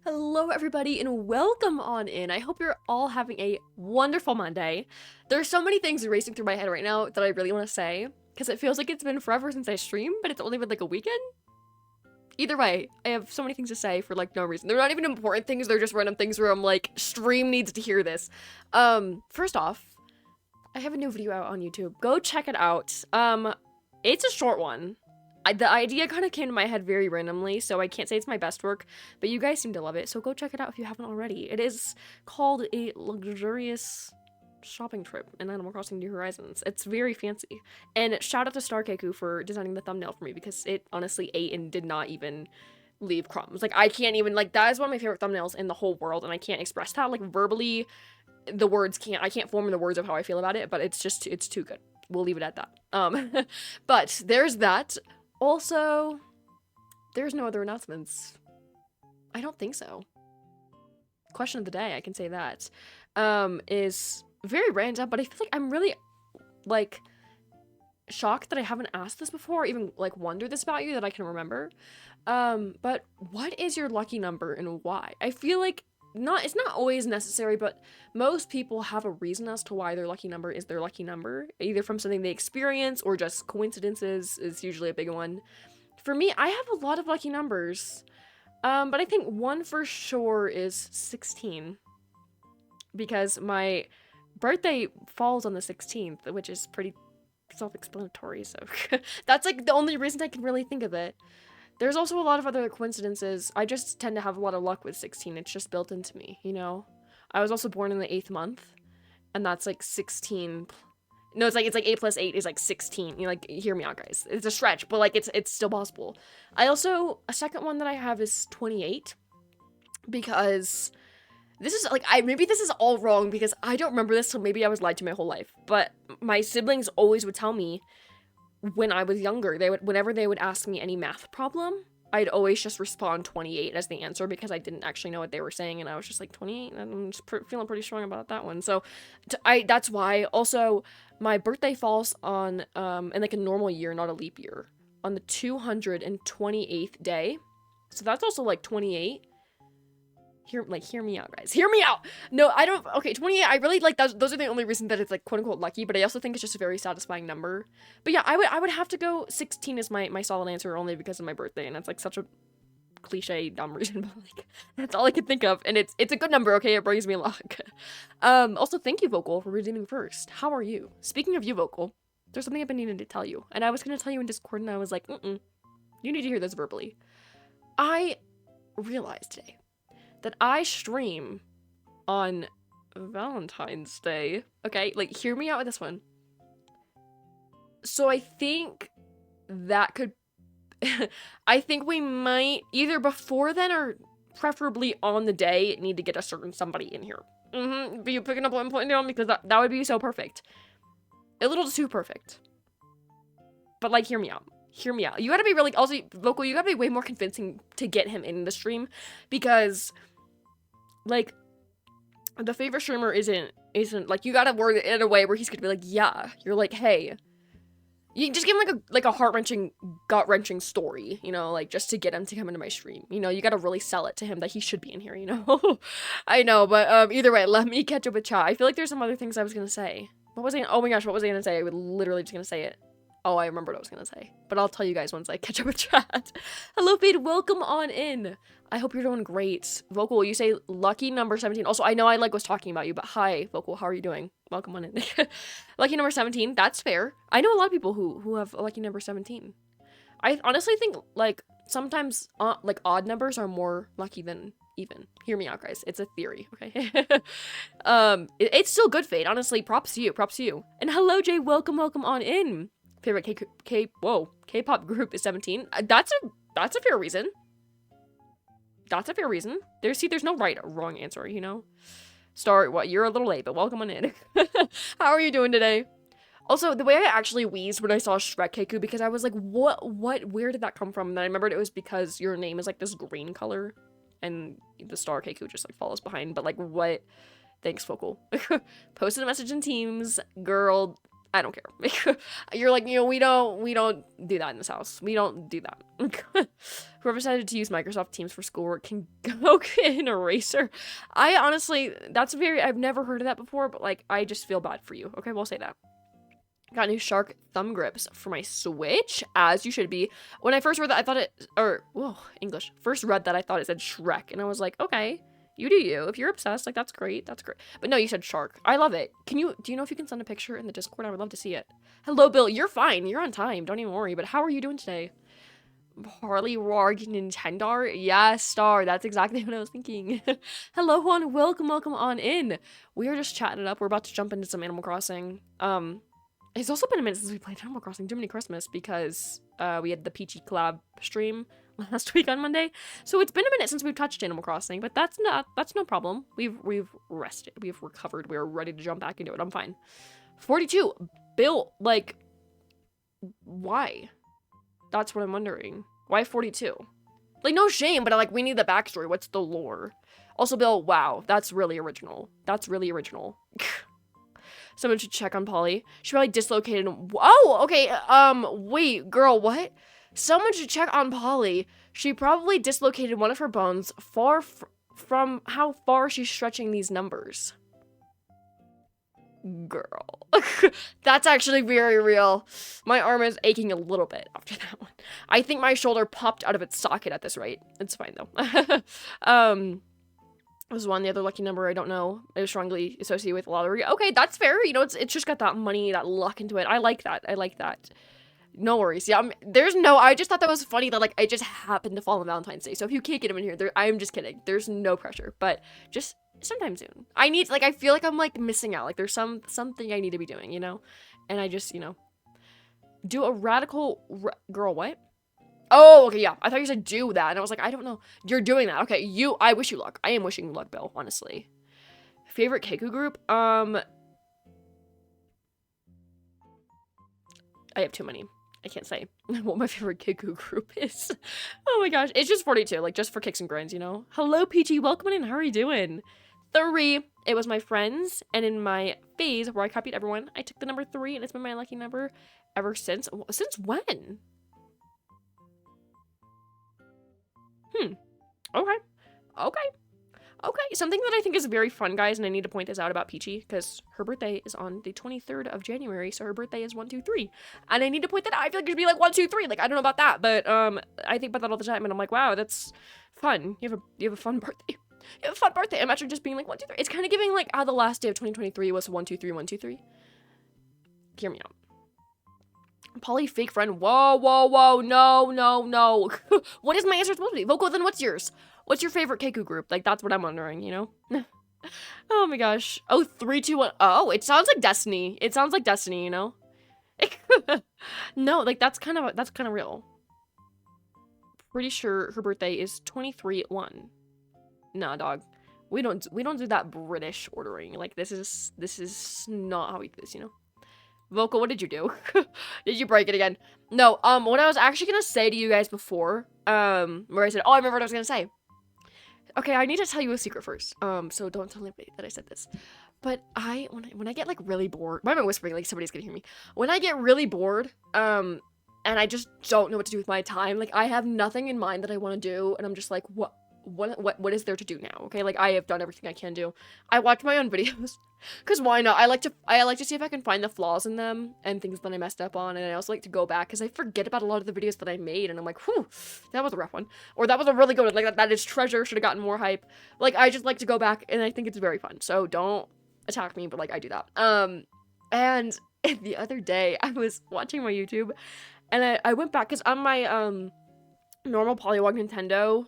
Hello everybody and welcome on in. I hope you're all having a wonderful Monday. There's so many things racing through my head right now that I really want to say because it feels like it's been forever since I streamed, but it's only been like a weekend. Either way, I have so many things to say for like no reason. They're not even important things, they're just random things where I'm like, stream needs to hear this. First off, I have a new video out on YouTube. Go check it out. It's a short one. The idea kind of came to my head very randomly, so I can't say it's my best work, but you guys seem to love it, so go check it out if you haven't already. It is called A Luxurious Shopping Trip in Animal Crossing New Horizons. It's very fancy. And shout out to Starkeku for designing the thumbnail for me, because it honestly ate and did not even leave crumbs. Like, I can't even, like, that is one of my favorite thumbnails in the whole world, and I can't express that, like, verbally. I can't form the words of how I feel about it, but it's just, it's too good. We'll leave it at that. But there's that. Also, there's no other announcements. I don't think so. Question of the day, I can say that, is very random, but I feel like I'm really, like, shocked that I haven't asked this before, or even, like, wondered this about you that I can remember. But what is your lucky number and why? I feel like it's not always necessary, but most people have a reason as to why their lucky number is their lucky number, either from something they experience or just coincidences is usually a big one. For me, I have a lot of lucky numbers, but I think one for sure is 16, because my birthday falls on the 16th, which is pretty self-explanatory, so that's like the only reason I can really think of it. There's also a lot of other coincidences. I just tend to have a lot of luck with 16. It's just built into me, you know? I was also born in the 8th month, and that's like 16. No, it's like 8 plus 8 is like 16. You like, hear me out, guys. It's a stretch, but like it's still possible. I also, a second one that I have is 28, because this is like, maybe this is all wrong because I don't remember this, so maybe I was lied to my whole life, but my siblings always would tell me when I was younger, whenever they would ask me any math problem, I'd always just respond 28 as the answer because I didn't actually know what they were saying, and I was just like 28, and I'm just feeling pretty strong about that one. So that's why. Also, my birthday falls on in like a normal year, not a leap year, on the 228th day. So that's also like 28. Hear me out, guys. Hear me out! No, I don't, okay, 28, I really, like, those are the only reason that it's, like, quote-unquote lucky, but I also think it's just a very satisfying number. But yeah, I would have to go 16 is my solid answer, only because of my birthday, and it's, like, such a cliche, dumb reason, but, like, that's all I can think of, and it's a good number, okay? It brings me luck. Also, thank you, Vocal, for redeeming first. How are you? Speaking of you, Vocal, there's something I've been needing to tell you, and I was gonna tell you in Discord, and I was like, you need to hear this verbally. I realized today that I stream on Valentine's Day. Okay, like, hear me out with this one. So I think that could, I think we might, either before then or preferably on the day, need to get a certain somebody in here. But you picking up what I'm putting down, because that would be so perfect. A little too perfect. But, like, hear me out. Hear me out. You gotta be really, also, Vocal, you gotta be way more convincing to get him in the stream, because, like, the favorite streamer isn't, like, you gotta word it in a way where he's gonna be like, yeah. You're like, hey. You just give him, like a heart-wrenching, gut-wrenching story, you know, like, just to get him to come into my stream. You know, you gotta really sell it to him that he should be in here, you know? I know, but, either way, let me catch up with chat. I feel like there's some other things I was gonna say. What was I, oh my gosh, what was I gonna say? I was literally just gonna say it. Oh, I remember what I was gonna say, but I'll tell you guys once I catch up with chat. Hello, Fade, welcome on in. I hope you're doing great. Vocal, you say lucky number 17. Also, I know I, like, was talking about you, but hi, Vocal, how are you doing? Welcome on in. Lucky number 17, that's fair. I know a lot of people who have a lucky number 17. I honestly think, like, sometimes, like, odd numbers are more lucky than even. Hear me out, guys. It's a theory, okay? It's still good, Fade. Honestly, props to you, props to you. And hello, Jay, welcome on in. Favorite K-pop group is 17. That's a fair reason. That's a fair reason. There's no right or wrong answer, you know? Star, what, you're a little late, but welcome on in. How are you doing today? Also, the way I actually wheezed when I saw Shrek Keku, because I was like, where did that come from? And then I remembered it was because your name is, like, this green color, and the star Keku just, like, follows behind, but, like, what? Thanks, Focal. Posted a message in Teams, girl. I don't care. You're like, we don't do that in this house. We don't do that. Whoever decided to use Microsoft Teams for schoolwork can go get an eraser. I honestly, I've never heard of that before, but like, I just feel bad for you. Okay, we'll say that. Got new Shark thumb grips for my Switch, as you should be. When I first read that, I thought English. First read that, I thought it said Shrek, and I was like, okay. You do you. If you're obsessed, like, that's great. That's great. But no, you said shark. I love it. Do you know if you can send a picture in the Discord? I would love to see it. Hello, Bill. You're fine. You're on time. Don't even worry. But how are you doing today? Harley Warg Nintendo? Yes, Star. That's exactly what I was thinking. Hello, Juan. Welcome on in. We are just chatting it up. We're about to jump into some Animal Crossing. It's also been a minute since we played Animal Crossing Jiminy Christmas because we had the Peachy collab stream last week on Monday. So it's been a minute since we've touched Animal Crossing, but that's no problem. We've rested. We've recovered. We're ready to jump back into it. I'm fine. 42. Bill, like, why? That's what I'm wondering. Why 42? Like, no shame, but like, we need the backstory. What's the lore? Also, Bill, wow, that's really original. That's really original. Someone should check on Polly. She probably dislocated. Oh, okay. Wait, girl, what? Someone should check on Polly. She probably dislocated one of her bones far from how far she's stretching these numbers. Girl. That's actually very real. My arm is aching a little bit after that one. I think my shoulder popped out of its socket at this rate. It's fine, though. Was one the other lucky number? I don't know. It was strongly associated with lottery. Okay, that's fair. It's just got that money, that luck into it. I like that. No worries. Yeah, I just thought that was funny that, like, I just happened to fall on Valentine's Day. So if you can't get him in here, I'm just kidding. There's no pressure. But just sometime soon. I feel like I'm, like, missing out. Like, there's something I need to be doing, And I just, do a radical... Girl, what? Oh, okay, yeah. I thought you said do that. And I was like, I don't know. You're doing that. Okay, I wish you luck. I am wishing you luck, Bill, honestly. Favorite Keku group? I have too many. I can't say what my favorite Keku group is. Oh my gosh. It's just 42, like, just for kicks and grins, Hello, Peachy. Welcome in. How are you doing? 3. It was my friends, and in my phase where I copied everyone, I took the number 3, and it's been my lucky number ever since. Since when? Okay. Something that I think is very fun, guys, and I need to point this out about Peachy, because her birthday is on the 23rd of January, so her birthday is 1, 2, 3. And I need to point that out. I feel like it should be like 1, 2, 3. Like, I don't know about that, but I think about that all the time, and I'm like, wow, that's fun. You have a fun birthday. You have a fun birthday. Imagine just being like 1, 2, 3. It's kind of giving like how the last day of 2023 was 1, 2, 3, 1, 2, 3. Hear me out. Polly, fake friend. Whoa. No. What is my answer supposed to be? Vocal, then what's yours? What's your favorite Keku group? Like, that's what I'm wondering, Oh my gosh. Oh, 3, 2, 1. Oh, it sounds like Destiny. No, like, that's kind of real. Pretty sure her birthday is 23/1. Nah, dog. We don't do that British ordering. Like, this is not how we do this, Vocal, what did you do? Did you break it again? No, what I was actually gonna say to you guys before, where I said, oh, I remember what I was gonna say. Okay, I need to tell you a secret first. So don't tell anybody that I said this. But when I get, like, really bored, why am I whispering like somebody's gonna hear me? When I get really bored, and I just don't know what to do with my time, like, I have nothing in mind that I want to do, and I'm just like, what is there to do now? Okay, like, I have done everything I can do. I watch my own videos, because why not? I like to see if I can find the flaws in them and things that I messed up on, and I also like to go back because I forget about a lot of the videos that I made, and I'm like, whew, that was a rough one, or that was a really good one. Like, that is treasure, should have gotten more hype. Like, I just like to go back, and I think it's very fun. So don't attack me, but, like, I do that. And the other day I was watching my YouTube, and I went back because on my normal Polywog Nintendo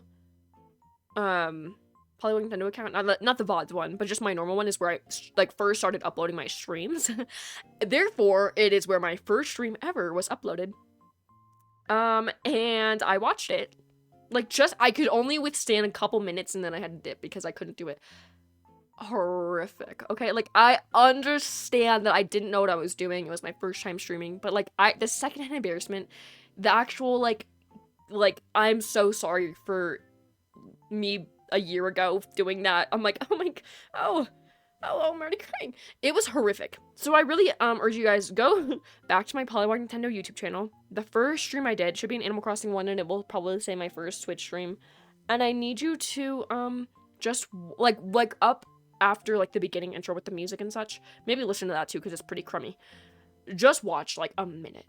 account, not the VODs one, but just my normal one is where I, like, first started uploading my streams. Therefore, it is where my first stream ever was uploaded. And I watched it. Like, I could only withstand a couple minutes, and then I had to dip because I couldn't do it. Horrific. Okay, like, I understand that I didn't know what I was doing. It was my first time streaming, but, like, the secondhand embarrassment, the actual, like, I'm so sorry for me a year ago doing that. I'm like, oh, Oh, I'm already crying. It was horrific. So I really urge you guys, go back to my Polywog Nintendo YouTube channel. The first stream I did should be an Animal Crossing one, and it will probably say my first Twitch stream. And I need you to just like up after like the beginning intro with the music and such. Maybe listen to that too, because it's pretty crummy. Just watch like a minute.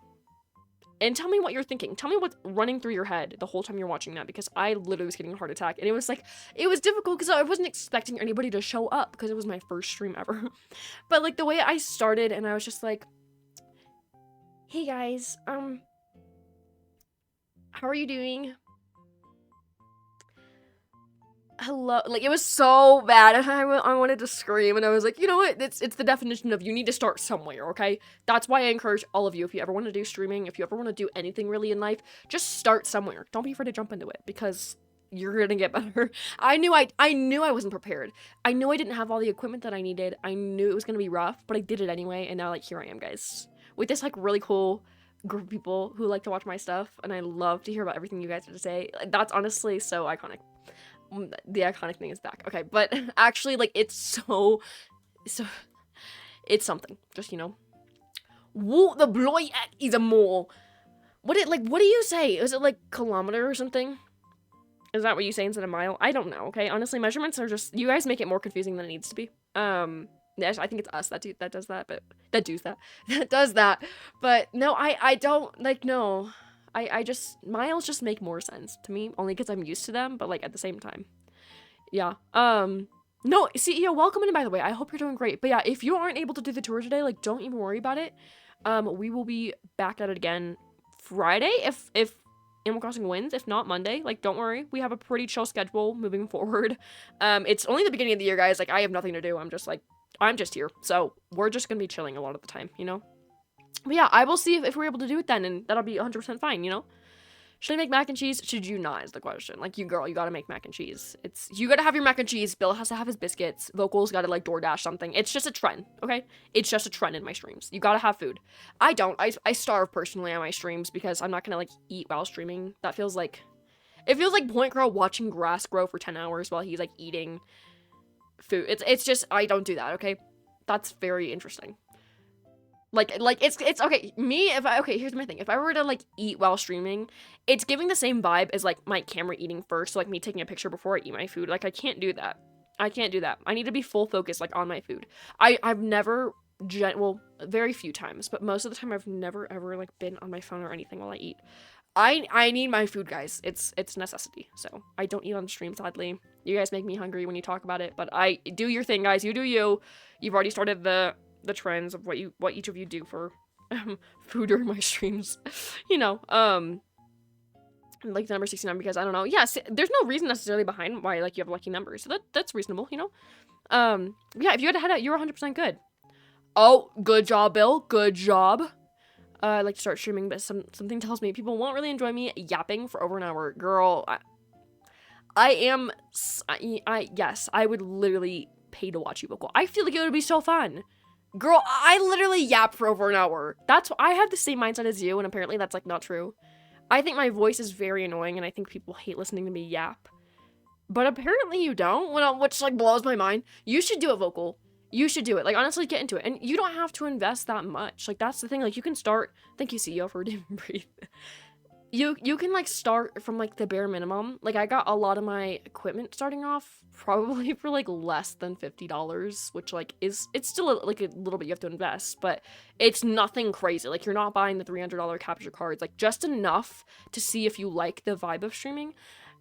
And tell me what you're thinking. Tell me what's running through your head the whole time you're watching that, because I literally was getting a heart attack. And it was like, it was difficult because I wasn't expecting anybody to show up because it was my first stream ever. But like the way I started, and I was just like, hey guys, how are you doing? Hello, like it was so bad, and I wanted to scream, and I was like, you know what, it's the definition of you need to start somewhere, okay? That's why I encourage all of you, if you ever want to do streaming, if you ever want to do anything really in life, just start somewhere. Don't be afraid to jump into it, because you're gonna get better. I knew I wasn't prepared. I knew I didn't have all the equipment that I needed. I knew it was gonna be rough, but I did it anyway, and now like here I am, guys, with this like really cool group of people who like to watch my stuff, and I love to hear about everything you guys have to say. That's honestly so iconic. The iconic thing is back. Okay, but actually, like, it's so, it's something. Just, you know. What the bloy is a mole. What do you say? Is it, like, kilometer or something? Is that what you say instead of mile? I don't know, okay? Honestly, measurements are just, you guys make it more confusing than it needs to be. Yes, I think it's us that does that, but, that does that. But, no, I don't, like, no. I just, miles just make more sense to me, only because I'm used to them, but like at the same time. Yeah. No, CEO, welcome in, by the way. I hope you're doing great. But yeah, if you aren't able to do the tour today, like don't even worry about it. We will be back at it again Friday if Animal Crossing wins. If not, Monday. Like, don't worry. We have a pretty chill schedule moving forward. It's only the beginning of the year, guys. Like, I have nothing to do. I'm just here. So we're just gonna be chilling a lot of the time, you know? But yeah, I will see if we're able to do it then, and that'll be 100% fine, you know? Should I make mac and cheese? Should you not, is the question. Like, you gotta make mac and cheese. You gotta have your mac and cheese. Bill has to have his biscuits. Vocal's gotta, like, DoorDash something. It's just a trend, okay? It's just a trend in my streams. You gotta have food. I don't. I starve, personally, on my streams, because I'm not gonna, like, eat while streaming. It feels like Point Girl watching grass grow for 10 hours while he's, like, eating food. It's just, I don't do that, okay? That's very interesting. Like it's okay. Here's my thing. If I were to like eat while streaming, it's giving the same vibe as like my camera eating first, so, like me taking a picture before I eat my food. Like I can't do that. I need to be full focus like on my food. I've never very few times, but most of the time I've never ever like been on my phone or anything while I eat. I need my food, guys. It's necessity. So I don't eat on stream, sadly. You guys make me hungry when you talk about it, but I do your thing, guys. You do you. You've already started the trends of what each of you do for food during my streams. You know, like number 69 because I don't know. Yeah, there's no reason necessarily behind why like you have lucky numbers. So that's reasonable, you know. Yeah, if you had to head out, you were 100% good. Oh, good job, Bill. Good job. I like to start streaming, but something tells me people won't really enjoy me yapping for over an hour. Girl, yes, I would literally pay to watch you vocal. I feel like it would be so fun. Girl, I literally yap for over an hour. I have the same mindset as you, and apparently that's, like, not true. I think my voice is very annoying, and I think people hate listening to me yap. But apparently you don't, which, like, blows my mind. You should do it, vocal. You should do it. Like, honestly, get into it. And you don't have to invest that much. Like, that's the thing. Like, you can start... Thank you, CEO, for didn't breathe. You can, like, start from, like, the bare minimum. Like, I got a lot of my equipment starting off probably for, like, less than $50, which, like, it's still, like, a little bit you have to invest, but it's nothing crazy. Like, you're not buying the $300 capture cards. Like, just enough to see if you like the vibe of streaming.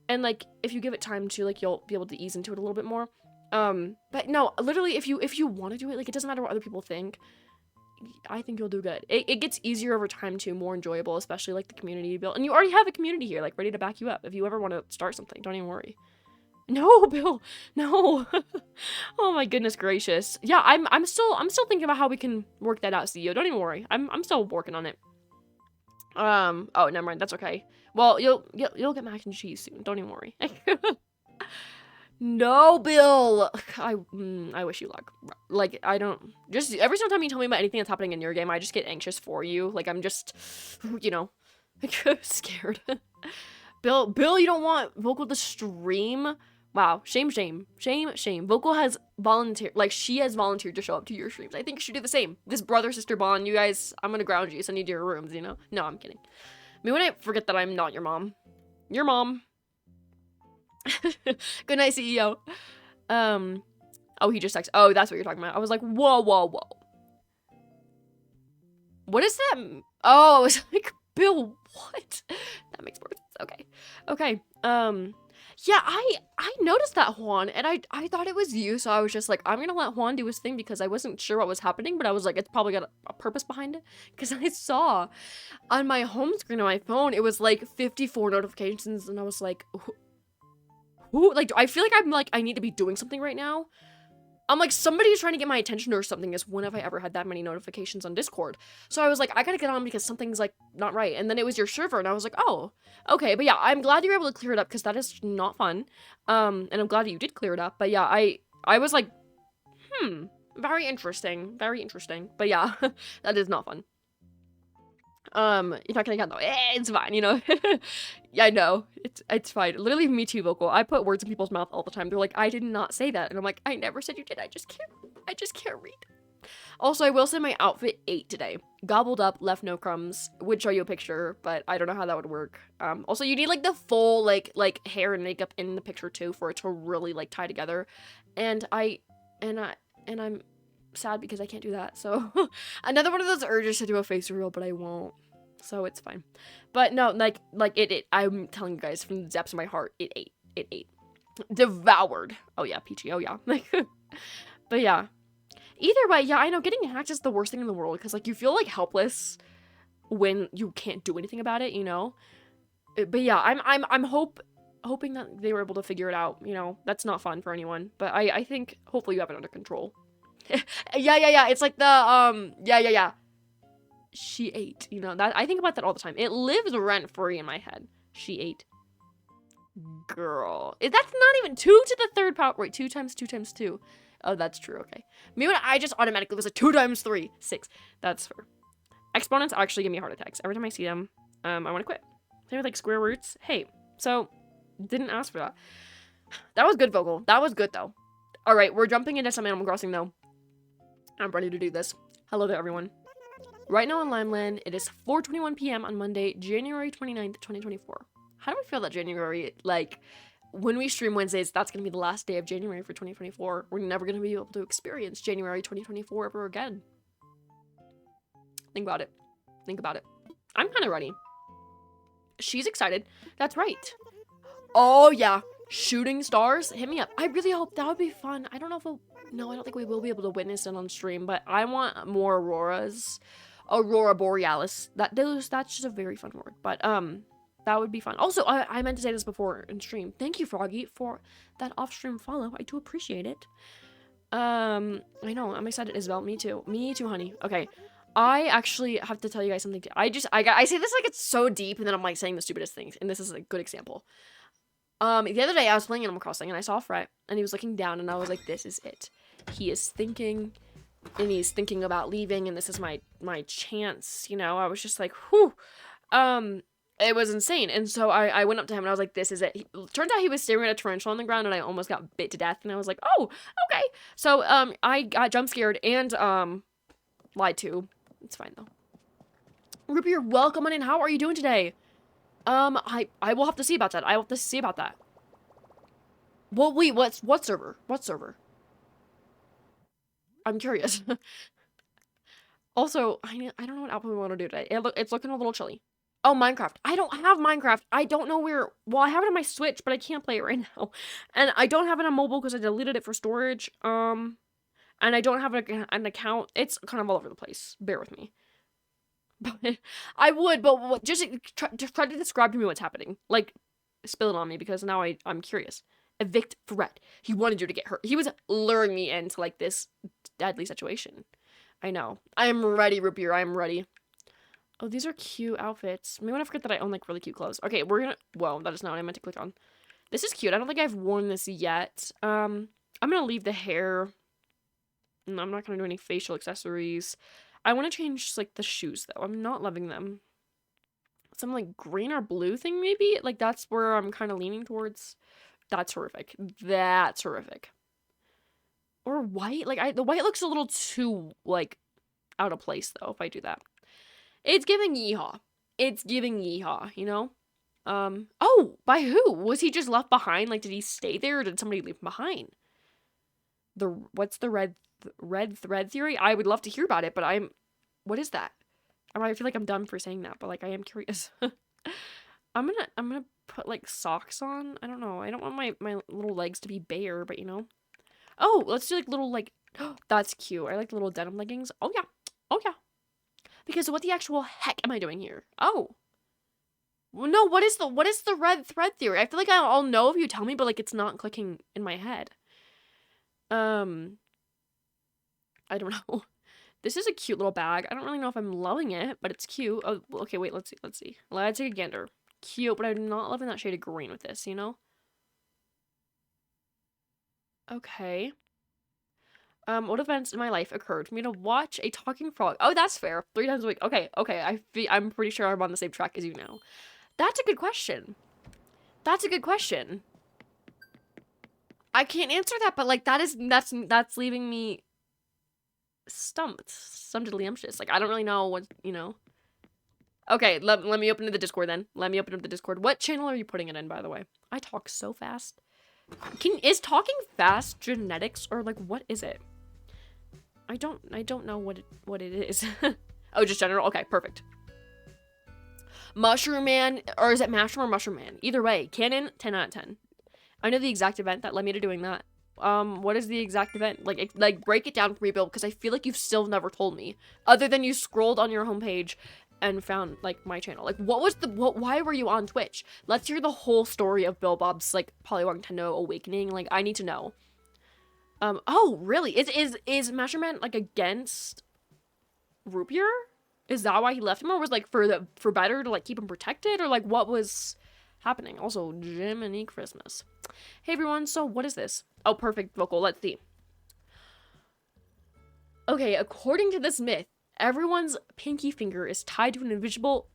And, like, if you give it time to, like, you'll be able to ease into it a little bit more. But no, literally, if you want to do it, like, it doesn't matter what other people think. I think you'll do good. It gets easier over time too, more enjoyable, especially like the community you built. And you already have a community here, like ready to back you up. If you ever want to start something, don't even worry. No, Bill, no. Oh my goodness gracious. Yeah, I'm still thinking about how we can work that out, CEO. Don't even worry. I'm still working on it. Oh, never mind. That's okay. Well, you'll get mac and cheese soon. Don't even worry. No, Bill. I wish you luck. Like, I don't... Just every single time you tell me about anything that's happening in your game, I just get anxious for you. Like, I'm just, you know, scared. Bill, you don't want Vocal to stream Wow. Shame, shame. Shame, shame. Vocal has volunteered, like, she has volunteered to show up to your streams. I think you should do the same. This brother-sister bond, you guys, I'm gonna ground you, send you to your rooms, you know? No, I'm kidding. I mean, when I forget that I'm not your mom. Your mom. Good night, CEO. Oh, he just texted. Oh, that's what you're talking about. I was like, whoa, whoa, whoa. What is that? Oh, I was like, Bill, what? That makes more sense. Okay. Okay. Yeah, I noticed that Juan, and I thought it was you, so I was just like, I'm gonna let Juan do his thing because I wasn't sure what was happening, but I was like, it's probably got a purpose behind it. Because I saw on my home screen on my phone, it was like 54 notifications, and I was like, who? Like, I feel like I'm like, I need to be doing something right now. I'm like, somebody's trying to get my attention or something, is when have I ever had that many notifications on Discord? So I was like, I gotta get on because something's like not right. And then it was your server and I was like, oh, okay. But yeah, I'm glad you were able to clear it up because that is not fun. And I'm glad that you did clear it up. But yeah, I was like, very interesting. Very interesting. But yeah, that is not fun. You're not gonna count though. It's fine, you know. Yeah, I know. It's fine. Literally, me too, Vocal. I put words in people's mouth all the time. They're like, I did not say that, and I'm like, I never said you did. I just can't read. Also, I will say my outfit ate today. Gobbled up, left no crumbs. Would show you a picture, but I don't know how that would work. Also, you need like the full like hair and makeup in the picture too for it to really like tie together. And I'm sad because I can't do that. So another one of those urges to do a face reveal, but I won't. So it's fine. But no, like it I'm telling you guys from the depths of my heart, it ate. Devoured. Oh yeah, Peachy. Oh yeah. But yeah. Either way, yeah, I know getting hacked is the worst thing in the world because like you feel like helpless when you can't do anything about it, you know? But yeah, I'm hoping that they were able to figure it out, you know? That's not fun for anyone, but I think hopefully you have it under control. Yeah. It's like the yeah. She ate, you know, that I think about that all the time. It lives rent free in my head. She ate. Girl. That's not even 2 to the third power. Wait, 2 times 2 times 2. Oh, that's true. Okay. Maybe when I just automatically was like 2 times 3, 6. That's fair. Exponents actually give me heart attacks every time I see them. I want to quit. Same with like square roots. Hey, so didn't ask for that. That was good, Vocal. That was good though. All right, we're jumping into some Animal Crossing though. I'm ready to do this. Hello there, everyone. Right now in Limeland, it is 4:21 p.m. on Monday, January 29th, 2024. How do we feel that January, like, when we stream Wednesdays, that's going to be the last day of January for 2024. We're never going to be able to experience January 2024 ever again. Think about it. Think about it. I'm kind of ready. She's excited. That's right. Oh, yeah. Shooting stars? Hit me up. I really hope that would be fun. I don't know if we'll... No, I don't think we will be able to witness it on stream, but I want more auroras. Aurora Borealis. That's just a very fun word, but that would be fun. Also, I meant to say this before in stream. Thank you, Froggy, for that off-stream follow. I do appreciate it. I know, I'm excited, Isabel. Me too, honey. Okay, I actually have to tell you guys something. I say this like it's so deep, and then I'm like saying the stupidest things, and this is a good example. The other day I was playing Animal Crossing, and I saw Fret, and he was looking down, and I was like, this is it. He is thinking, and he's thinking about leaving, and this is my chance, you know? I was just like, whew. It was insane, and so I went up to him, and I was like, this is it. Turns out he was staring at a tarantula on the ground, and I almost got bit to death, and I was like, oh, okay. So, I got jump scared, and, lied to. It's fine, though. Ruby, you're welcome on in. How are you doing today? I will have to see about that. I will have to see about that. Well, wait, what server? What server? I'm curious. Also, I don't know what album we want to do today. It's looking a little chilly. Oh, Minecraft. I don't have Minecraft. I don't know where... Well, I have it on my Switch, but I can't play it right now. And I don't have it on mobile because I deleted it for storage. And I don't have an account. It's kind of all over the place. Bear with me. But I would, but just try to describe to me what's happening. Like, spill it on me because now I'm curious. Evict threat. He wanted you to get hurt. He was luring me into, like, this deadly situation. I know. I am ready, Rupier. I am ready. Oh, these are cute outfits. Maybe when I forget that I own, like, really cute clothes. Okay, we're gonna... Whoa, that is not what I meant to click on. This is cute. I don't think I've worn this yet. I'm gonna leave the hair. No, I'm not gonna do any facial accessories. I want to change, like, the shoes, though. I'm not loving them. Some, like, green or blue thing, maybe? Like, that's where I'm kind of leaning towards. That's horrific. That's horrific. Or white? Like, the white looks a little too, like, out of place, though, if I do that. It's giving yeehaw. It's giving yeehaw, you know? Oh, by who? Was he just left behind? Like, did he stay there, or did somebody leave him behind? What's the red thread theory? I would love to hear about it, but what is that? I feel like I'm dumb for saying that, but, like, I am curious. I'm gonna put, like, socks on. I don't know. I don't want my little legs to be bare, but, you know. Oh, let's do, like, little, like, that's cute. I like the little denim leggings. Oh, yeah. Oh, yeah. Because what the actual heck am I doing here? Oh. Well, no, what is the red thread theory? I feel like I'll know if you tell me, but, like, it's not clicking in my head. I don't know. This is a cute little bag. I don't really know if I'm loving it, but it's cute. Oh, okay, wait, let's see. Let's take a gander. Cute, but I'm not loving that shade of green with this, you know? Okay. What events in my life occurred for me to watch a talking frog? Oh, that's fair. 3 times a week. Okay. I'm pretty sure I'm on the same track as you now. That's a good question. That's a good question. I can't answer that, but, like, that's leaving me stumpedly anxious. Like, I don't really know what, you know. Okay, let me open the Discord then. Let me open up the Discord. What channel are you putting it in, by the way? I talk so fast. Is talking fast genetics, or, like, what is it? I don't know what it is. Oh, just general. Okay, perfect. Mushroom Man, or is it Mushroom or Mushroom Man? Either way, canon, 10 out of 10. I know the exact event that led me to doing that. What is the exact event? Like break it down for me, Bill, because I feel like you've still never told me, other than you scrolled on your homepage and found, like, my channel. Like, why were you on Twitch? Let's hear the whole story of Bill Bob's, like, Pollywog Nintendo awakening. Like, I need to know. Oh, really? Is Masher Man, like, against Rupier? Is that why he left him, or was, like, for better to, like, keep him protected, or, like, what was happening? Also, Jiminy Christmas. Hey everyone, so what is this? Oh, perfect vocal. Let's see. Okay, according to this myth, everyone's pinky finger is tied to an invisible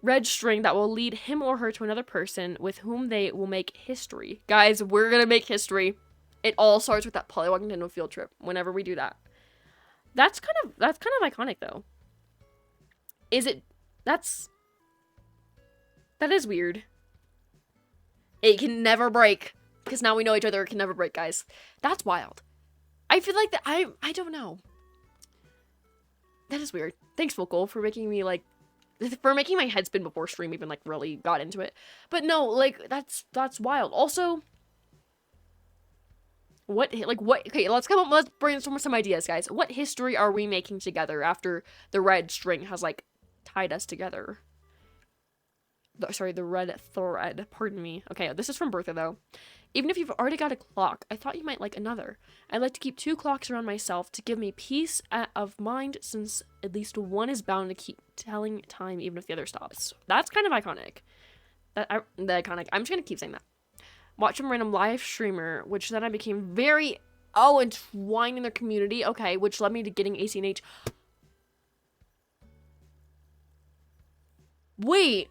red string that will lead him or her to another person with whom they will make history. Guys, we're gonna make history. It all starts with that Pollywog Nintendo field trip. Whenever we do that, that's kind of iconic, though. That is weird. It can never break, because now we know each other. It can never break, guys. That's wild. I feel like that. I don't know. That is weird. Thanks, Vocal, for making me, like, for making my head spin before stream even, like, really got into it. But no, like, that's wild. Also, okay, let's brainstorm some ideas, guys. What history are we making together after the red string has, like, tied us together? Sorry, the red thread. Pardon me. Okay, this is from Bertha, though. Even if you've already got a clock, I thought you might like another. I like to keep 2 clocks around myself to give me peace of mind, since at least one is bound to keep telling time even if the other stops. That's kind of iconic. Iconic. I'm just gonna keep saying that. Watch some random live streamer, which then I became very entwined in their community. Okay, which led me to getting ACNH. Wait.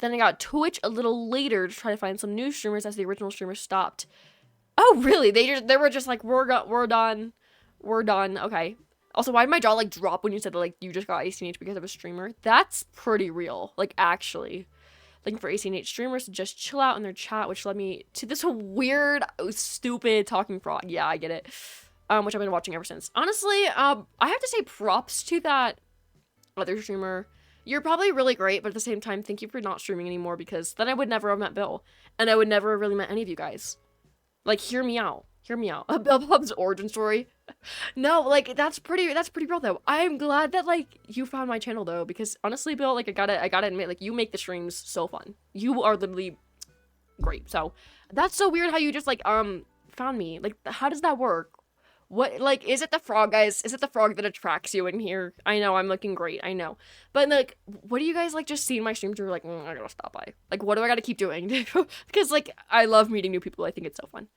Then I got Twitch a little later to try to find some new streamers as the original streamer stopped. Oh, really? They were just like, we're done. Okay. Also, why did my jaw, like, drop when you said that, like, you just got ACNH because of a streamer? That's pretty real. Like, actually. Looking for ACNH streamers to just chill out in their chat, which led me to this weird, stupid talking frog. Yeah, I get it. Which I've been watching ever since. Honestly, I have to say props to that other streamer. You're probably really great, but at the same time, thank you for not streaming anymore, because then I would never have met Bill, and I would never have really met any of you guys. Like, hear me out. Bill Bob's origin story. No, like, that's pretty real, though. I'm glad that, like, you found my channel, though, because honestly, Bill, like, I gotta admit, like, you make the streams so fun. You are literally great. So that's so weird how you just, like, found me. Like, how does that work? What, like, is it the frog, guys? Is it the frog that attracts you in here? I know, I'm looking great, I know. But, like, what do you guys, like, just see in my streams? You're like, I gotta stop by. Like, what do I gotta keep doing? Because, like, I love meeting new people. I think it's so fun.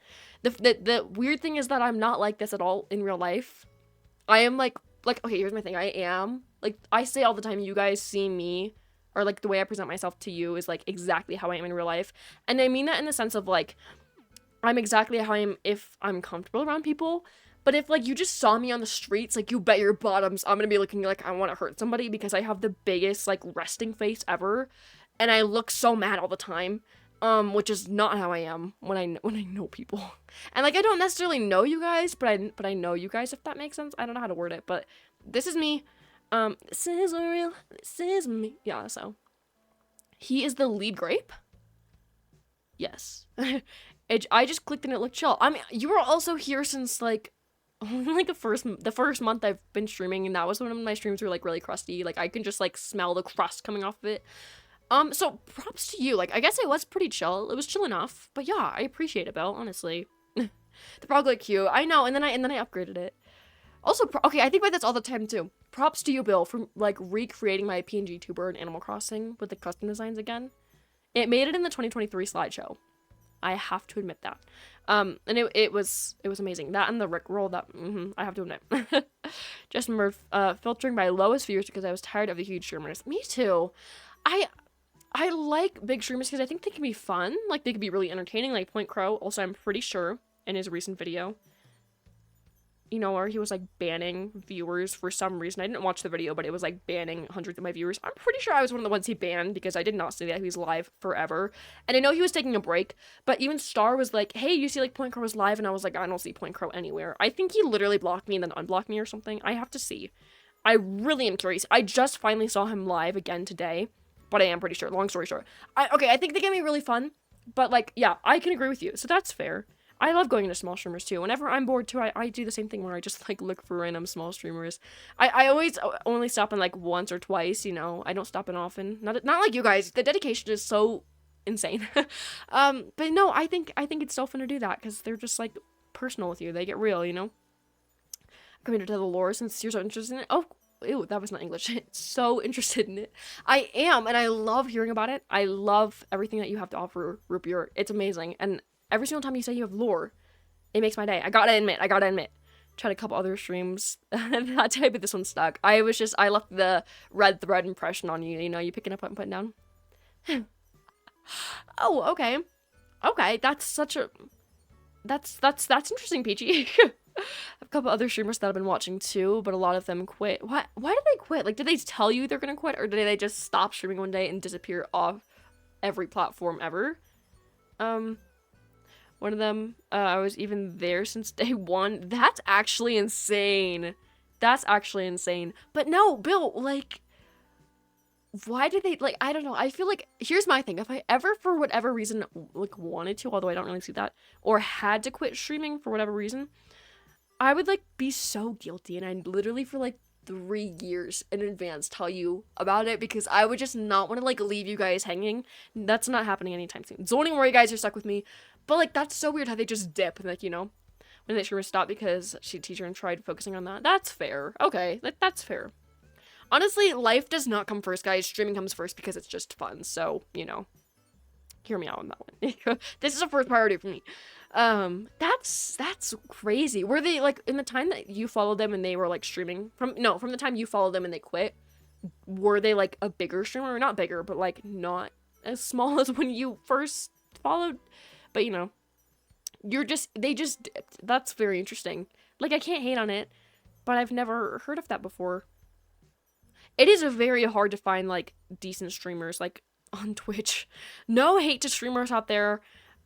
The weird thing is that I'm not like this at all in real life. I am, like, okay, here's my thing. I am, like, I say all the time, you guys see me or like the way I present myself to you is like exactly how I am in real life. And I mean that in the sense of like I'm exactly how I am if I'm comfortable around people. But if like you just saw me on the streets, like you bet your bottoms I'm gonna be looking like I want to hurt somebody because I have the biggest like resting face ever, and I look so mad all the time. Which is not how I am when I know people, and like I don't necessarily know you guys, but I know you guys, if that makes sense. I don't know how to word it, but this is me. This is real. This is me. Yeah. So he is the lead grape. Yes. I just clicked and it looked chill. I mean, you were also here since like only like the first month I've been streaming, and that was when my streams were like really crusty. Like I can just like smell the crust coming off of it. So props to you. Like I guess it was pretty chill. It was chill enough. But yeah, I appreciate it, Bill, honestly. The frog looked cute. I know, and then I upgraded it. Also, okay, I think about this all the time too. Props to you, Bill, for like recreating my PNG tuber in Animal Crossing with the custom designs again. It made it in the 2023 slideshow. I have to admit that. And it was amazing. That and the Rickroll, that I have to admit. Just filtering by lowest views because I was tired of the huge streamers. Me too. I like big streamers because I think they can be fun. Like they could be really entertaining. Like Point Crow. Also, I'm pretty sure in his recent video, you know, where he was like banning viewers for some reason. I didn't watch the video, but it was like banning hundreds of my viewers. I'm pretty sure I was one of the ones he banned because I did not say that he was live forever. And I know he was taking a break, but even Star was like, hey, you see like Point Crow was live, and I was like, I don't see Point Crow anywhere. I think he literally blocked me and then unblocked me or something. I have to see. I really am curious. I just finally saw him live again today, but I am pretty sure. Long story short. I think they can be really fun, but like, yeah, I can agree with you. So that's fair. I love going into small streamers too. Whenever I'm bored too, I do the same thing where I just like look for random small streamers. I always only stop in like once or twice, you know. I don't stop in often. Not like you guys. The dedication is so insane. But no, I think it's so fun to do that because they're just like personal with you. They get real, you know. Committed to the lore since you're so interested in it. Oh, ew, that was not English. So interested in it. I am, and I love hearing about it. I love everything that you have to offer, Root Beer. It's amazing, and every single time you say you have lore, it makes my day. I gotta admit. Tried a couple other streams that day, but this one stuck. I left the red thread impression on you. You know, you picking up what I'm putting down. Oh, okay. Okay, that's interesting, Peachy. A couple other streamers that I've been watching too, but a lot of them quit. Why did they quit? Like, did they tell you they're gonna quit, or did they just stop streaming one day and disappear off every platform ever? One of them, I was even there since day one. That's actually insane. That's actually insane. But no, Bill, like, why did they, like, I don't know. I feel like, here's my thing. If I ever, for whatever reason, like, wanted to, although I don't really see that, or had to quit streaming for whatever reason, I would, like, be so guilty. And I'd literally, for, like, 3 years in advance tell you about it because I would just not want to, like, leave you guys hanging. That's not happening anytime soon. It's only where you guys are stuck with me. But, like, that's so weird how they just dip, and, like, you know, when they streamer stopped because she teacher and tried focusing on that. That's fair. Okay, that's fair. Honestly, life does not come first, guys. Streaming comes first because it's just fun. So, you know, hear me out on that one. This is a first priority for me. That's crazy. Were they, like, in the time that you followed them and they were, like, streaming, from the time you followed them and they quit, were they, like, a bigger streamer? Not bigger, but, like, not as small as when you first followed? But, you know, they just dipped. That's very interesting. Like, I can't hate on it, but I've never heard of that before. It is very hard to find, like, decent streamers, like, on Twitch. No hate to streamers out there,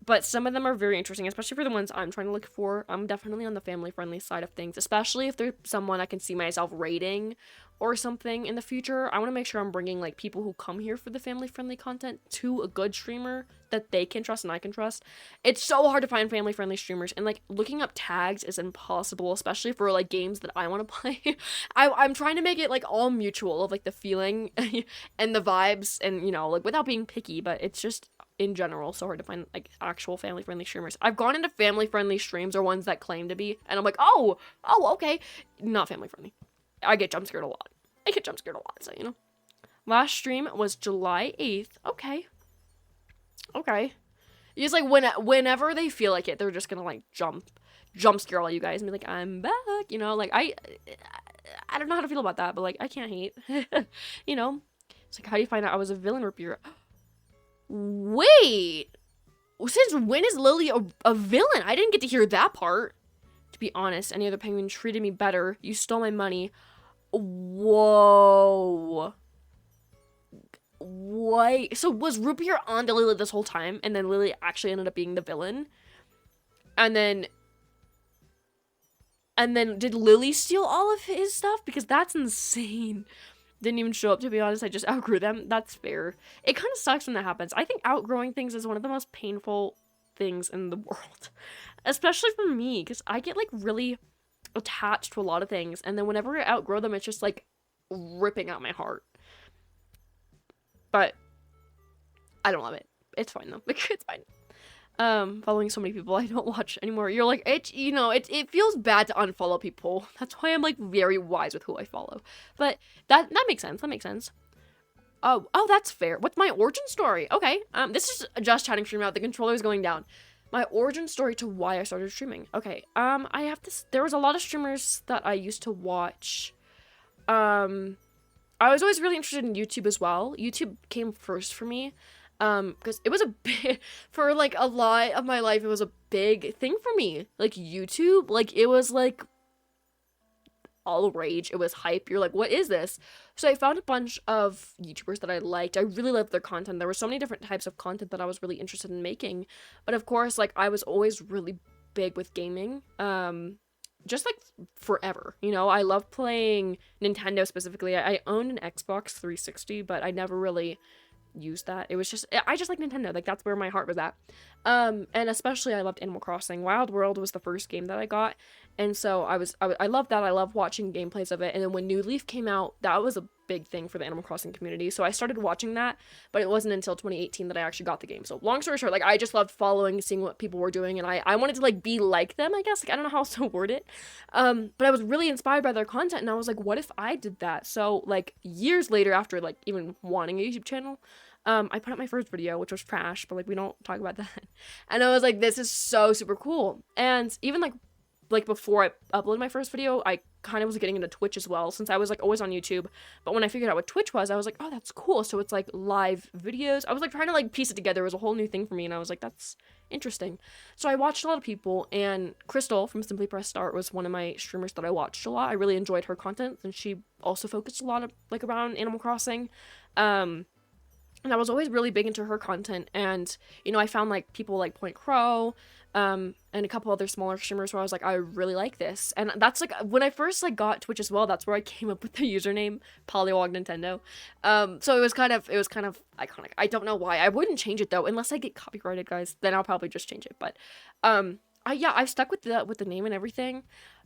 but some of them are very interesting, especially for the ones I'm trying to look for. I'm definitely on the family-friendly side of things, especially if there's someone I can see myself rating or something in the future. I want to make sure I'm bringing, like, people who come here for the family-friendly content to a good streamer that they can trust and I can trust. It's so hard to find family-friendly streamers, and, like, looking up tags is impossible, especially for, like, games that I want to play. I'm trying to make it, like, all mutual of, like, the feeling and the vibes and, you know, like, without being picky, but it's just, in general, so hard to find, like, actual family-friendly streamers. I've gone into family-friendly streams or ones that claim to be, and I'm like, oh, okay. Not family-friendly. I get jump scared a lot. So, you know. Last stream was July 8th. Okay. It's like whenever they feel like it, they're just gonna, like, jump scare all you guys and be like, I'm back, you know, like, I don't know how to feel about that, but, like, I can't hate. You know. It's like, how do you find out I was a villain, Rapier? Wait! Since when is Lily a villain? I didn't get to hear that part. To be honest, any other penguin treated me better. You stole my money. Whoa. What? So was Rapier on to Lily this whole time, and then Lily actually ended up being the villain? And then did Lily steal all of his stuff? Because that's insane. Didn't even show up, to be honest. I just outgrew them. That's fair. It kind of sucks when that happens. I think outgrowing things is one of the most painful things in the world. Especially for me, because I get, like, really attached to a lot of things. And then whenever I outgrow them, it's just, like, ripping out my heart. But I don't love it. It's fine, though. It's fine. Following so many people I don't watch anymore. You're like, it feels bad to unfollow people. That's why I'm, like, very wise with who I follow. But that makes sense. That makes sense. Oh, that's fair. What's my origin story? Okay. This is just chatting stream out. The controller's going down. My origin story to why I started streaming. Okay. There was a lot of streamers that I used to watch. I was always really interested in YouTube as well. YouTube came first for me. Because it was a big, for, like, a lot of my life, it was a big thing for me. Like, YouTube, like, it was, like, all rage. It was hype. You're like, what is this? So I found a bunch of YouTubers that I liked. I really loved their content. There were so many different types of content that I was really interested in making. But, of course, like, I was always really big with gaming. Just, like, forever, you know? I love playing Nintendo specifically. I owned an Xbox 360, but I never really used that. It was just, I just like Nintendo. Like, that's where my heart was at. And especially I loved Animal Crossing. Wild World was the first game that I got, and so I loved that. I loved watching gameplays of it. And then when New Leaf came out, that was a big thing for the Animal Crossing community, so I started watching that. But it wasn't until 2018 that I actually got the game. So long story short, like, I just loved following, seeing what people were doing, and I wanted to, like, be like them, I guess. Like, I don't know how else to word it. But I was really inspired by their content, and I was like, what if I did that? So, like, years later, after, like, even wanting a YouTube channel, I put up my first video, which was trash, but, like, we don't talk about that. And I was like, this is so super cool. And even, like before I uploaded my first video, I kind of was getting into Twitch as well, since I was, like, always on YouTube. But when I figured out what Twitch was, I was like, oh, that's cool. So it's, like, live videos. I was, like, trying to, like, piece it together. It was a whole new thing for me, and I was like, that's interesting. So I watched a lot of people, and Crystal from Simply Press Start was one of my streamers that I watched a lot. I really enjoyed her content, and she also focused a lot of, like, around Animal Crossing. And I was always really big into her content, and, you know, I found, like, people like Point Crow, and a couple other smaller streamers where I was like, I really like this. And that's, like, when I first, like, got Twitch as well, that's where I came up with the username Pollywog Nintendo. So it was kind of iconic. I don't know why. I wouldn't change it, though, unless I get copyrighted, guys. Then I'll probably just change it. But I stuck with the name and everything.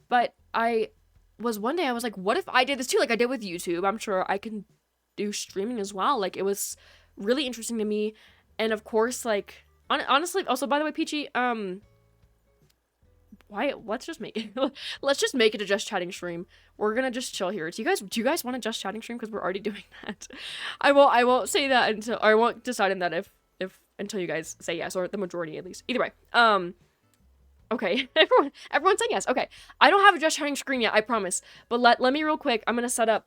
But one day I was like, what if I did this too? Like I did with YouTube. I'm sure I can do streaming as well. Like, it was really interesting to me. And of course, like, honestly, also, by the way, Peachy, let's just make it a just chatting stream. We're gonna just chill here. Do you guys want a just chatting stream? Because we're already doing that. I won't say that until, I won't decide on that if until you guys say yes, or the majority at least. Either way. Okay, everyone saying yes. Okay, I don't have a just chatting screen yet, I promise. But let me real quick. I'm gonna set up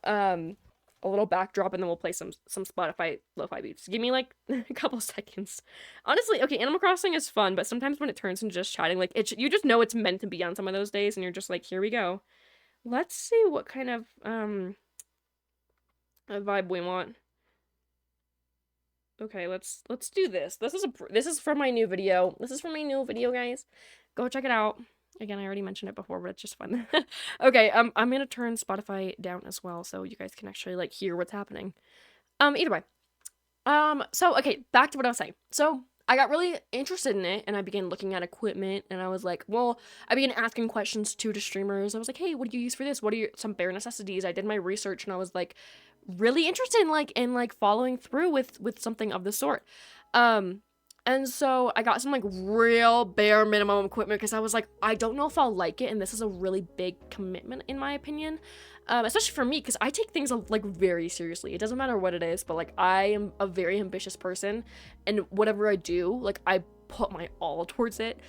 a little backdrop, and then we'll play some Spotify lo-fi beats. Give me, like, a couple seconds. Honestly, okay, Animal Crossing is fun, but sometimes when it turns into just chatting, like, you just know it's meant to be on some of those days, and you're just like, here we go. Let's see what kind of a vibe we want. Okay, let's do this. This is for my new video. This is for my new video, guys. Go check it out. Again, I already mentioned it before, but it's just fun. Okay, I'm gonna turn Spotify down as well, so you guys can actually, like, hear what's happening. Either way. So, okay, back to what I was saying. So, I got really interested in it, and I began looking at equipment, and I was like, well, I began asking questions to streamers. I was like, hey, what do you use for this? What are some bare necessities? I did my research, and I was, like, really interested in following through with something of the sort. And so I got some, like, real bare minimum equipment, because I was like, I don't know if I'll like it, and this is a really big commitment in my opinion, especially for me, because I take things, like, very seriously. It doesn't matter what it is, but, like, I am a very ambitious person, and whatever I do, like, I put my all towards it.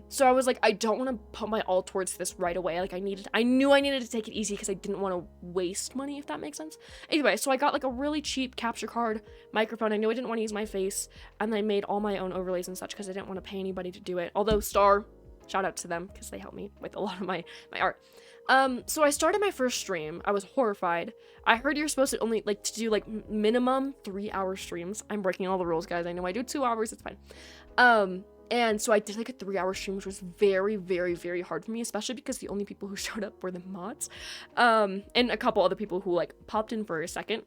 So I was like, I don't want to put my all towards this right away. Like I knew I needed to take it easy because I didn't want to waste money, if that makes sense. Anyway, so I got like a really cheap capture card microphone. I knew I didn't want to use my face, and I made all my own overlays and such because I didn't want to pay anybody to do it. Although Star, shout out to them because they helped me with a lot of my art. So I started my first stream. I was horrified. I heard you're supposed to only like to do like minimum 3-hour streams. I'm breaking all the rules, guys. I know I do 2 hours. It's fine. And so I did like a 3-hour stream, which was very, very, very hard for me, especially because the only people who showed up were the mods, and a couple other people who like popped in for a second.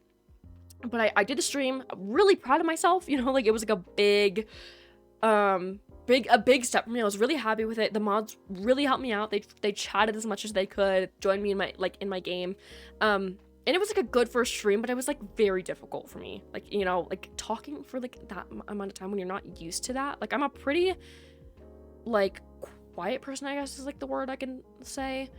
But I did the stream. I'm really proud of myself. You know, like it was like a big step for me. I was really happy with it. The mods really helped me out. They chatted as much as they could, joined me in my game. And it was like a good first stream, but it was like very difficult for me. Like, you know, like talking for like that amount of time when you're not used to that. Like I'm a pretty like quiet person, I guess is like the word I can say.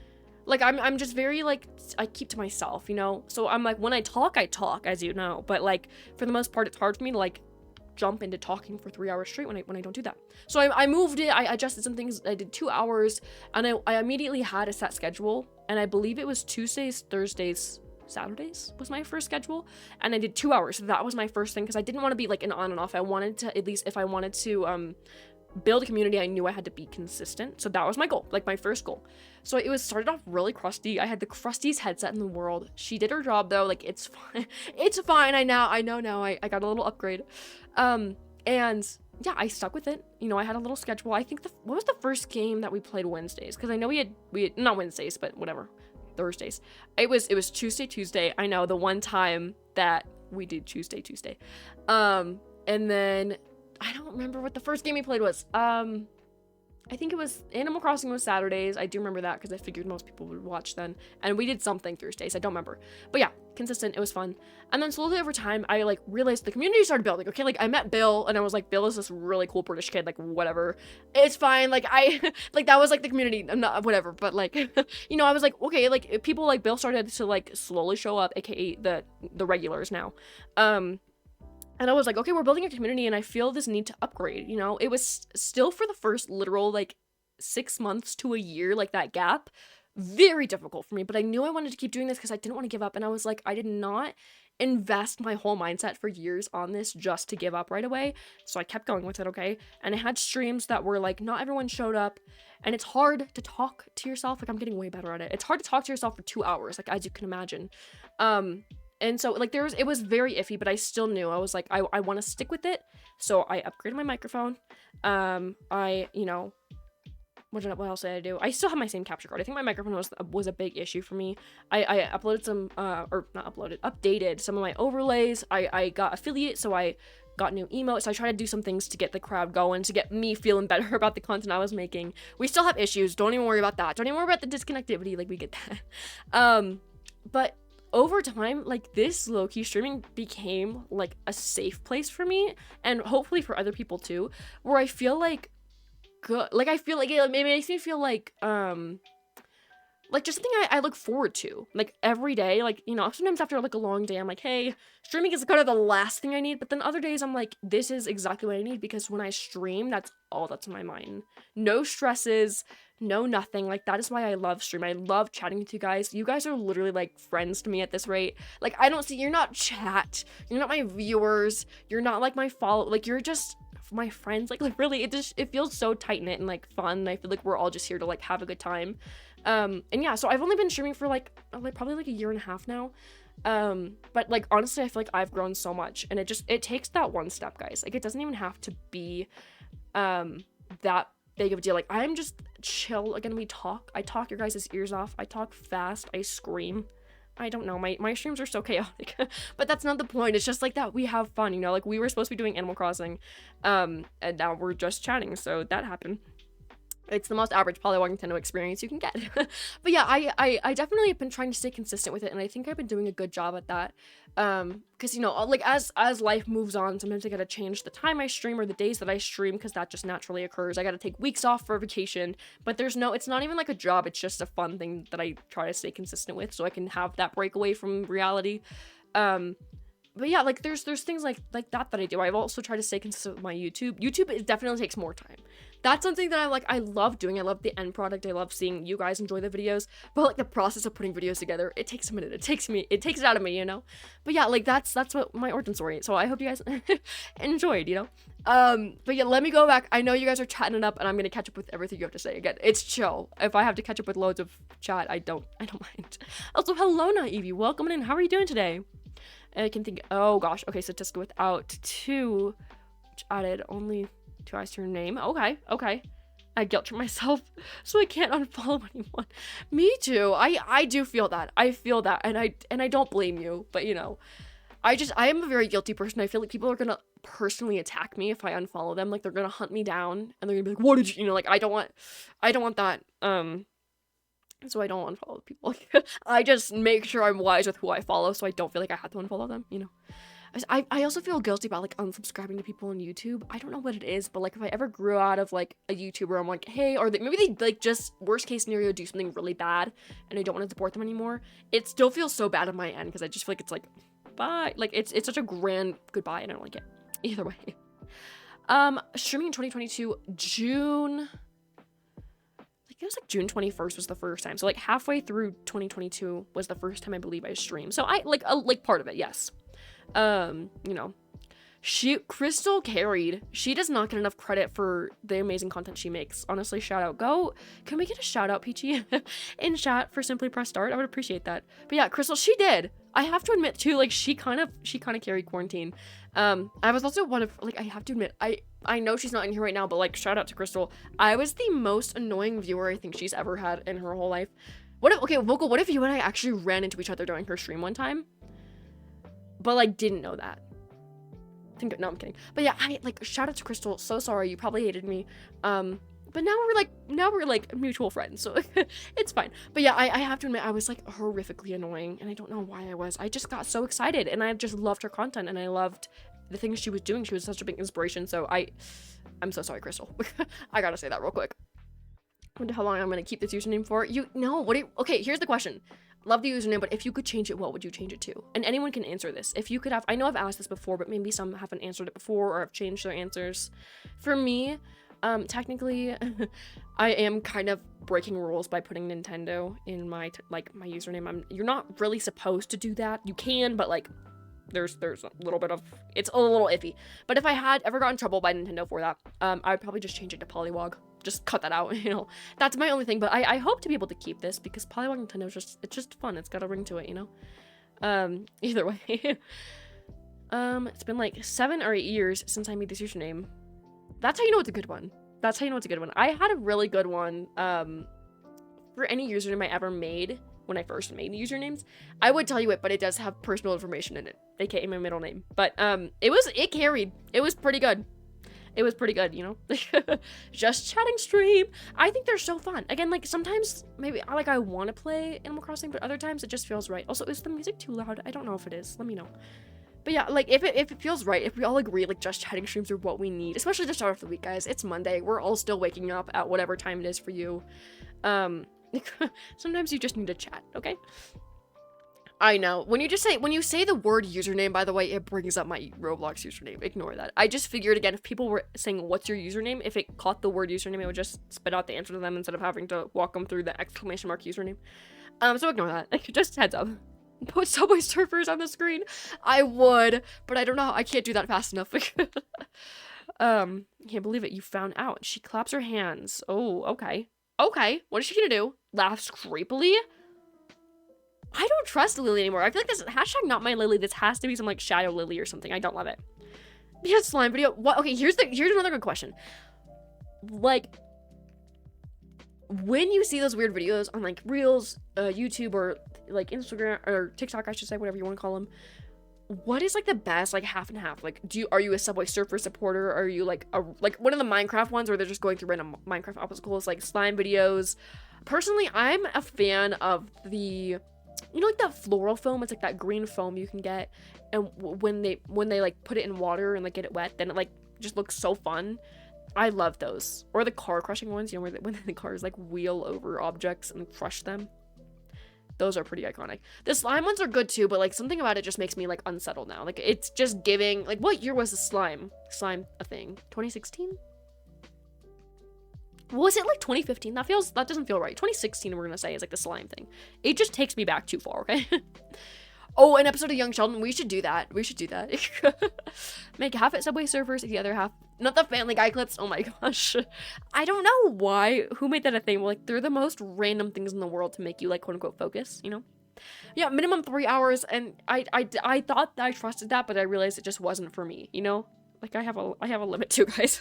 Like I'm just very like, I keep to myself, you know? So I'm like, when I talk, as you know, but like for the most part, it's hard for me to like jump into talking for 3 hours straight when I don't do that. So I moved it, I adjusted some things, I did 2 hours, and I immediately had a set schedule, and I believe it was Tuesdays, Thursdays, Saturdays was my first schedule, and I did 2 hours. So that was my first thing, because I didn't want to be like an on and off. I wanted to, at least if I wanted to build a community, I knew I had to be consistent. So that was my goal, like my first goal. So it was started off really crusty. I had the crustiest headset in the world. She did her job though, like it's fine. It's fine. I know now I got a little upgrade. And yeah, I stuck with it. You know, I had a little schedule. I think what was the first game that we played Wednesdays? Because I know we had not Wednesdays, but whatever, Thursdays. It was Tuesday. I know the one time that we did Tuesday. And then I don't remember what the first game we played was. I think it was Animal Crossing was Saturdays. I do remember that because I figured most people would watch then. And we did something Thursdays. I don't remember. But yeah, consistent. It was fun. And then slowly over time, I like realized the community started building. Okay, like I met Bill and I was like, Bill is this really cool British kid. Like whatever, it's fine. Like I like that was like the community. I'm not whatever. But like you know, I was like, okay, like people like Bill started to like slowly show up, aka the regulars now. And I was like, okay, we're building a community and I feel this need to upgrade, you know? It was still for the first literal, like, 6 months to a year, like, that gap, very difficult for me. But I knew I wanted to keep doing this because I didn't want to give up. And I was like, I did not invest my whole mindset for years on this just to give up right away. So I kept going with it, okay? And I had streams that were, like, not everyone showed up. And it's hard to talk to yourself. Like, I'm getting way better at it. It's hard to talk to yourself for 2 hours, like, as you can imagine. And so, like, it was very iffy, but I still knew. I was like, I want to stick with it. So I upgraded my microphone. You know, what else did I do? I still have my same capture card. I think my microphone was a big issue for me. I uploaded some, or not uploaded, updated some of my overlays. I got affiliate, so I got new emotes. So I tried to do some things to get the crowd going, to get me feeling better about the content I was making. We still have issues. Don't even worry about that. Don't even worry about the disconnectivity. Like, we get that. But over time, like, this low-key streaming became like a safe place for me, and hopefully for other people too, where I feel like good. Like, I feel like it makes me feel like just something I look forward to, like, every day. Like, you know, sometimes after like a long day, I'm like, hey, streaming is kind of the last thing I need. But then other days I'm like, this is exactly what I need, because when I stream, that's all that's in my mind. No stresses, no nothing. Like, that is why I love stream. I love chatting with you guys. You guys are literally like friends to me at this rate. Like, I don't see, you're not chat, you're not my viewers, you're not like my follow, like, you're just my friends. Like really, it feels so tight-knit and like fun. I feel like we're all just here to like have a good time. And yeah, so I've only been streaming for like probably like a year and a half now. But like, honestly, I feel like I've grown so much, and it takes that one step, guys. Like, it doesn't even have to be that big of a deal. Like, I'm just chill. Again, I talk your guys' ears off. I talk fast. I scream. I don't know, my streams are so chaotic. But that's not the point. It's just like that we have fun, you know? Like, we were supposed to be doing Animal Crossing, and now we're just chatting, so that happened. It's the most average Polywog Nintendo experience you can get. But yeah, I definitely have been trying to stay consistent with it, and I think I've been doing a good job at that. Because, you know, like, as life moves on, sometimes I gotta change the time I stream or the days that I stream, because that just naturally occurs. I gotta take weeks off for vacation, but it's not even like a job. It's just a fun thing that I try to stay consistent with, so I can have that breakaway from reality. but yeah, like there's things like that I do. I've also tried to stay consistent with my YouTube. It definitely takes more time. That's something that I love doing. I love the end product. I love seeing you guys enjoy the videos, but like the process of putting videos together, it takes a minute. It takes it out of me, you know? But yeah, like that's what my origin story. So I hope you guys enjoyed, you know? But yeah, let me go back. I know you guys are chatting it up and I'm going to catch up with everything you have to say. Again, it's chill. If I have to catch up with loads of chat, I don't mind. Also, hello, Naivy. Welcome in. How are you doing today? I can think, oh gosh. Okay, so Tiska without two, which added only 2 eyes to your name. Okay. I guilt trip myself, so I can't unfollow anyone. Me too. I do feel that. I feel that, and I don't blame you. But you know, I am a very guilty person. I feel like people are gonna personally attack me if I unfollow them. Like they're gonna hunt me down, and they're gonna be like, "What did you?" You know, like I don't want that. So I don't unfollow people. I just make sure I'm wise with who I follow, so I don't feel like I have to unfollow them. You know. I also feel guilty about like unsubscribing to people on YouTube. I don't know what it is, but like if I ever grew out of like a YouTuber, I'm like, hey, or maybe they like just worst case scenario do something really bad and I don't want to support them anymore. It still feels so bad on my end because I just feel like it's like bye. Like it's such a grand goodbye and I don't like it. Either way. Streaming in 2022, June. Like it was like June 21st was the first time. So like halfway through 2022 was the first time I believe I streamed. So I like part of it, yes. You know, Crystal carried. She does not get enough credit for the amazing content she makes. Honestly, shout out. Can we get a shout out, Peachy, in chat for Simply Press Start? I would appreciate that. But yeah, Crystal, she did. I have to admit too, like she kind of carried quarantine. I was also one of, like, I have to admit, I know she's not in here right now, but like shout out to Crystal. I was the most annoying viewer I think she's ever had in her whole life. Vocal, what if you and I actually ran into each other during her stream one time? But like didn't know that. No, I'm kidding. But yeah, I like shout out to Crystal. So sorry, you probably hated me. But now we're like mutual friends, so it's fine. But yeah, I have to admit I was like horrifically annoying, and I don't know why I was. I just got so excited, and I just loved her content, and I loved the things she was doing. She was such a big inspiration. So I'm so sorry, Crystal. I gotta say that real quick. I wonder how long I'm gonna keep this username for. Okay, here's the question. Love the username, but if you could change it, what would you change it to? And anyone can answer this. If you could have, I know I've asked this before, but maybe some haven't answered it before or have changed their answers. For me, technically, I am kind of breaking rules by putting Nintendo in my my username. You're not really supposed to do that. You can, but like, there's a little bit of, it's a little iffy. But if I had ever gotten in trouble by Nintendo for that, I'd probably just change it to Polywog. Just cut that out, you know. That's my only thing, but I hope to be able to keep this because Polywog Nintendo is just fun. It's got a ring to it, you know. Either way. It's been like 7 or 8 years since I made this username. That's how you know it's a good one. I had a really good one for any username I ever made when I first made the usernames. I would tell you it, but it does have personal information in it, aka my middle name. But it carried. It was pretty good. You know. Just chatting stream. I think they're so fun. Again, like sometimes maybe I want to play Animal Crossing, but other times it just feels right. Also, is the music too loud? I don't know if it is. Let me know. But yeah, like if it feels right, if we all agree like just chatting streams are what we need, especially to start off the week, guys. It's Monday. We're all still waking up at whatever time it is for you. Sometimes you just need to chat, okay? I know. When you say the word username, by the way, it brings up my Roblox username. Ignore that. I just figured, again, if people were saying, what's your username? If it caught the word username, it would just spit out the answer to them instead of having to walk them through the exclamation mark username. So ignore that. Just heads up. Put Subway Surfers on the screen. I would, but I don't know. I can't do that fast enough. Can't believe it. You found out. She claps her hands. Oh, okay. Okay. What is she gonna do? Laughs creepily? I don't trust Lily anymore. I feel like this hashtag not my Lily. This has to be some like shadow Lily or something. I don't love it. Yeah, slime video. What? Okay, here's another good question. Like, when you see those weird videos on like Reels, YouTube, or like Instagram or TikTok, I should say, whatever you want to call them. What is like the best like half and half? Like, are you a Subway Surfer supporter? Or are you like one of the Minecraft ones where they're just going through random Minecraft obstacles, like slime videos? Personally, I'm a fan of the, you know, like that floral foam. It's like that green foam you can get, and when they like put it in water and like get it wet, then it like just looks so fun. I love those. Or the car crushing ones, you know, when the cars like wheel over objects and crush them. Those are pretty iconic. The slime ones are good too, but like something about it just makes me like unsettled now. Like it's just giving, like what year was the slime a thing? 2016? Was it like 2015? That doesn't feel right. 2016 we're gonna say is like the slime thing. It just takes me back too far, okay? Oh, an episode of Young Sheldon. We should do that. Make half at Subway Surfers, the other half, not the Family Guy clips. Oh my gosh. I don't know why. Who made that a thing? Like, they're the most random things in the world to make you, like, quote unquote, focus, you know? Yeah, minimum 3 hours. And I thought that I trusted that, but I realized it just wasn't for me, you know? Like, I have a limit too, guys.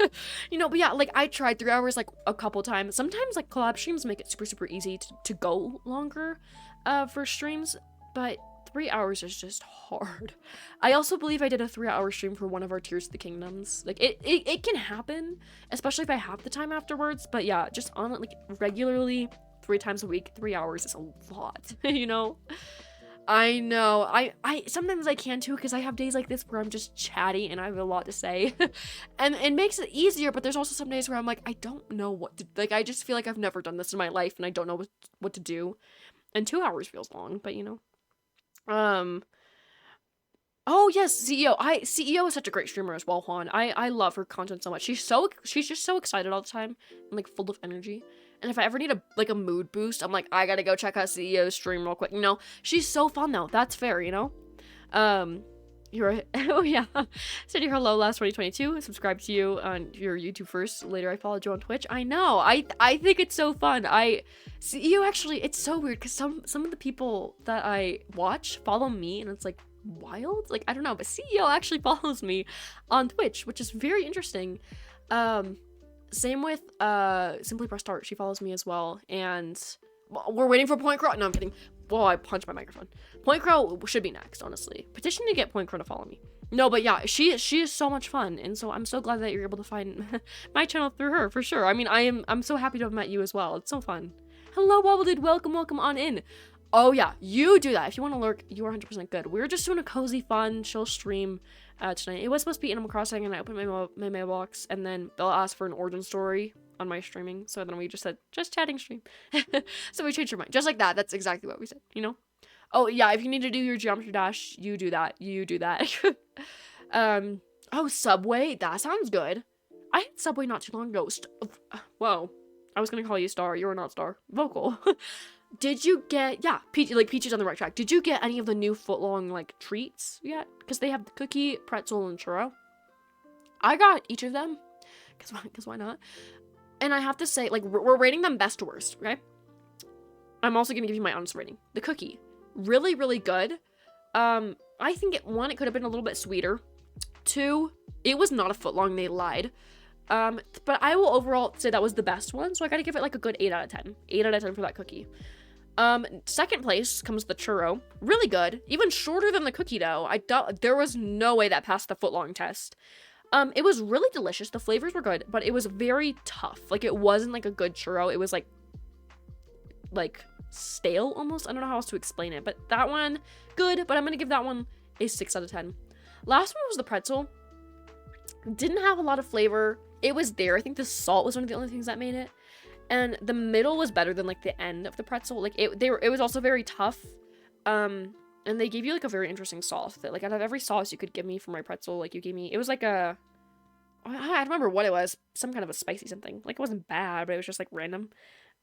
You know, but yeah, like, I tried 3 hours, like, a couple times. Sometimes, like, collab streams make it super, super easy to go longer, for streams, but 3 hours is just hard. I also believe I did a 3-hour stream for one of our Tears of the Kingdoms. Like, it can happen, especially if I have the time afterwards, but yeah, just on it, like, regularly, 3 times a week, 3 hours is a lot, you know? I know. I sometimes I can too, because I have days like this where I'm just chatty and I have a lot to say. And it makes it easier, but there's also some days where I'm like, I don't know what to, like, I just feel like I've never done this in my life and I don't know what to do. And 2 hours feels long, but you know. Oh yes, CEO is such a great streamer as well, Juan. I love her content so much. She's just so excited all the time and like full of energy. And if I ever need a mood boost, I'm like, I gotta go check out CEO's stream real quick. You know, she's so fun though. That's fair, you know. Oh yeah. Said your hello last 2022. Subscribe to you on your YouTube first. Later I followed you on Twitch. I know. I think it's so fun. CEO actually, it's so weird because some of the people that I watch follow me and it's like wild. Like I don't know, but CEO actually follows me on Twitch, which is very interesting. Same with Simply Press Start. She follows me as well, and we're waiting for Point Crow. No, I'm kidding. Whoa, I punched my microphone. Point Crow should be next, honestly. Petition to get Point Crow to follow me. No, but yeah, she is so much fun, and so I'm so glad that you're able to find my channel through her, for sure. I mean, I'm so happy to have met you as well. It's so fun. Hello, Wobble Dude. Welcome on in. Oh yeah, you do that. If you want to lurk, you are 100% good. We're just doing a cozy, fun, chill stream tonight. It was supposed to be Animal Crossing, and I opened my mailbox, and then Bill asked for an origin story on my streaming, so then we just said, just chatting stream. So we changed our mind. Just like that. That's exactly what we said, you know? Oh, yeah, if you need to do your Geometry Dash, you do that. Oh, Subway? That sounds good. I had Subway not too long ago. Whoa. I was gonna call you Star. You are not Star. Vocal. Did you get, yeah, Peachy's on the right track. Did you get any of the new footlong, like, treats yet? Because they have the cookie, pretzel, and churro. I got each of them. Because why not? And I have to say, like, we're rating them best to worst, okay? I'm also going to give you my honest rating. The cookie. Really, really good. I think, one, it could have been a little bit sweeter. 2, it was not a footlong, they lied. But I will overall say that was the best one, so I gotta give it, like, a good 8 out of 10. 8 out of 10 for that cookie. Second place comes the churro. Really good. Even shorter than the cookie dough. There was no way that passed the footlong test. It was really delicious. The flavors were good, but it was very tough. Like, it wasn't, like, a good churro. It was, like, stale, almost. I don't know how else to explain it, but that one, good, but I'm gonna give that one a 6 out of 10. Last one was the pretzel. Didn't have a lot of flavor. It was there. I think the salt was one of the only things that made it. And the middle was better than, like, the end of the pretzel. Like, it was also very tough. And they gave you, like, a very interesting sauce. That, like, out of every sauce you could give me for my pretzel, like, you gave me... It was, like, I don't remember what it was. Some kind of a spicy something. Like, it wasn't bad, but it was just, like, random.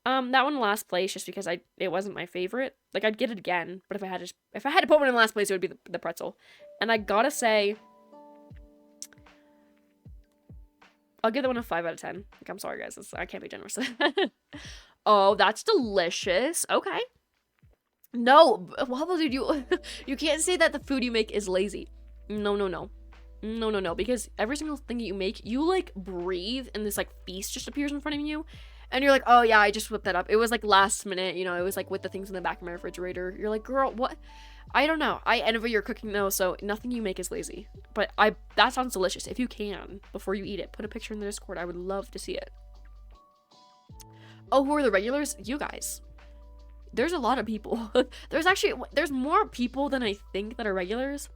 That one last place, just because it wasn't my favorite. Like, I'd get it again, but if I had to put one in last place, it would be the pretzel. And I gotta say... I'll give that one a 5 out of 10. Like, I'm sorry, guys. I can't be generous. Oh, that's delicious. Okay. No, Wobble Dude, you can't say that the food you make is lazy. No. Because every single thing that you make, you, like, breathe, and this, like, feast just appears in front of you. And you're like, oh, yeah, I just whipped that up. It was, like, last minute, you know, it was, like, with the things in the back of my refrigerator. You're like, girl, what? I don't know. I envy your cooking, though, so nothing you make is lazy. But that sounds delicious. If you can, before you eat it, put a picture in the Discord. I would love to see it. Oh, who are the regulars? You guys. There's a lot of people. There's more people than I think that are regulars.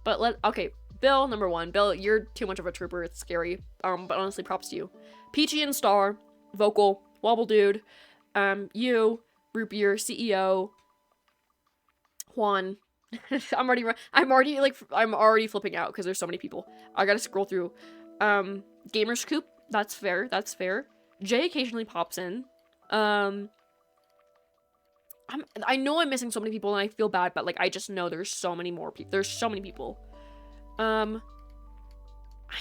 But okay, Bill, number 1. Bill, you're too much of a trooper. It's scary. But honestly, props to you. Peachy and Star, Vocal, Wobble Dude, you, Root Beer, CEO, Juan. I'm already flipping out because there's so many people. I gotta scroll through. Gamers Coop. That's fair. That's fair. Jay occasionally pops in. I know I'm missing so many people and I feel bad, but like I just know there's so many more people. There's so many people. I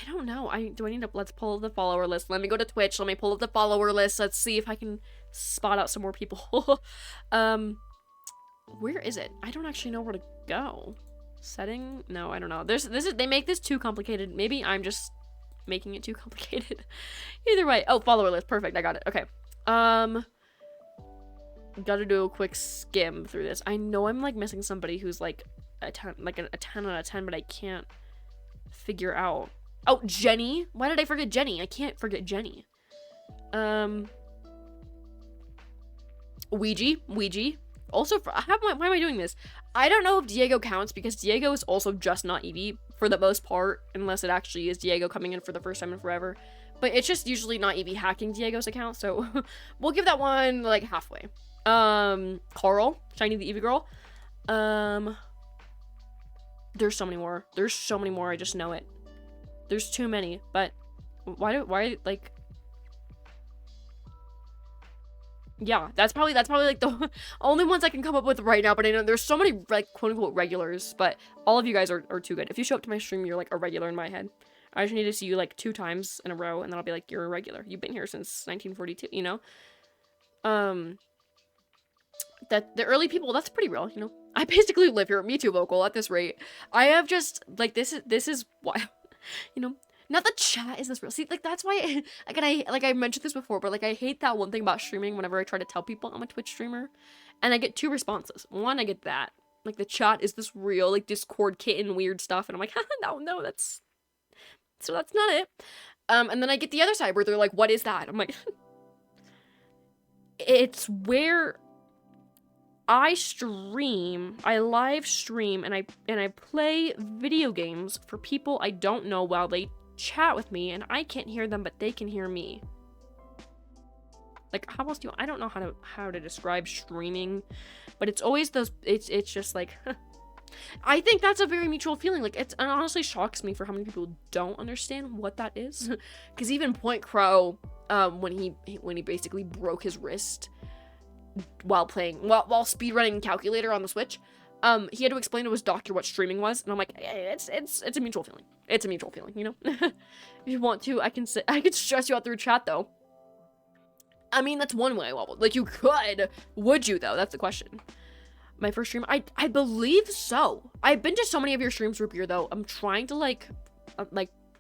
don't know. Do I need to, let's pull up the follower list. Let me go to Twitch. Let me pull up the follower list. Let's see if I can spot out some more people. Where is it? I don't actually know where to go. Setting? No, I don't know. They make this too complicated. Maybe I'm just making it too complicated. Either way. Oh, follower list. Perfect. I got it. Okay. Gotta do a quick skim through this. I know I'm like missing somebody who's like a 10 out of 10, but I can't figure out. Oh, Jenny. Why did I forget Jenny? I can't forget Jenny. Ouija. Also, why am I doing this? I don't know if Diego counts because Diego is also just not Evie for the most part, unless it actually is Diego coming in for the first time in forever. But it's just usually not Evie hacking Diego's account, so we'll give that one like halfway. Carl, Shiny the Evie girl. There's so many more. There's so many more. I just know it. There's too many. But why like? Yeah, that's probably like the only ones I can come up with right now. But I know there's so many like quote unquote regulars. But all of you guys are too good. If you show up to my stream, you're like a regular in my head. I just need to see you like 2 times in a row, and then I'll be like, you're a regular. You've been here since 1942. You know. That the early people, that's pretty real, you know. I basically live here. Me too, vocal at this rate. I have just like this is why, you know. Not the chat is this real. See, like that's why I mentioned this before, but like I hate that one thing about streaming whenever I try to tell people I'm a Twitch streamer, and I get 2 responses. One, I get that like the chat is this real, like Discord kitten weird stuff, and I'm like, no, that's not it. And then I get the other side where they're like, what is that? I'm like, it's where I live stream, and I play video games for people I don't know while they chat with me, and I can't hear them, but they can hear me. Like, how else I don't know how to describe streaming, but it's always those, it's just like, I think that's a very mutual feeling. Like, it honestly shocks me for how many people don't understand what that is. Because even Point Crow, when he basically broke his wrist while speedrunning Calculator on the Switch, he had to explain to his doctor what streaming was, and I'm like, it's a mutual feeling. It's a mutual feeling, you know. If you want to, I can stress you out through chat though. I mean, that's one way I wobbled. Like, you could. Would you though? That's the question. My first stream, I believe so. I've been to so many of your streams, Root Beer, though. I'm trying to like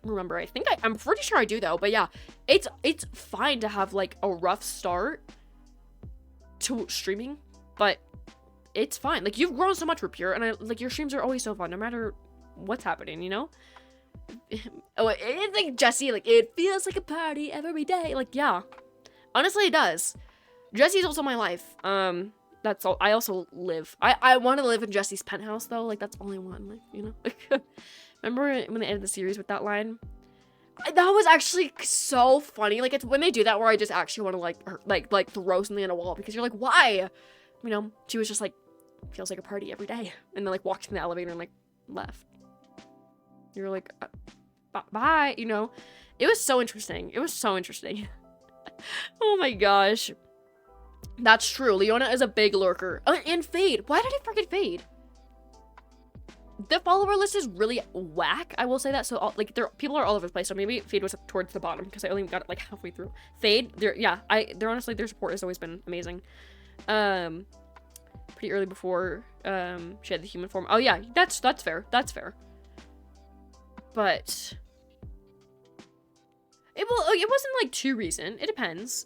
remember. I'm pretty sure I do though. But yeah, it's fine to have like a rough start to streaming, but it's fine. Like, you've grown so much, Rapier, and like your streams are always so fun no matter what's happening, you know. Oh, it's like Jesse, like it feels like a party every day. Like, yeah, honestly it does. Jesse's also my life. That's all. I also live, I want to live in Jesse's penthouse though. Like, that's all I want, like, you know. Remember when they ended the series with that line? That was actually so funny. Like, it's when they do that where I just actually want to like throw something at a wall, because you're like, why? You know, she was just like, feels like a party every day, and then like walked in the elevator and like left. You're like, bye, you know. It was so interesting. Oh my gosh, that's true. Leona is a big lurker. And Fade. Why did I forget Fade? The follower list is really whack, I will say that. So people are all over the place, so maybe Fade was towards the bottom because I only got it like halfway through. Fade, they're honestly, their support has always been amazing. Pretty early before she had the human form. Oh yeah, that's fair. But it wasn't like too recent. It depends.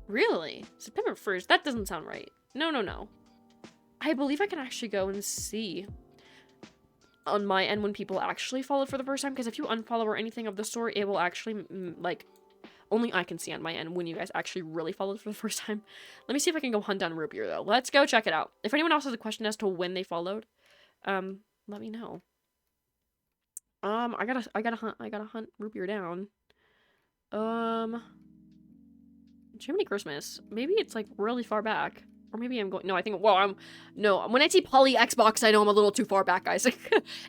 Really? September 1st? That doesn't sound right. No. I believe I can actually go and see on my end when people actually followed for the first time, because if you unfollow or anything of the sort, it will actually, like, only I can see on my end when you guys actually really followed for the first time. Let me see if I can go hunt down Root Beer, though. Let's go check it out. If anyone else has a question as to when they followed, let me know. I gotta hunt Root Beer down. Jiminy Christmas. Maybe it's, like, really far back. Or maybe I'm going, no, I think, well, no, when I see Poly Xbox, I know I'm a little too far back, guys.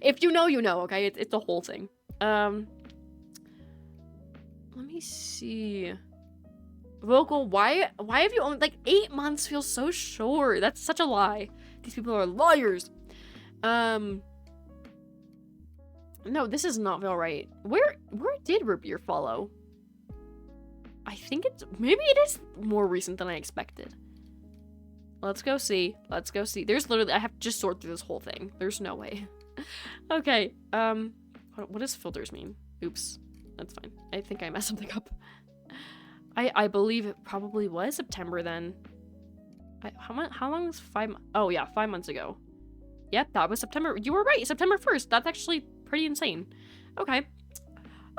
If you know, you know, okay? It's the whole thing. Let me see. Vocal, why have you only, like, 8 months feels so short? That's such a lie. These people are liars. No, this does not feel right. Where did Root Beer follow? I think maybe it is more recent than I expected. Let's go see. Let's go see. There's literally, I have to just sort through this whole thing. There's no way. Okay, what does filters mean? Oops, that's fine. I think I messed something up. I believe it probably was September then. How long was 5 months? Oh yeah, 5 months ago. Yep, that was September. You were right, September 1st. That's actually pretty insane. Okay.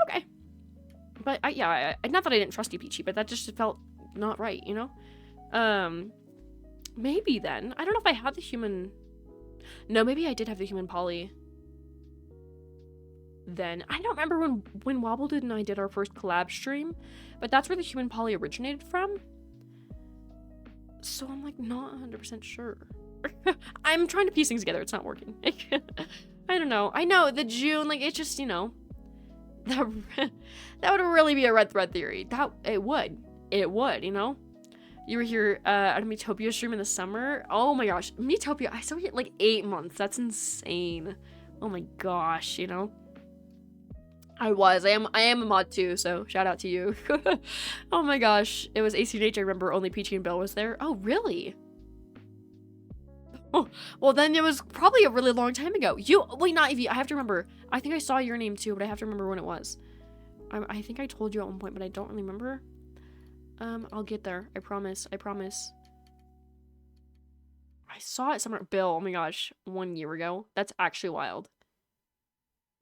Okay. But yeah, not that I didn't trust you, Peachy, but that just felt not right, you know? Maybe then. I don't know if I had the human... No, maybe I did have the human poly. Then. I don't remember when Wobbleded and I did our first collab stream, but that's where the human poly originated from. So I'm like not 100% sure. I'm trying to piece things together. It's not working. I don't know. I know the June, like it's just, you know, that would really be a red thread theory. It would, you know. You were here at a Metopia stream in the summer. Oh my gosh, Metopia! I saw it like 8 months. That's insane. Oh my gosh, you know. I am a mod too, so shout out to you. Oh my gosh, it was ACH. I remember only Peachy and Bill was there. Oh really? Oh, well then it was probably a really long time ago. Wait, not Evie. I have to remember. I think I saw your name too, but I have to remember when it was. I think I told you at one point, but I don't really remember. I'll get there. I promise. I promise. I saw it somewhere. Bill, oh my gosh, 1 year ago. That's actually wild.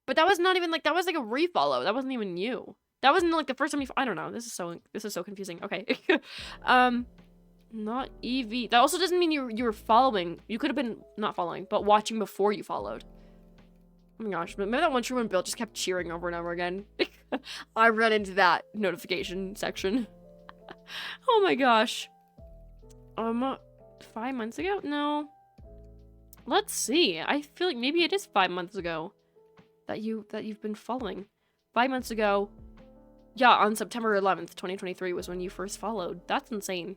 But that was not even like, that was like a refollow. That wasn't even you. That wasn't like the first time I don't know. This is so confusing. Okay. Not Evie. That also doesn't mean you were following. You could have been not following, but watching before you followed. Oh my gosh. But maybe that one true when Bill just kept cheering over and over again. I ran into that notification section. Oh my gosh. 5 months ago? No. Let's see. I feel like maybe it is 5 months ago that you've been following. 5 months ago. Yeah, on September 11th, 2023 was when you first followed. That's insane.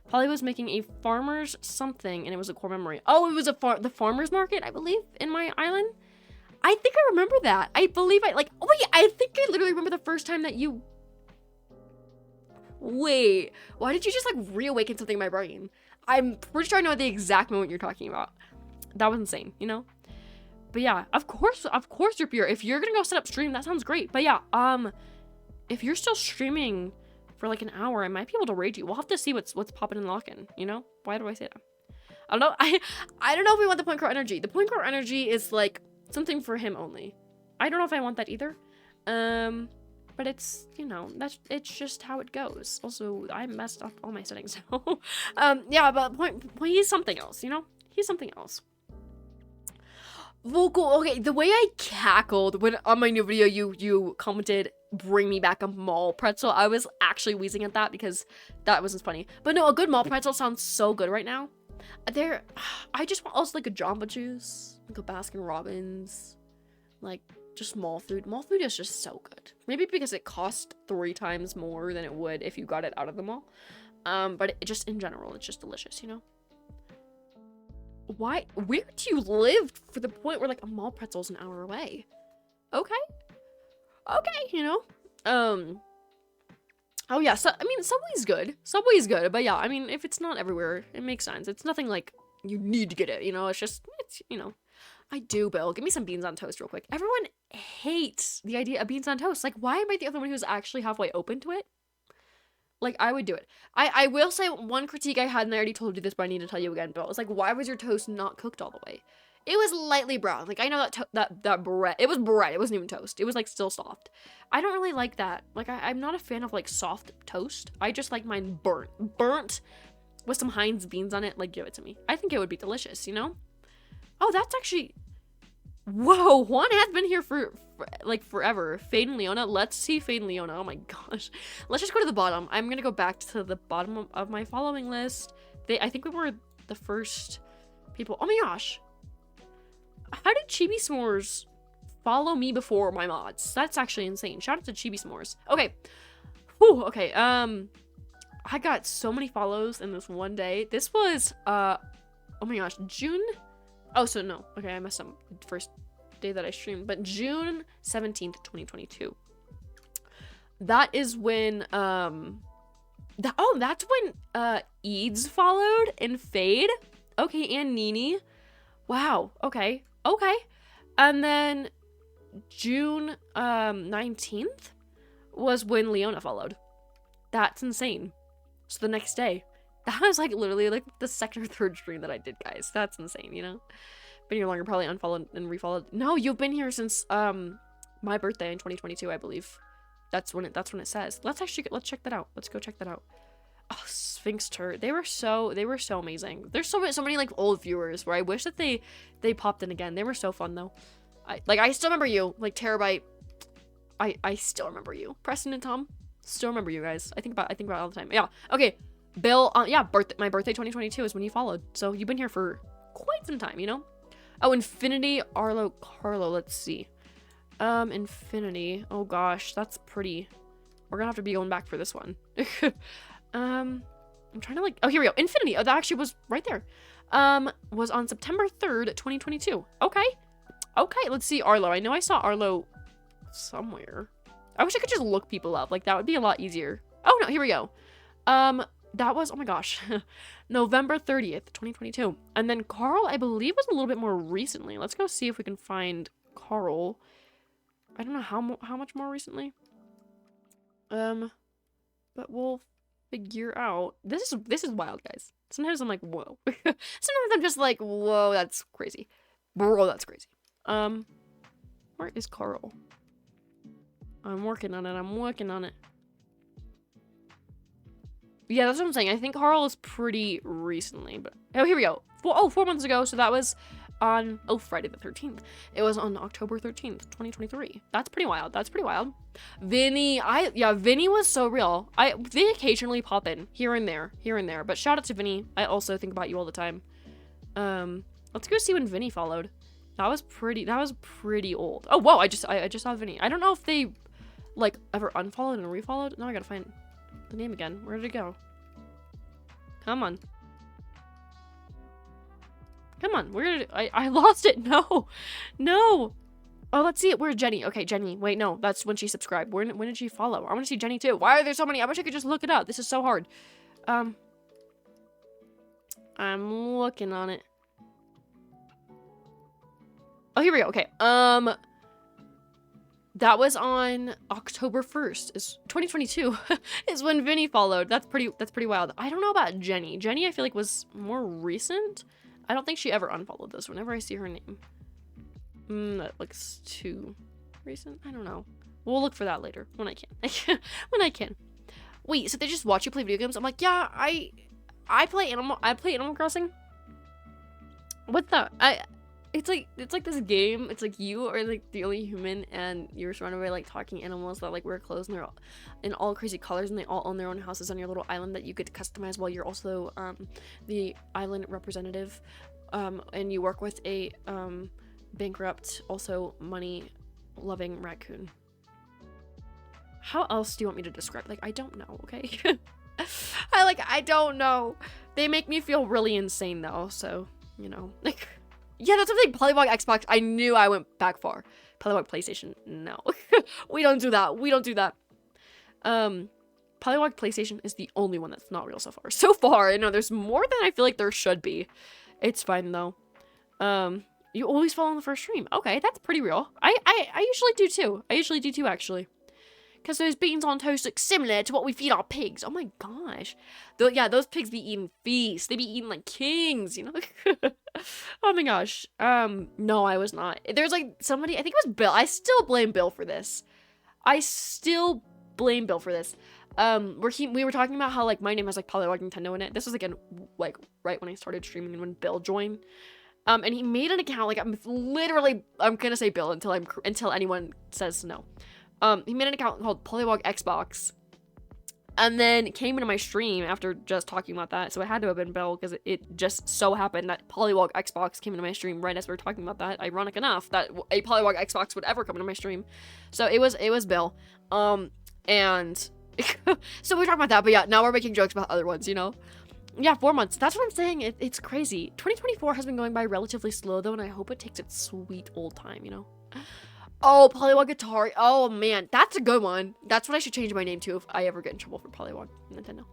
Polly was making a farmer's something, and it was a core memory. Oh, it was the farmer's market, I believe, in my island. I think I remember that. I believe oh wait, I think I literally remember the first time that you... Wait, why did you just like reawaken something in my brain? I'm pretty sure I know the exact moment you're talking about. That was insane, you know? But yeah, of course, Root Beer. If you're gonna go set up stream, that sounds great. But yeah, if you're still streaming for like an hour, I might be able to raid you. We'll have to see what's popping and locking, you know? Why do I say that? I don't know. I don't know if we want the point core energy. The point core energy is like something for him only. I don't know if I want that either. But it's, you know, it's just how it goes. Also, I messed up all my settings. So, yeah, but point, he's something else, you know? He's something else. Vocal, okay, the way I cackled when on my new video you commented, bring me back a mall pretzel, I was actually wheezing at that because that wasn't funny. But no, a good mall pretzel sounds so good right now. I just want also like a Jamba Juice, like a Baskin Robbins, like just mall food. Mall food is just so good. Maybe because it costs 3 times more than it would if you got it out of the mall. But it just in general, it's just delicious, you know? Where do you live for the point where like a mall pretzel's an hour away? Okay, you know. Oh yeah, so I mean Subway's good, but yeah, I mean if it's not everywhere, it makes sense. It's nothing like you need to get it, you know. It's you know. I do, Bill. Give me some beans on toast real quick. Everyone hates the idea of beans on toast. Like, why am I the other one who's actually halfway open to it? Like, I would do it. I will say one critique I had, and I already told you this, but I need to tell you again, Bill. It was like, why was your toast not cooked all the way? It was lightly brown. Like, I know that bread. It was bread. It wasn't even toast. It was, like, still soft. I don't really like that. Like, I'm not a fan of, like, soft toast. I just like mine burnt. Burnt with some Heinz beans on it. Like, give it to me. I think it would be delicious, you know? Oh, that's actually... Whoa, Juan has been here for like forever. Fade and Leona. Let's see Fade and Leona. Oh my gosh. Let's just go to the bottom. I'm gonna go back to the bottom of my following list. I think we were the first people. Oh my gosh. How did Chibi S'mores follow me before my mods? That's actually insane. Shout out to Chibi S'mores. Okay. Whew, okay. I got so many follows in this one day. This was, oh my gosh, June? Oh, so no. Okay, I messed up the first day that I streamed. But June 17th, 2022. That is when, that's when, Eads followed and Fade. Okay, and Nini. Wow, okay. Okay. And then June, 19th was when Leona followed. That's insane. So the next day. That was like literally like the second or third stream that I did, guys. That's insane, you know? Been here longer, probably unfollowed and refollowed. No, you've been here since my birthday in 2022, I believe. That's when it says. Let's check that out. Let's go check that out. Oh, Sphinx Turret. They were so amazing. There's so many like old viewers where I wish that they popped in again. They were so fun though. I still remember you, like Terabyte. I still remember you. Preston and Tom. Still remember you guys. I think about it all the time. Yeah. Okay. Bill, yeah, my birthday 2022 is when you followed. So you've been here for quite some time, you know? Oh, Infinity, Arlo, Carlo, let's see. Infinity. Oh gosh, that's pretty. We're gonna have to be going back for this one. I'm trying to like, oh, here we go. Infinity. Oh, that actually was right there. Was on September 3rd, 2022. Okay. Okay, let's see Arlo. I know I saw Arlo somewhere. I wish I could just look people up. Like, that would be a lot easier. Oh, no, here we go. That was, oh my gosh, November 30th, 2022. And then Carl, I believe, was a little bit more recently. Let's go see if we can find Carl. I don't know how much more recently. But we'll figure out. This is wild, guys. Sometimes I'm like, whoa. Sometimes I'm just like, whoa, that's crazy. Bro, that's crazy. Where is Carl? I'm working on it. Yeah, that's what I'm saying. I think Carl is pretty recently, but oh, here we go. 4 months ago. So that was on Friday the 13th. It was on October 13th, 2023. That's pretty wild. Vinny, Vinny was so real. They occasionally pop in here and there. But shout out to Vinny. I also think about you all the time. Let's go see when Vinny followed. That was pretty old. Oh, whoa, I just saw Vinny. I don't know if they like ever unfollowed and refollowed. Now I gotta find the name again. Where did it go? Come on. I lost it. No. Oh, let's see it. Where's Jenny? Okay, Jenny. Wait, no, that's when she subscribed. When did she follow? I want to see Jenny too. Why are there so many? I wish I could just look it up. This is so hard. I'm looking on it. Oh, here we go. Okay. That was on October 1st, is 2022, is when Vinny followed. That's pretty wild. I don't know about Jenny. Jenny, I feel like, was more recent. I don't think she ever unfollowed this whenever I see her name. That looks too recent. I don't know. We'll look for that later when I can. When I can. Wait, so they just watch you play video games? I'm like, yeah, I play Animal Crossing. What the? It's like this game. It's like you are like the only human, and you're surrounded by like talking animals that like wear clothes, and they're all in all crazy colors, and they all own their own houses on your little island that you get to customize while you're also the island representative, and you work with a bankrupt, also money loving raccoon. How else do you want me to describe? Like, I don't know. Okay. I don't know. They make me feel really insane though, so you know, like. Yeah, that's something. Polywog Xbox. I knew I went back far. Polywog PlayStation. No. We don't do that. Polywog PlayStation is the only one that's not real so far. So far, I know there's more than I feel like there should be. It's fine though. You always follow on the first stream. Okay, that's pretty real. I usually do too. Actually. Because those beans on toast look similar to what we feed our pigs. Oh my gosh. Those pigs be eating feasts. They be eating like kings, you know? Oh my gosh. No, I was not. There's like somebody, I think it was Bill. I still blame Bill for this. We were talking about how like my name has like Polywog Nintendo in it. This was again like right when I started streaming and when Bill joined. And he made an account, like I'm gonna say Bill until anyone says no. He made an account called Polywog Xbox. And then came into my stream after just talking about that. So it had to have been Bill, because it just so happened that Polywog Xbox came into my stream right as we were talking about that. Ironic enough that a Polywog Xbox would ever come into my stream. So it was Bill. And so we were talking about that, but yeah, now we're making jokes about other ones, you know? Yeah, 4 months. That's what I'm saying. It's crazy. 2024 has been going by relatively slow though, and I hope it takes its sweet old time, you know? Oh, Polywog Atari. Oh, man. That's a good one. That's what I should change my name to if I ever get in trouble for Polywog Nintendo.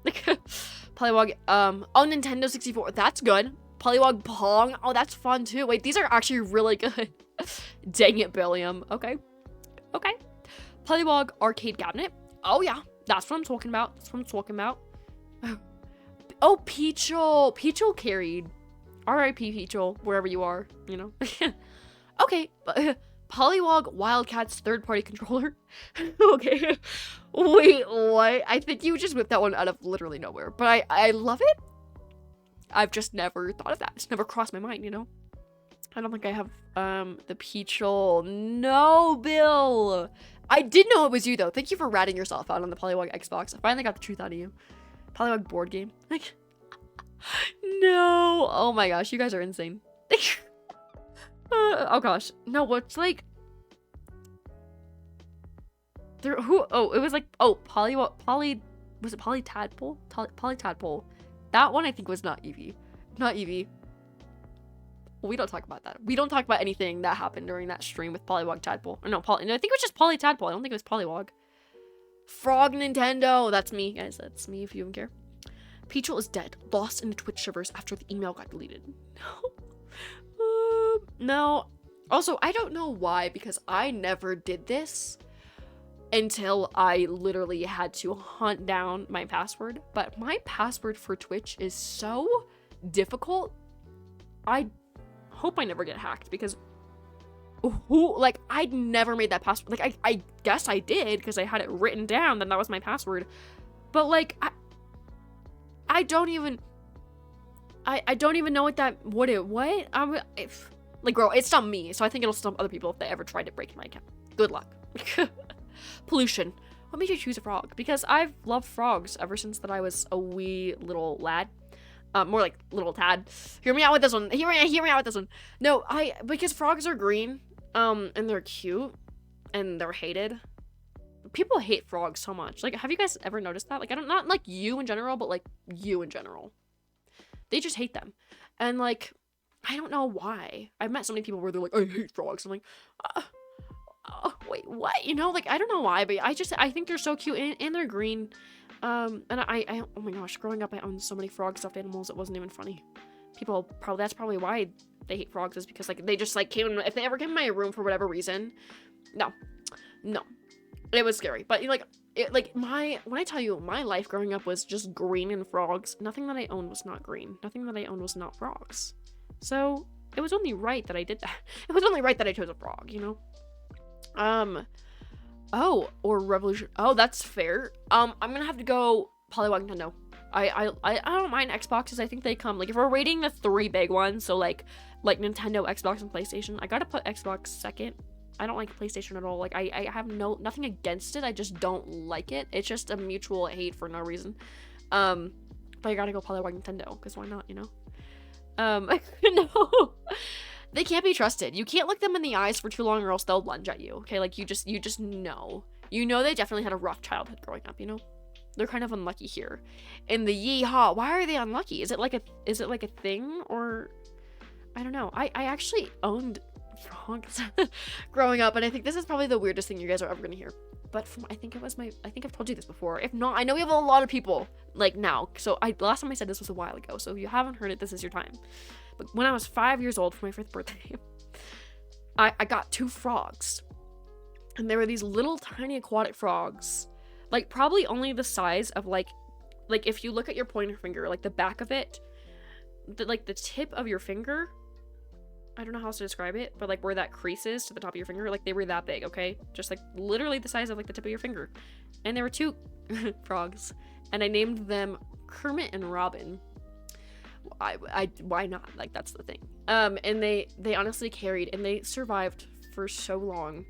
Polywog, oh, Nintendo 64. That's good. Polywog Pong. Oh, that's fun, too. Wait, these are actually really good. Dang it, Billiam. Okay. Okay. Polywog Arcade Cabinet. Oh, yeah. That's what I'm talking about. That's what I'm talking about. Oh, Peachel. Peachel carried. R.I.P. Peachel, wherever you are, you know. Okay, but... Polywog Wildcat's third-party controller. Okay. Wait, what? I think you just whipped that one out of literally nowhere. But I love it. I've just never thought of that. It's never crossed my mind, you know? I don't think I have the Peachel. No, Bill. I did know it was you, though. Thank you for ratting yourself out on the Polywog Xbox. I finally got the truth out of you. Polywog board game. Like, no. Oh my gosh, you guys are insane. Oh gosh, no, what's like there, who, oh, it was like, oh, was it Polly Tadpole? Polly Tadpole. That one I think was not Eevee. Not Eevee. We don't talk about that. We don't talk about anything that happened during that stream with Polywog Tadpole. Or no, I think it was just Polly Tadpole. I don't think it was Polywog. Frog Nintendo. That's me, guys. That's me if you don't care. Peachel is dead. Lost in the Twitch servers after the email got deleted. No. Also, I don't know why, because I never did this until I literally had to hunt down my password. But my password for Twitch is so difficult. I hope I never get hacked, because I'd never made that password. Like, I guess I did, because I had it written down that was my password. But, like, I don't even... I don't even know what like, girl, it's not me, so I think it'll stump other people if they ever tried to break my account. Good luck. Pollution. What made you choose a frog? Because I've loved frogs ever since that I was a wee little lad. More like little tad. Hear me out with this one. Hear me out with this one. No, because frogs are green, and they're cute, and they're hated. People hate frogs so much. Like, have you guys ever noticed that? Like, not like you in general, but like you in general. They just hate them. And like, I don't know why. I've met so many people where they're like, I hate frogs. I'm like, wait, what? You know, like, I don't know why, but I think they're so cute, and they're green. And I oh my gosh, growing up, I owned so many frog stuffed animals, it wasn't even funny. That's probably why they hate frogs, is because, like, they just, like, if they ever came in my room for whatever reason, no. It was scary. But, like, when I tell you, my life growing up was just green and frogs, nothing that I owned was not green. Nothing that I owned was not frogs. So, it was only right that I did that. It was only right that I chose a frog, you know? Oh, or Revolution. Oh, that's fair. I'm gonna have to go Polywog Nintendo. I don't mind Xboxes. I think they come, like, if we're rating the 3 big ones, so like Nintendo, Xbox, and PlayStation, I gotta put Xbox second. I don't like PlayStation at all. Like, I have nothing against it. I just don't like it. It's just a mutual hate for no reason. But I gotta go Polywog Nintendo, because why not, you know? No. They can't be trusted. You can't look them in the eyes for too long or else they'll lunge at you, okay? Like, you just know. You know they definitely had a rough childhood growing up, you know? They're kind of unlucky here. In the yeehaw, why are they unlucky? Is it like a thing, or... I don't know. I actually owned frogs growing up, and I think this is probably the weirdest thing you guys are ever gonna hear. But I think I've told you this before. If not, I know we have a lot of people, like, now. So last time I said this was a while ago, so if you haven't heard it, this is your time. But when I was 5 years old for my 5th birthday, I got 2 frogs. And they were these little tiny aquatic frogs. Like, probably only the size of, like if you look at your pointer finger, like, the back of it, the tip of your finger, I don't know how else to describe it, but, like, where that crease is to the top of your finger, like, they were that big, okay? Just, like, literally the size of, like, the tip of your finger. And there were 2 frogs. And I named them Kermit and Robin. Why not? Like, that's the thing. And they honestly carried, and they survived for so long.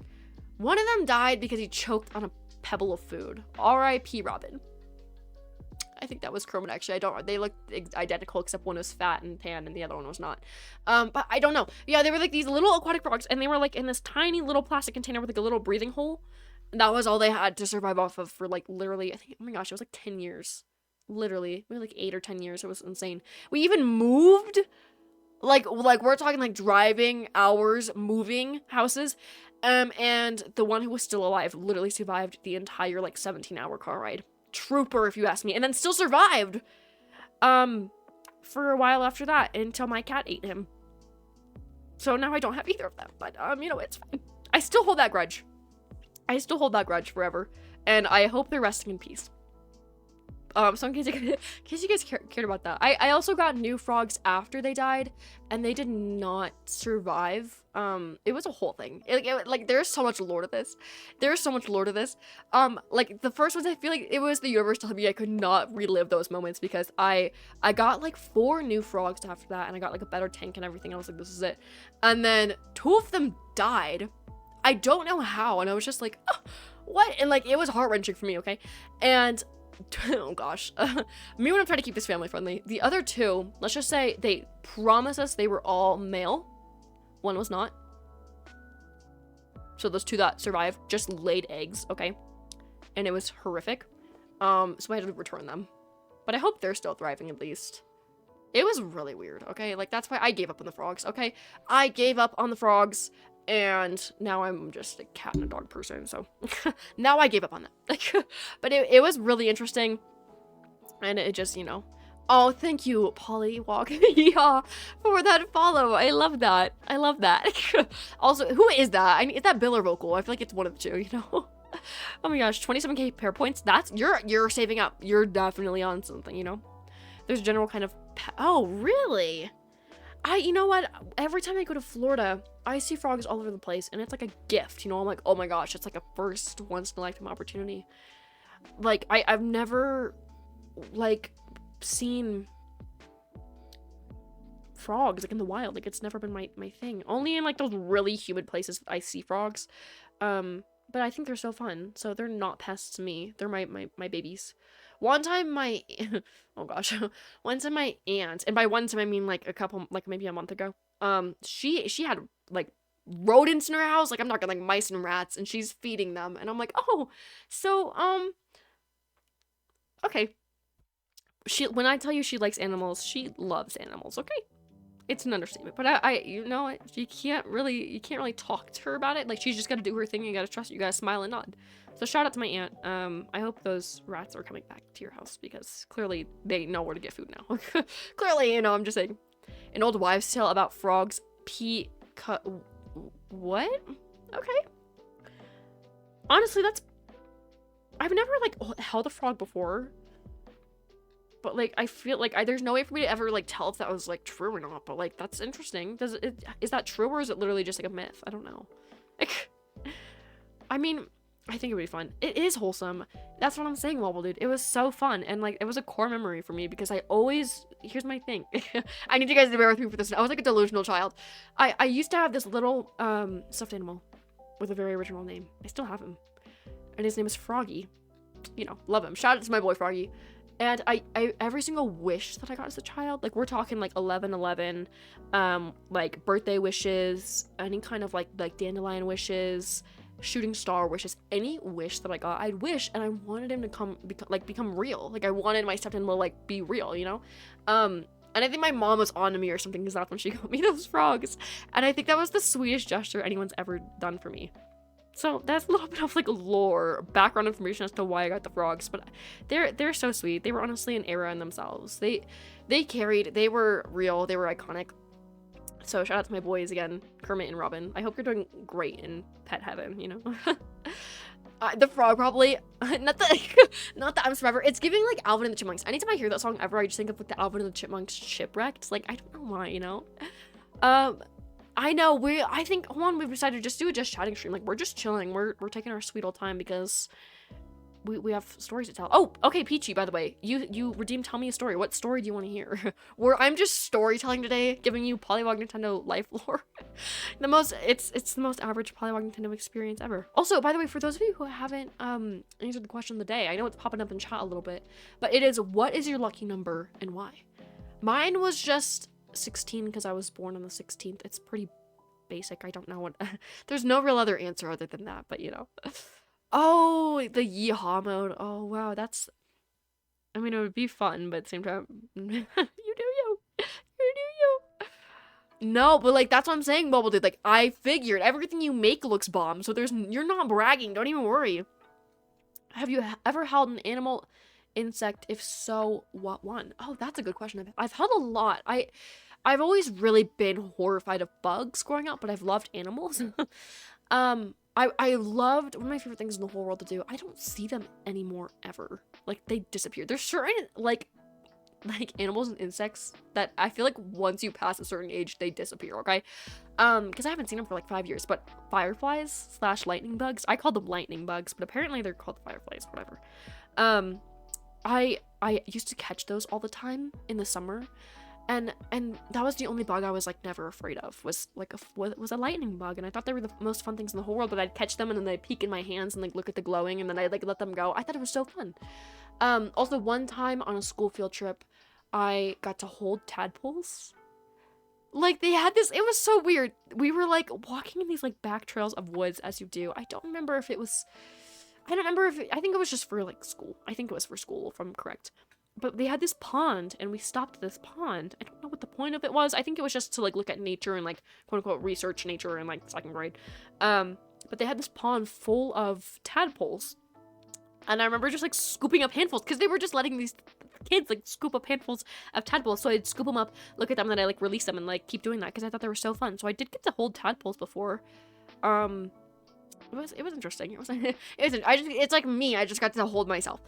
One of them died because he choked on a pebble of food. R.I.P. Robin. I think that was Kermit, actually. They looked identical, except one was fat and tan and the other one was not. But I don't know. Yeah, they were like these little aquatic frogs, and they were like in this tiny little plastic container with like a little breathing hole. And that was all they had to survive off of for like literally, I think, oh my gosh, it was like 10 years. Literally, maybe like 8 or 10 years. It was insane. We even moved, like we're talking like driving hours, moving houses. And the one who was still alive literally survived the entire like 17-hour car ride. Trooper, if you ask me. And then still survived for a while after that, until my cat ate him. So now I don't have either of them, but you know, it's fine. I still hold that grudge. I still hold that grudge forever, and I hope they're resting in peace. So in case you guys cared about that, I also got new frogs after they died, and they did not survive. It was a whole thing. Like there's so much lore to this. There's so much lore to this. Like the first ones, I feel like it was the universe telling me I could not relive those moments, because I got like 4 new frogs after that, and I got like a better tank and everything. I was like, this is it. And then 2 of them died. I don't know how, and I was just like, oh, what? And like it was heart-wrenching for me, okay? And oh gosh, me when I'm trying to keep this family friendly. The other 2, let's just say they promised us they were all male. One was not. So those 2 that survived just laid eggs, okay? And it was horrific. So I had to return them. But I hope they're still thriving at least. It was really weird, okay? Like that's why I gave up on the frogs, okay? I gave up on the frogs. And now I'm just a cat and a dog person, so now I gave up on that. But it was really interesting, and it just, you know. Oh, thank you, Pollywog, yeah, for that follow. I love that. I love that. Also, who is that? Is that Bill or Vocal? I feel like it's one of the 2, you know. Oh my gosh, 27k pair points. That's you're saving up. You're definitely on something, you know. There's a general kind of. Oh, really? You know what? Every time I go to Florida, I see frogs all over the place, and it's like a gift, you know? I'm like, oh my gosh, it's like a first once-in-a-lifetime opportunity. Like, I've never, like, seen frogs, like, in the wild. Like, it's never been my thing. Only in, like, those really humid places I see frogs. But I think they're so fun, so they're not pests to me. They're my babies. One time my, oh gosh, one time my aunt, and by one time I mean like a couple, like maybe a month ago, she had like rodents in her house, like I'm talking like mice and rats, and she's feeding them, and I'm like, oh, so, okay. When I tell you she likes animals, she loves animals, okay? It's an understatement, but you know what, you can't really talk to her about it, like she's just gotta do her thing, you gotta trust it, you gotta smile and nod. So shout out to my aunt. I hope those rats are coming back to your house, because clearly they know where to get food now. Clearly, you know, I'm just saying. An old wives' tale about frogs what? Okay. Honestly, I've never, like, held a frog before. But, like, I feel like there's no way for me to ever, like, tell if that was, like, true or not. But, like, that's interesting. Is that true, or is it literally just, like, a myth? I don't know. Like, I mean, I think it would be fun. It is wholesome. That's what I'm saying, Wobble Dude. It was so fun. And, like, it was a core memory for me, because I always... Here's my thing. I need you guys to bear with me for this. I was, like, a delusional child. I used to have this little, stuffed animal with a very original name. I still have him. And his name is Froggy. You know, love him. Shout out to my boy, Froggy. And I every single wish that I got as a child, like, we're talking, like, 11/11, like, birthday wishes, any kind of, like dandelion wishes, shooting star wishes, any wish that I got, I'd wish, and I wanted him to become real. Like, I wanted my stuffed animal, like, be real, you know? And I think my mom was on to me or something, because that's when she got me those frogs. And I think that was the sweetest gesture anyone's ever done for me. So that's a little bit of, like, lore, background information as to why I got the frogs, but they're so sweet. They were honestly an era in themselves. They were real, they were iconic. So shout out to my boys again, Kermit and Robin. I hope you're doing great in pet heaven, you know? The frog probably, not the I'm Survivor. It's giving, like, Alvin and the Chipmunks. Anytime I hear that song ever, I just think of, like, the Alvin and the Chipmunks shipwrecked. Like, I don't know why, you know? I know, I think, we've decided to just do a just chatting stream. Like, we're just chilling. We're taking our sweet old time, because we have stories to tell. Oh, okay, Peachy, by the way. You redeemed Tell Me a Story. What story do you want to hear? Where I'm just storytelling today, giving you Polywog Nintendo life lore. It's the most average Polywog Nintendo experience ever. Also, by the way, for those of you who haven't answered the question of the day, I know it's popping up in chat a little bit, but it is, what is your lucky number and why? Mine was just 16 because I was born on the 16th. It's pretty basic. I don't know what there's no real other answer other than that, but you know. Oh, the yeehaw mode. Oh wow, that's, I mean, it would be fun, but at the same time, you do you. You do you. No, but like, that's what I'm saying, Bubble Dude. Like, I figured everything you make looks bomb, so you're not bragging. Don't even worry. Have you ever held an animal, insect? If so, what one? Oh, that's a good question. I've held a lot. I've always really been horrified of bugs growing up, but I've loved animals. I loved, one of my favorite things in the whole world to do, I don't see them anymore ever. Like, they disappear. There's certain, like animals and insects that I feel like once you pass a certain age, they disappear, okay? Because I haven't seen them for like 5 years, but fireflies / lightning bugs, I call them lightning bugs, but apparently they're called fireflies, whatever. I used to catch those all the time in the summer. And that was the only bug I was like never afraid of, was like was a lightning bug, and I thought they were the most fun things in the whole world. But I'd catch them and then they'd peek in my hands and like look at the glowing, and then I'd like let them go. I thought it was so fun. Also one time on a school field trip, I got to hold tadpoles. Like, they had this, it was so weird. We were like walking in these like back trails of woods, as you do. I don't remember if it was, I think it was just for like school. I think it was for school, if I'm correct. But they had this pond, and we stopped at this pond. I don't know what the point of it was. I think it was just to like look at nature and like quote unquote research nature in like 2nd grade. But they had this pond full of tadpoles, and I remember just like scooping up handfuls because they were just letting these kids like scoop up handfuls of tadpoles. So I'd scoop them up, look at them, and then I like release them and like keep doing that because I thought they were so fun. So I did get to hold tadpoles before. It was interesting. It's like me. I just got to hold myself.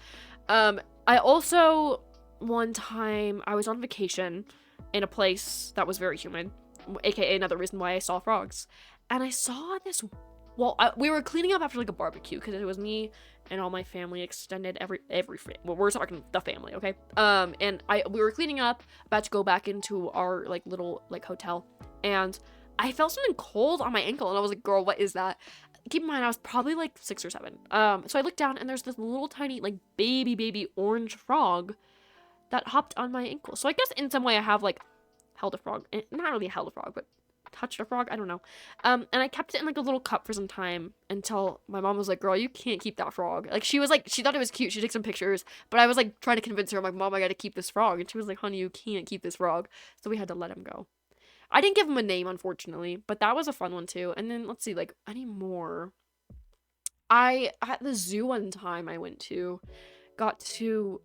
I also, one time, I was on vacation in a place that was very humid, aka another reason why I saw frogs. And I saw this, well, we were cleaning up after like a barbecue, because it was me and all my family, extended well, we're talking the family, okay? And we were cleaning up, about to go back into our like little like hotel, and I felt something cold on my ankle, and I was like, girl, what is that? Keep in mind, I was probably like 6 or 7. So I looked down, and there's this little tiny, like, baby orange frog that hopped on my ankle. So I guess in some way I have, like, held a frog. Not really held a frog, but touched a frog. I don't know. And I kept it in, like, a little cup for some time until my mom was like, girl, you can't keep that frog. Like, she was like, she thought it was cute. She took some pictures. But I was, like, trying to convince her. I'm like, Mom, I gotta keep this frog. And she was like, honey, you can't keep this frog. So we had to let him go. I didn't give him a name, unfortunately, but that was a fun one too. And then let's see, like, any more. At the zoo one time I went to, got to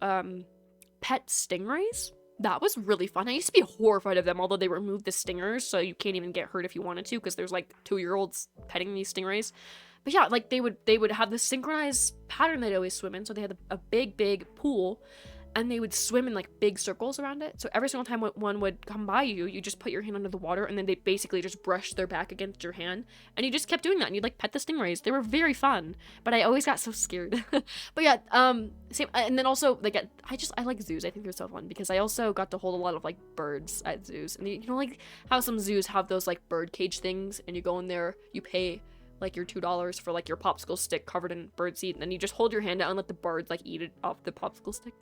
pet stingrays. That was really fun. I used to be horrified of them, although they removed the stingers, so you can't even get hurt if you wanted to, because there's like 2-year-olds petting these stingrays. But yeah, like they would have this synchronized pattern they'd always swim in. So they had a big pool, and they would swim in like big circles around it. So every single time one would come by you, you just put your hand under the water, and then they basically just brushed their back against your hand, and you just kept doing that, and you'd like pet the stingrays. They were very fun, but I always got so scared. But yeah, same. And then also like I like zoos. I think they're so fun because I also got to hold a lot of like birds at zoos, and you know, like how some zoos have those like bird cage things, and you go in there, you pay like your $2 for like your popsicle stick covered in birdseed, and then you just hold your hand out and let the birds like eat it off the popsicle stick.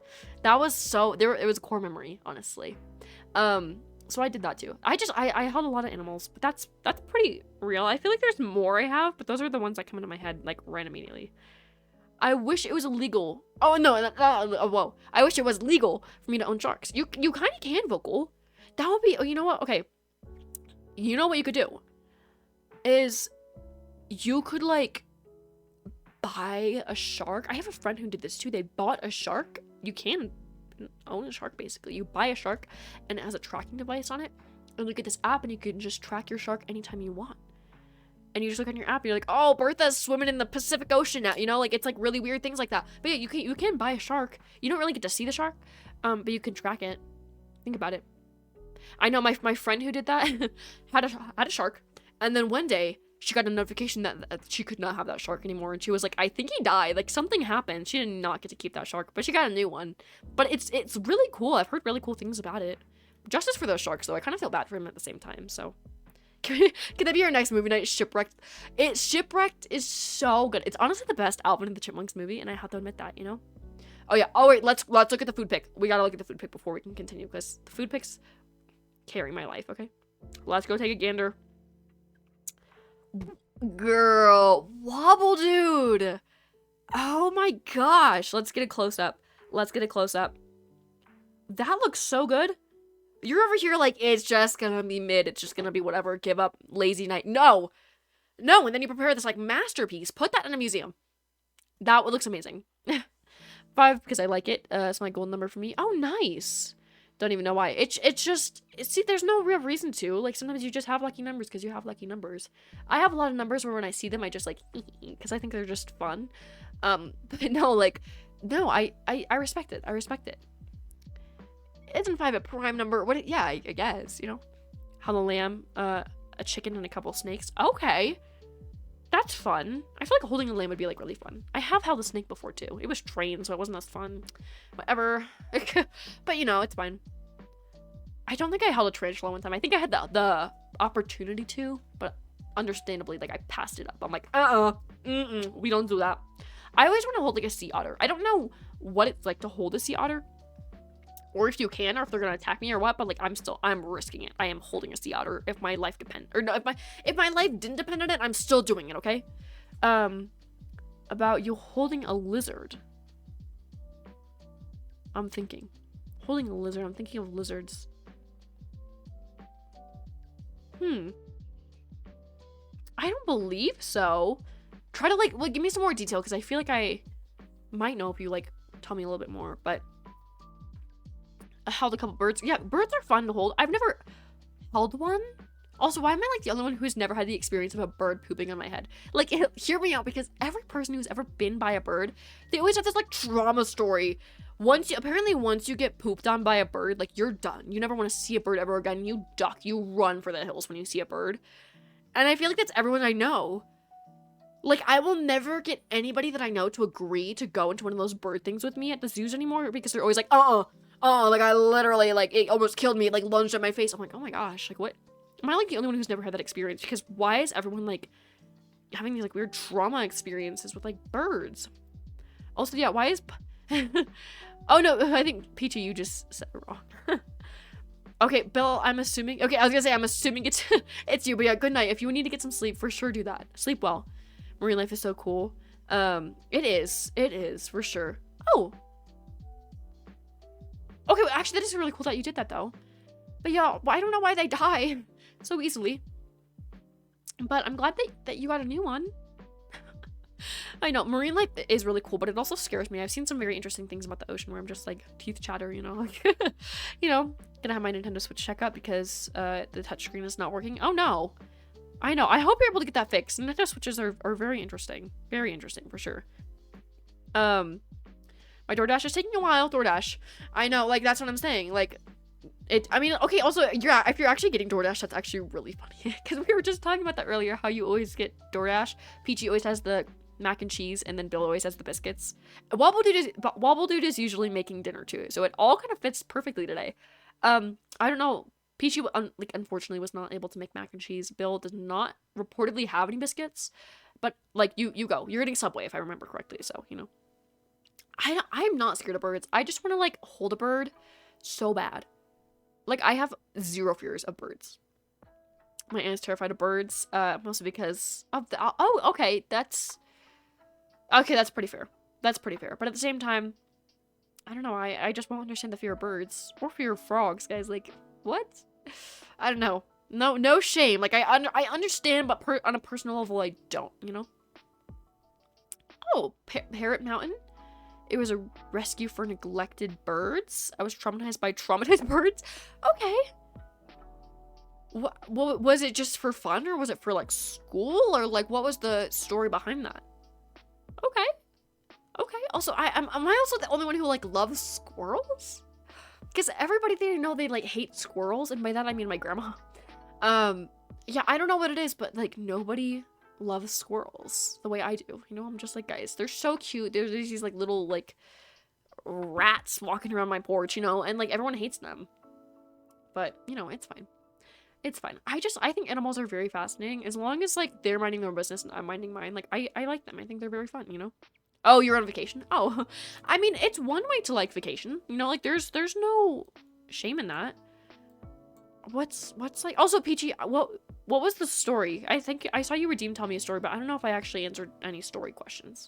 That was it was a core memory, honestly. So I did that too. I held a lot of animals, but that's pretty real. I feel like there's more I have, but those are the ones that come into my head like right immediately. I wish it was illegal. Oh no, whoa. I wish it was legal for me to own sharks. You kind of can, Vocal. That would be, oh, you know what? Okay. You know what you could do? Is you could like buy a shark. I have a friend who did this too. They bought a shark. You can own a shark basically. You buy a shark and it has a tracking device on it. And you get this app and you can just track your shark anytime you want. And you just look on your app and you're like, oh, Bertha's swimming in the Pacific Ocean now. You know, like it's like really weird things like that. But yeah, you can buy a shark. You don't really get to see the shark, but you can track it. Think about it. I know my friend who did that had a shark, and then one day she got a notification that she could not have that shark anymore, and she was like, I think he died. Like, something happened. She did not get to keep that shark, but she got a new one. But it's really cool. I've heard really cool things about it. Justice for those sharks, though. I kind of feel bad for him at the same time, so. Can that be our next movie night? Shipwrecked. Shipwrecked is so good. It's honestly the best Alvin and the Chipmunks movie, and I have to admit that, you know? Oh, yeah. Oh, wait. Let's look at the food pic. We gotta look at the food pic before we can continue, because the food pics carry my life, okay? Let's go take a gander. Girl. Wobble dude. Oh, my gosh. Let's get a close-up. Let's get a close-up. That looks so good. You're over here like, it's just gonna be mid. It's just gonna be whatever. Give up. Lazy night. No. No, and then you prepare this, like, masterpiece. Put that in a museum. That looks amazing. 5, because I like it. It's my gold number for me. Oh, nice. Don't even know why. It's just, see, there's no real reason to. Like, sometimes you just have lucky numbers because you have lucky numbers. I have a lot of numbers where when I see them, I just, like, because I think they're just fun. But no, like, no, I respect it. I respect it. Isn't 5 a prime number? What? Yeah, I guess, you know. How the lamb, a chicken, and a couple snakes. Okay. That's fun. I feel like holding a lamb would be, like, really fun. I have held a snake before, too. It was trained, so it wasn't as fun. Whatever. But, you know, it's fine. I don't think I held a tarantula one time. I think I had the opportunity to, but understandably, like, I passed it up. I'm like, we don't do that. I always want to hold, like, a sea otter. I don't know what it's like to hold a sea otter, or if you can, or if they're gonna attack me or what, but, like, I'm risking it. I am holding a sea otter if my life if my life didn't depend on it, I'm still doing it, okay? About you holding a lizard. I'm thinking. Holding a lizard, I'm thinking of lizards. I don't believe so. Try to, like, give me some more detail, because I feel like I might know if you, like, tell me a little bit more, but I held a couple birds. Yeah, birds are fun to hold. I've never held one. Also, why am I, like, the only one who's never had the experience of a bird pooping on my head? Like, hear me out, because every person who's ever been by a bird, they always have this, like, trauma story. Apparently once you get pooped on by a bird, like, you're done. You never want to see a bird ever again. You duck. You run for the hills when you see a bird. And I feel like that's everyone I know. Like, I will never get anybody that I know to agree to go into one of those bird things with me at the zoos anymore, because they're always like, like, I literally, like, it almost killed me. It, like, lunged at my face. I'm like, oh my gosh, like, what? Am I, like, the only one who's never had that experience? Because why is everyone, like, having these, like, weird trauma experiences with, like, birds? Also, yeah, why is... Oh, no, I think, Peachy, you just said it wrong. Okay, Bill, I'm assuming... Okay, I was gonna say, I'm assuming it's you, but yeah, good night. If you need to get some sleep, for sure do that. Sleep well. Marine life is so cool. It is, for sure. Oh! Okay, well, actually, that is really cool that you did that, though. But yeah, I don't know why they die so easily. But I'm glad that you got a new one. I know, marine life is really cool, but it also scares me. I've seen some very interesting things about the ocean where I'm just, like, teeth chatter, you know? Like, you know, gonna have my Nintendo Switch check up because the touchscreen is not working. Oh, no. I know. I hope you're able to get that fixed. Nintendo Switches are very interesting. Very interesting, for sure. My DoorDash is taking a while, DoorDash. I know, like, that's what I'm saying. Like, I mean, okay, also, if you're actually getting DoorDash, that's actually really funny. Because we were just talking about that earlier, how you always get DoorDash. Peachy always has the mac and cheese, and then Bill always has the biscuits. Wobble Dude is usually making dinner, too. So it all kind of fits perfectly today. I don't know. Peachy, like, unfortunately was not able to make mac and cheese. Bill does not reportedly have any biscuits. But, like, you go. You're getting Subway, if I remember correctly, so, you know. I'm not scared of birds. I just want to, like, hold a bird so bad. Like, I have zero fears of birds. My aunt is terrified of birds, mostly because of the... Oh, okay, that's pretty fair. That's pretty fair. But at the same time, I don't know, I just won't understand the fear of birds. Or fear of frogs, guys. Like, what? I don't know. No shame. Like, I understand, but on a personal level, I don't, you know? Oh, Parrot Mountain? It was a rescue for neglected birds. I was traumatized by traumatized birds. Okay. What was it just for fun, or was it for, like, school, or, like, what was the story behind that? Okay. Okay. Also, am I also the only one who, like, loves squirrels? Because everybody they know, they, like, hate squirrels, and by that I mean my grandma. Yeah, I don't know what it is, but like nobody loves squirrels the way I do. You know, I'm just like, guys, they're so cute. There's these like little like rats walking around my porch, you know, and like everyone hates them. But, you know, it's fine. It's fine. I think animals are very fascinating. As long as like they're minding their own business and I'm minding mine, like I like them. I think they're very fun, you know? Oh, you're on vacation? Oh, I mean, it's one way to like vacation. You know, like there's no shame in that. What's like also Peachy, what was the story? I think I saw you redeem tell me a story, but I don't know if I actually answered any story questions.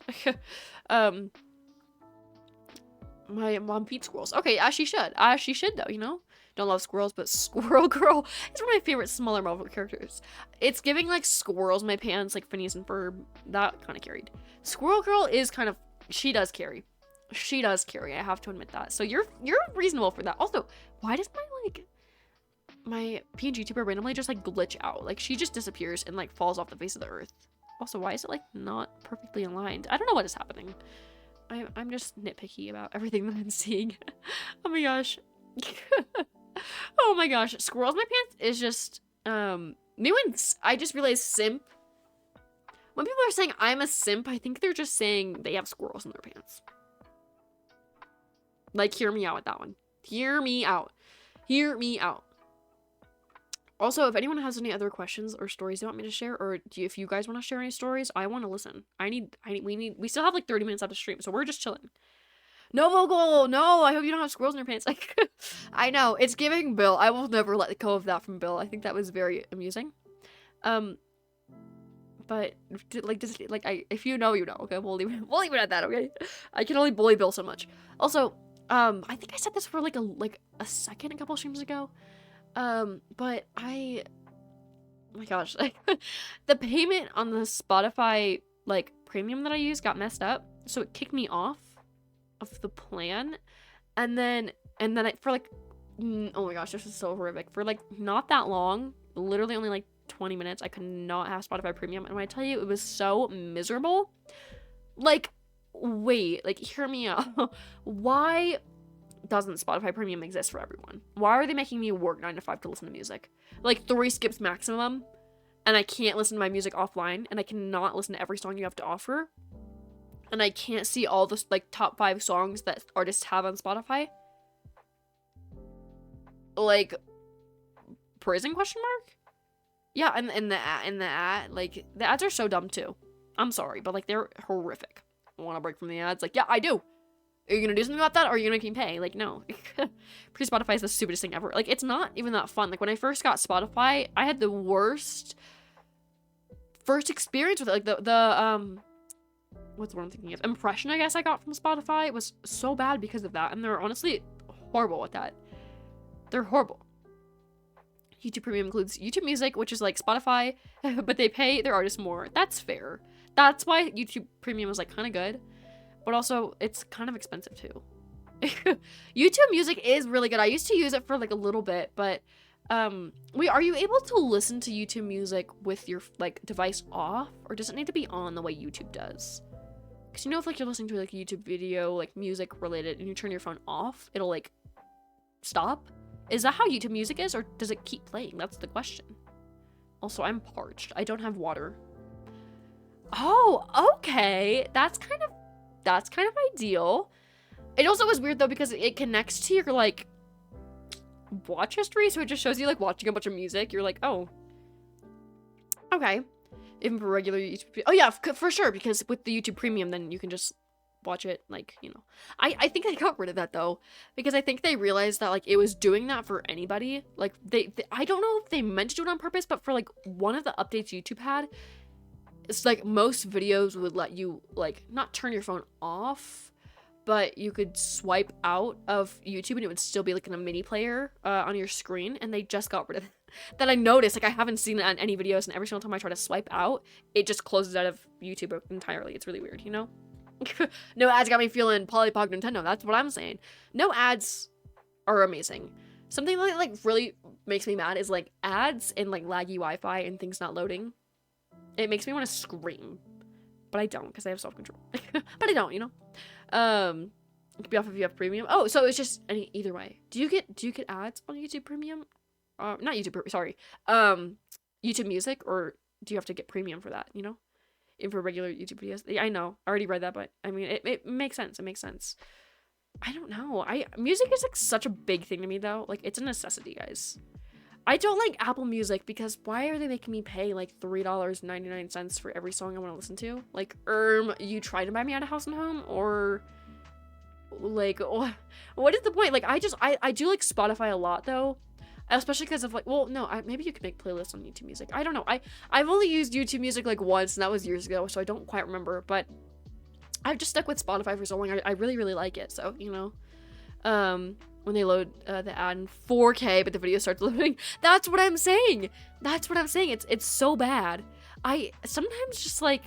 My mom feeds squirrels. Okay, as she should. As she should, though, you know? Don't love squirrels, but Squirrel Girl is one of my favorite smaller Marvel characters. It's giving, like, squirrels my pants, like Phineas and Ferb. That kind of carried. Squirrel Girl is kind of... She does carry. She does carry. I have to admit that. So you're reasonable for that. Also, why does my PNG tuber randomly just, like, glitch out? Like, she just disappears and, like, falls off the face of the earth. Also, why is it, like, not perfectly aligned? I don't know what is happening. I'm just nitpicky about everything that I'm seeing. Oh my gosh. Oh my gosh. Squirrels in my pants is just, me when I just realized simp. When people are saying I'm a simp, I think they're just saying they have squirrels in their pants. Like, hear me out with that one. Hear me out. Hear me out. Also, if anyone has any other questions or stories they want me to share, or if you guys want to share any stories, I want to listen. We still have like 30 minutes left to stream, so we're just chilling. No, Vogel, no, I hope you don't have squirrels in your pants. Like, I know, it's giving Bill. I will never let go of that from Bill. I think that was very amusing. But, like, just, like, if you know, you know, okay? We'll leave it at that, okay? I can only bully Bill so much. Also, I think I said this for, like a second a couple streams ago. But oh my gosh, the payment on the Spotify, like, premium that I use got messed up, so it kicked me off of the plan, and then for, like, oh my gosh, this is so horrific, for, like, not that long, literally only, like, 20 minutes, I could not have Spotify premium, and when I tell you, it was so miserable, like, wait, like, hear me out, why doesn't Spotify Premium exist for everyone? Why are they making me work 9 to 5 to listen to music? Like 3 skips maximum, and I can't listen to my music offline, and I cannot listen to every song you have to offer, and I can't see all the like top 5 songs that artists have on Spotify. Like, prison question mark? Yeah, and the ad, like, the ads are so dumb too. I'm sorry, but like they're horrific. I want to break from the ads. Like, yeah, I do. Are you gonna do something about that, or are you gonna make me pay? Like, no. Pre-Spotify is the stupidest thing ever. Like, it's not even that fun. Like, when I first got Spotify, I had the worst first experience with it. Like, the what's the word I'm thinking of? Impression, I guess, I got from Spotify was so bad because of that. And they're honestly horrible with that. They're horrible. YouTube Premium includes YouTube Music, which is like Spotify, but they pay their artists more. That's fair. That's why YouTube Premium is, like, kind of good. But also, it's kind of expensive, too. YouTube Music is really good. I used to use it for, like, a little bit, but, wait, are you able to listen to YouTube Music with your, like, device off? Or does it need to be on the way YouTube does? Because, you know, if, like, you're listening to, like, a YouTube video, like, music related, and you turn your phone off, it'll, like, stop? Is that how YouTube Music is, or does it keep playing? That's the question. Also, I'm parched. I don't have water. Oh, okay. That's kind of ideal. It also was weird though because it connects to your, like, watch history, so it just shows you, like, watching a bunch of music. You're like, oh, okay. Even for regular YouTube. Oh yeah, for sure, because with the YouTube Premium, then you can just watch it, like, you know. I think they got rid of that though, because I think they realized that, like, it was doing that for anybody. Like, they I don't know if they meant to do it on purpose, but for, like, one of the updates YouTube had, it's like most videos would let you, like, not turn your phone off, but you could swipe out of YouTube and it would still be, like, in a mini player on your screen, and they just got rid of it. That I noticed, like, I haven't seen it on any videos, and every single time I try to swipe out, it just closes out of YouTube entirely. It's really weird, you know? No ads got me feeling Polypog Nintendo. That's what I'm saying. No ads are amazing. Something that, like, really makes me mad is, like, ads and, like, laggy Wi-Fi and things not loading. It makes me want to scream, but I don't because I have self-control. But I don't, you know. It could be off if you have premium. Oh, so it's just either way. Do you get ads on YouTube Premium? Not YouTube. Sorry. YouTube Music, or do you have to get premium for that, you know? And for regular YouTube videos. Yeah, I know. I already read that, but I mean, it makes sense. It makes sense. I don't know. Music is like such a big thing to me though. Like it's a necessity, guys. I don't like Apple Music because why are they making me pay like $3.99 for every song I want to listen to? Like, you try to buy me out of house and home, or like what is the point? Like I do like Spotify a lot though. Especially because of like, well, no, maybe you could make playlists on YouTube Music. I don't know. I've only used YouTube Music like once, and that was years ago, so I don't quite remember. But I've just stuck with Spotify for so long. I really, really like it. So, you know, when they load the ad in 4K, but the video starts loading, that's what I'm saying. That's what I'm saying. It's so bad. I sometimes just like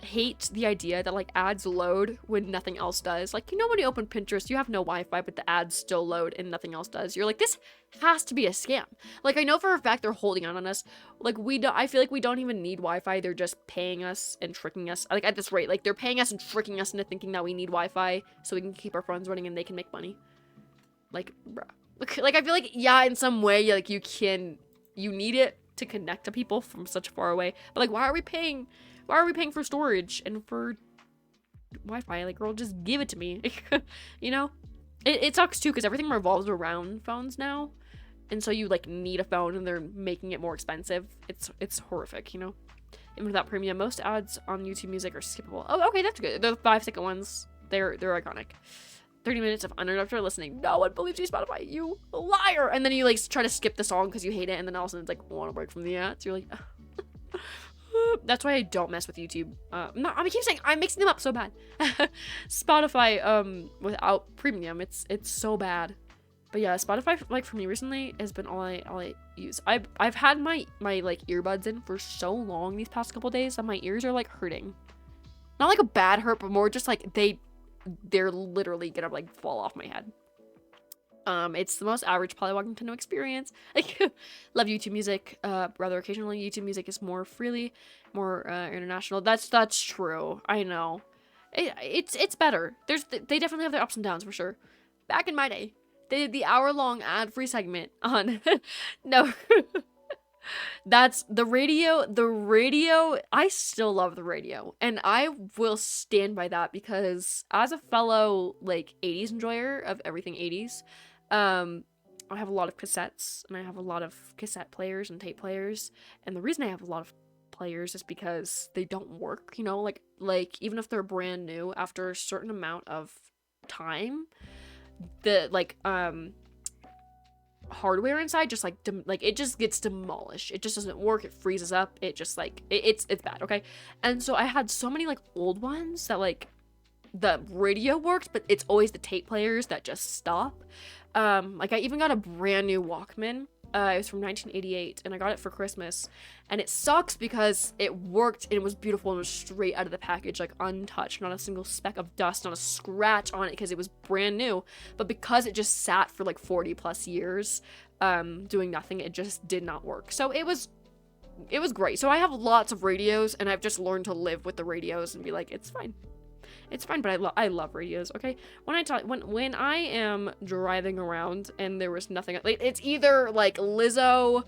hate the idea that like ads load when nothing else does. Like, you know, when you open Pinterest, you have no Wi-Fi, but the ads still load and nothing else does. You're like, this has to be a scam. Like, I know for a fact they're holding out on us. Like, I feel like we don't even need Wi-Fi. They're just paying us and tricking us. Like, at this rate, like, they're paying us and tricking us into thinking that we need Wi-Fi so we can keep our phones running and they can make money. Like, bruh. Like, I feel like, yeah, in some way, like, you need it to connect to people from such far away. But, like, why are we paying for storage and for Wi-Fi? Like, girl, just give it to me. You know? It sucks too, because everything revolves around phones now. And so you like need a phone and they're making it more expensive. It's horrific, you know? Even without premium, most ads on YouTube Music are skippable. Oh, okay, that's good. The 5-second ones, they're iconic. 30 minutes of uninterrupted listening. No one believes you, Spotify, you liar! And then you like try to skip the song because you hate it, and then all of a sudden it's like, want to break from the ads. You're like, that's why I don't mess with YouTube. I keep saying I'm mixing them up so bad. Spotify, without premium, it's so bad. But yeah, Spotify, like for me recently, has been all I use. I've had my like earbuds in for so long these past couple days that my ears are like hurting. Not like a bad hurt, but more just like they're literally gonna like fall off my head. It's the most average Pollywog Nintendo experience. Like, love YouTube Music. Rather occasionally, YouTube Music is more international. That's true. I know. It's better. They definitely have their ups and downs for sure. Back in my day, they did the hour-long ad-free segment on no. That's the radio. The radio, I still love the radio, and I will stand by that because as a fellow like 80s enjoyer of everything 80s, I have a lot of cassettes, and I have a lot of cassette players and tape players, and the reason I have a lot of players is because they don't work, you know, like even if they're brand new, after a certain amount of time, the like hardware inside just like it just gets demolished. It just doesn't work. It freezes up. It just like it's bad. Okay, and so I had so many like old ones that like the radio works, but it's always the tape players that just stop. Like I even got a brand new Walkman. It was from 1988, and I got it for Christmas, and it sucks because it worked and it was beautiful and it was straight out of the package, like untouched, not a single speck of dust, not a scratch on it because it was brand new. But because it just sat for like 40 plus years, doing nothing, it just did not work. So it was great. So I have lots of radios, and I've just learned to live with the radios and be like, it's fine. It's fine, but I love radios, okay? When I am driving around and there was nothing, like, it's either like Lizzo,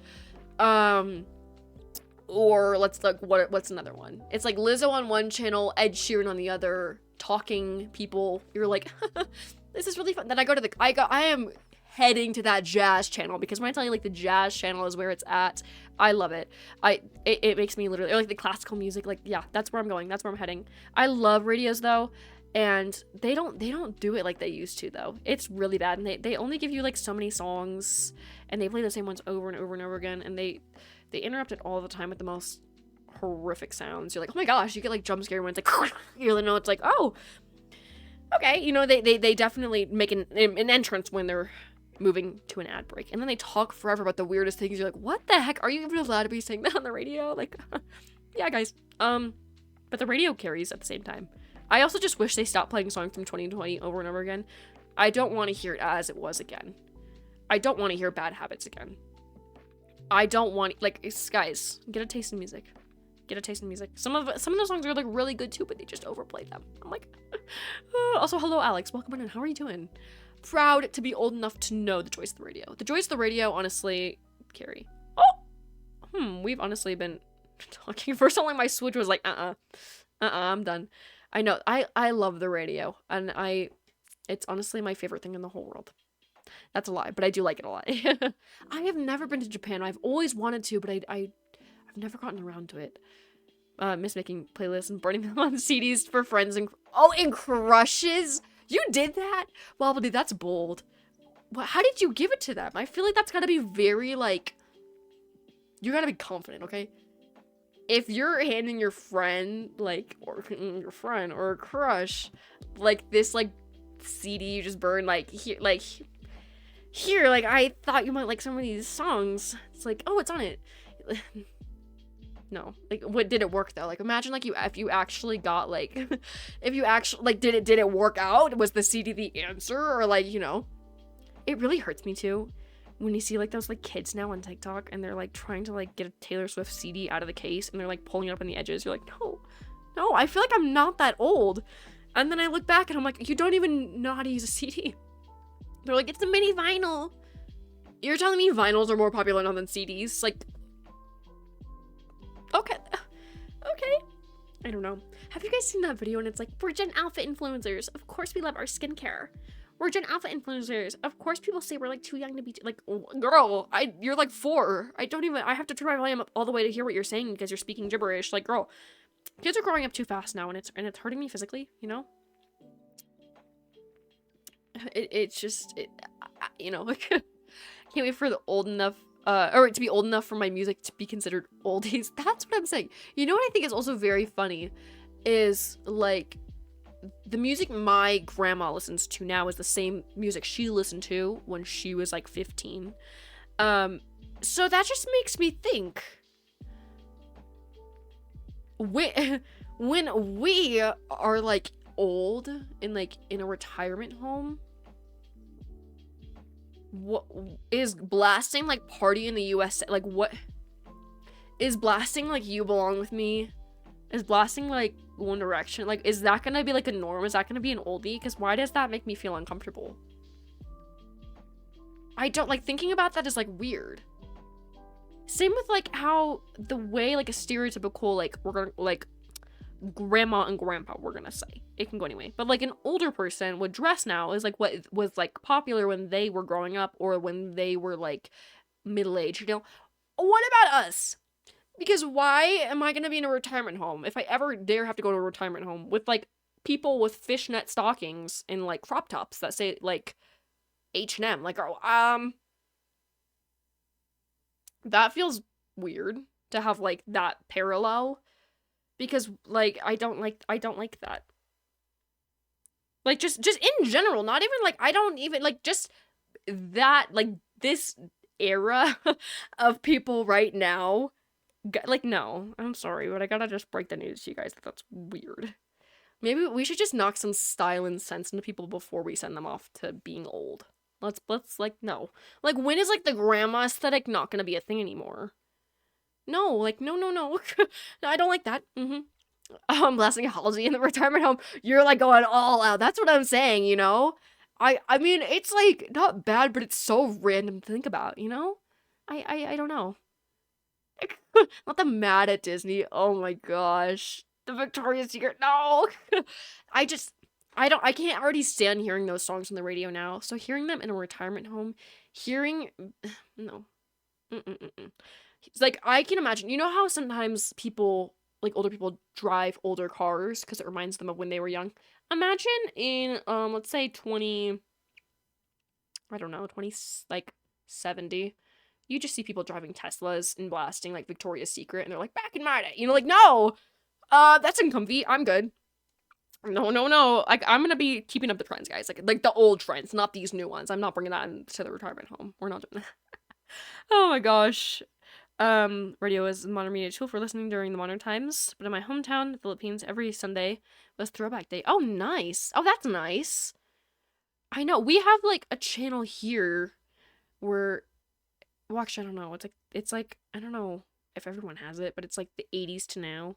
or what's another one? It's like Lizzo on one channel, Ed Sheeran on the other, talking people. You're like, this is really fun. Then I am heading to that jazz channel, because when I tell you like the jazz channel is where it's at, I love it. It makes me literally, or like the classical music, like yeah, that's where I'm going. That's where I'm heading. I love radios though, and they don't do it like they used to though. It's really bad, and they only give you like so many songs, and they play the same ones over and over and over again, and they interrupt it all the time with the most horrific sounds. You're like, oh my gosh, you get like jump scare when it's like you know, it's like, oh, okay, you know, they definitely make an entrance when they're moving to an ad break, and then they talk forever about the weirdest things. You're like, what the heck, are you even allowed to be saying that on the radio? Like, yeah, guys. But the radio carries at the same time. I also just wish they stopped playing songs from 2020 over and over again. I don't want to hear it as it was again. I don't want to hear Bad Habits again. I don't want, like, guys, get a taste in music. Get a taste in music. Some of those songs are like really good too, but they just overplayed them. I'm like, also, hello Alex, welcome in. How are you doing? Proud to be old enough to know the Joyce of the Radio. The Joyce of the Radio, honestly, Carrie. Oh! we've honestly been talking for so long. My Switch was like, I'm done. I know, I love the radio, and it's honestly my favorite thing in the whole world. That's a lie, but I do like it a lot. I have never been to Japan. I've always wanted to, but I've never gotten around to it. Miss making playlists and burning them on CDs for friends and crushes. You did that? Well, dude, that's bold. How did you give it to them? I feel like that's gotta be very like. You gotta be confident, okay? If you're handing your friend like, or your friend or a crush, like this like CD you just burned here, like I thought you might like some of these songs. It's like, oh, it's on it. No, like, what did it work though? Like, imagine like if you actually got like, if you actually like, did it work out? Was the CD the answer, or like, it really hurts me too when you see like those like kids now on TikTok and they're like trying to like get a Taylor Swift CD out of the case and they're like pulling it up on the edges. You're like, no, I feel like I'm not that old. And then I look back and I'm like, you don't even know how to use a CD. They're like, it's a mini vinyl. You're telling me vinyls are more popular now than CDs? Like, okay. I don't know. Have you guys seen that video? And it's like, we're Gen Alpha influencers. Of course we love our skincare. We're Gen Alpha influencers. Of course people say we're like too young to be like, girl, you're like 4. I have to turn my volume up all the way to hear what you're saying because you're speaking gibberish. Like, girl, kids are growing up too fast now, and it's hurting me physically, It's just, can't wait for the old enough, or to be old enough for my music to be considered oldies. That's what I'm saying. You know what I think is also very funny is like the music my grandma listens to now is the same music she listened to when she was like 15. So that just makes me think when we are like old and like in a retirement home, what is blasting like Party in the USA, like what is blasting like You Belong With Me, is blasting like One Direction, like is that gonna be like a norm? Is that gonna be an oldie? Because why does that make me feel uncomfortable? I don't like thinking about that is like weird. Same with like how the way like a stereotypical like we're gonna like grandma and grandpa, we're gonna say, it can go anyway, but like an older person would dress now is like what was like popular when they were growing up or when they were like middle-aged, What about us? Because why am I gonna be in a retirement home if I ever dare have to go to a retirement home with like people with fishnet stockings and like crop tops that say like H&M, like, that feels weird to have like that parallel. Because, like, I don't like that. Like, just in general, not even, like, I don't even, like, just that, like, this era of people right now, like, no, I'm sorry, but I gotta just break the news to you guys that that's weird. Maybe we should just knock some style and sense into people before we send them off to being old. Let's, like, no. Like, when is, like, the grandma aesthetic not gonna be a thing anymore? No, like, no. No, I don't like that. Blasting Halsey in the retirement home. You're, like, going all out. That's what I'm saying, I mean, it's, like, not bad, but it's so random to think about, I don't know. Not that I'm mad at Disney. Oh, my gosh. The Victoria's Secret. No! I can't already stand hearing those songs on the radio now. So hearing them in a retirement home, no. It's like, I can imagine, how sometimes people, like older people, drive older cars because it reminds them of when they were young. Imagine in, let's say 20, like 70, you just see people driving Teslas and blasting like Victoria's Secret and they're like, back in my day, like, no, that's uncomfy. I'm good. No. Like, I'm gonna be keeping up the trends, guys. Like the old trends, not these new ones. I'm not bringing that into the retirement home. We're not doing that. Oh my gosh. Radio is a modern media tool for listening during the modern times, but in my hometown, the Philippines, every Sunday was Throwback Day. Oh, nice. Oh, that's nice. I know. We have, like, a channel here where, well, actually, I don't know. It's like, I don't know if everyone has it, but it's, like, the 80s to now,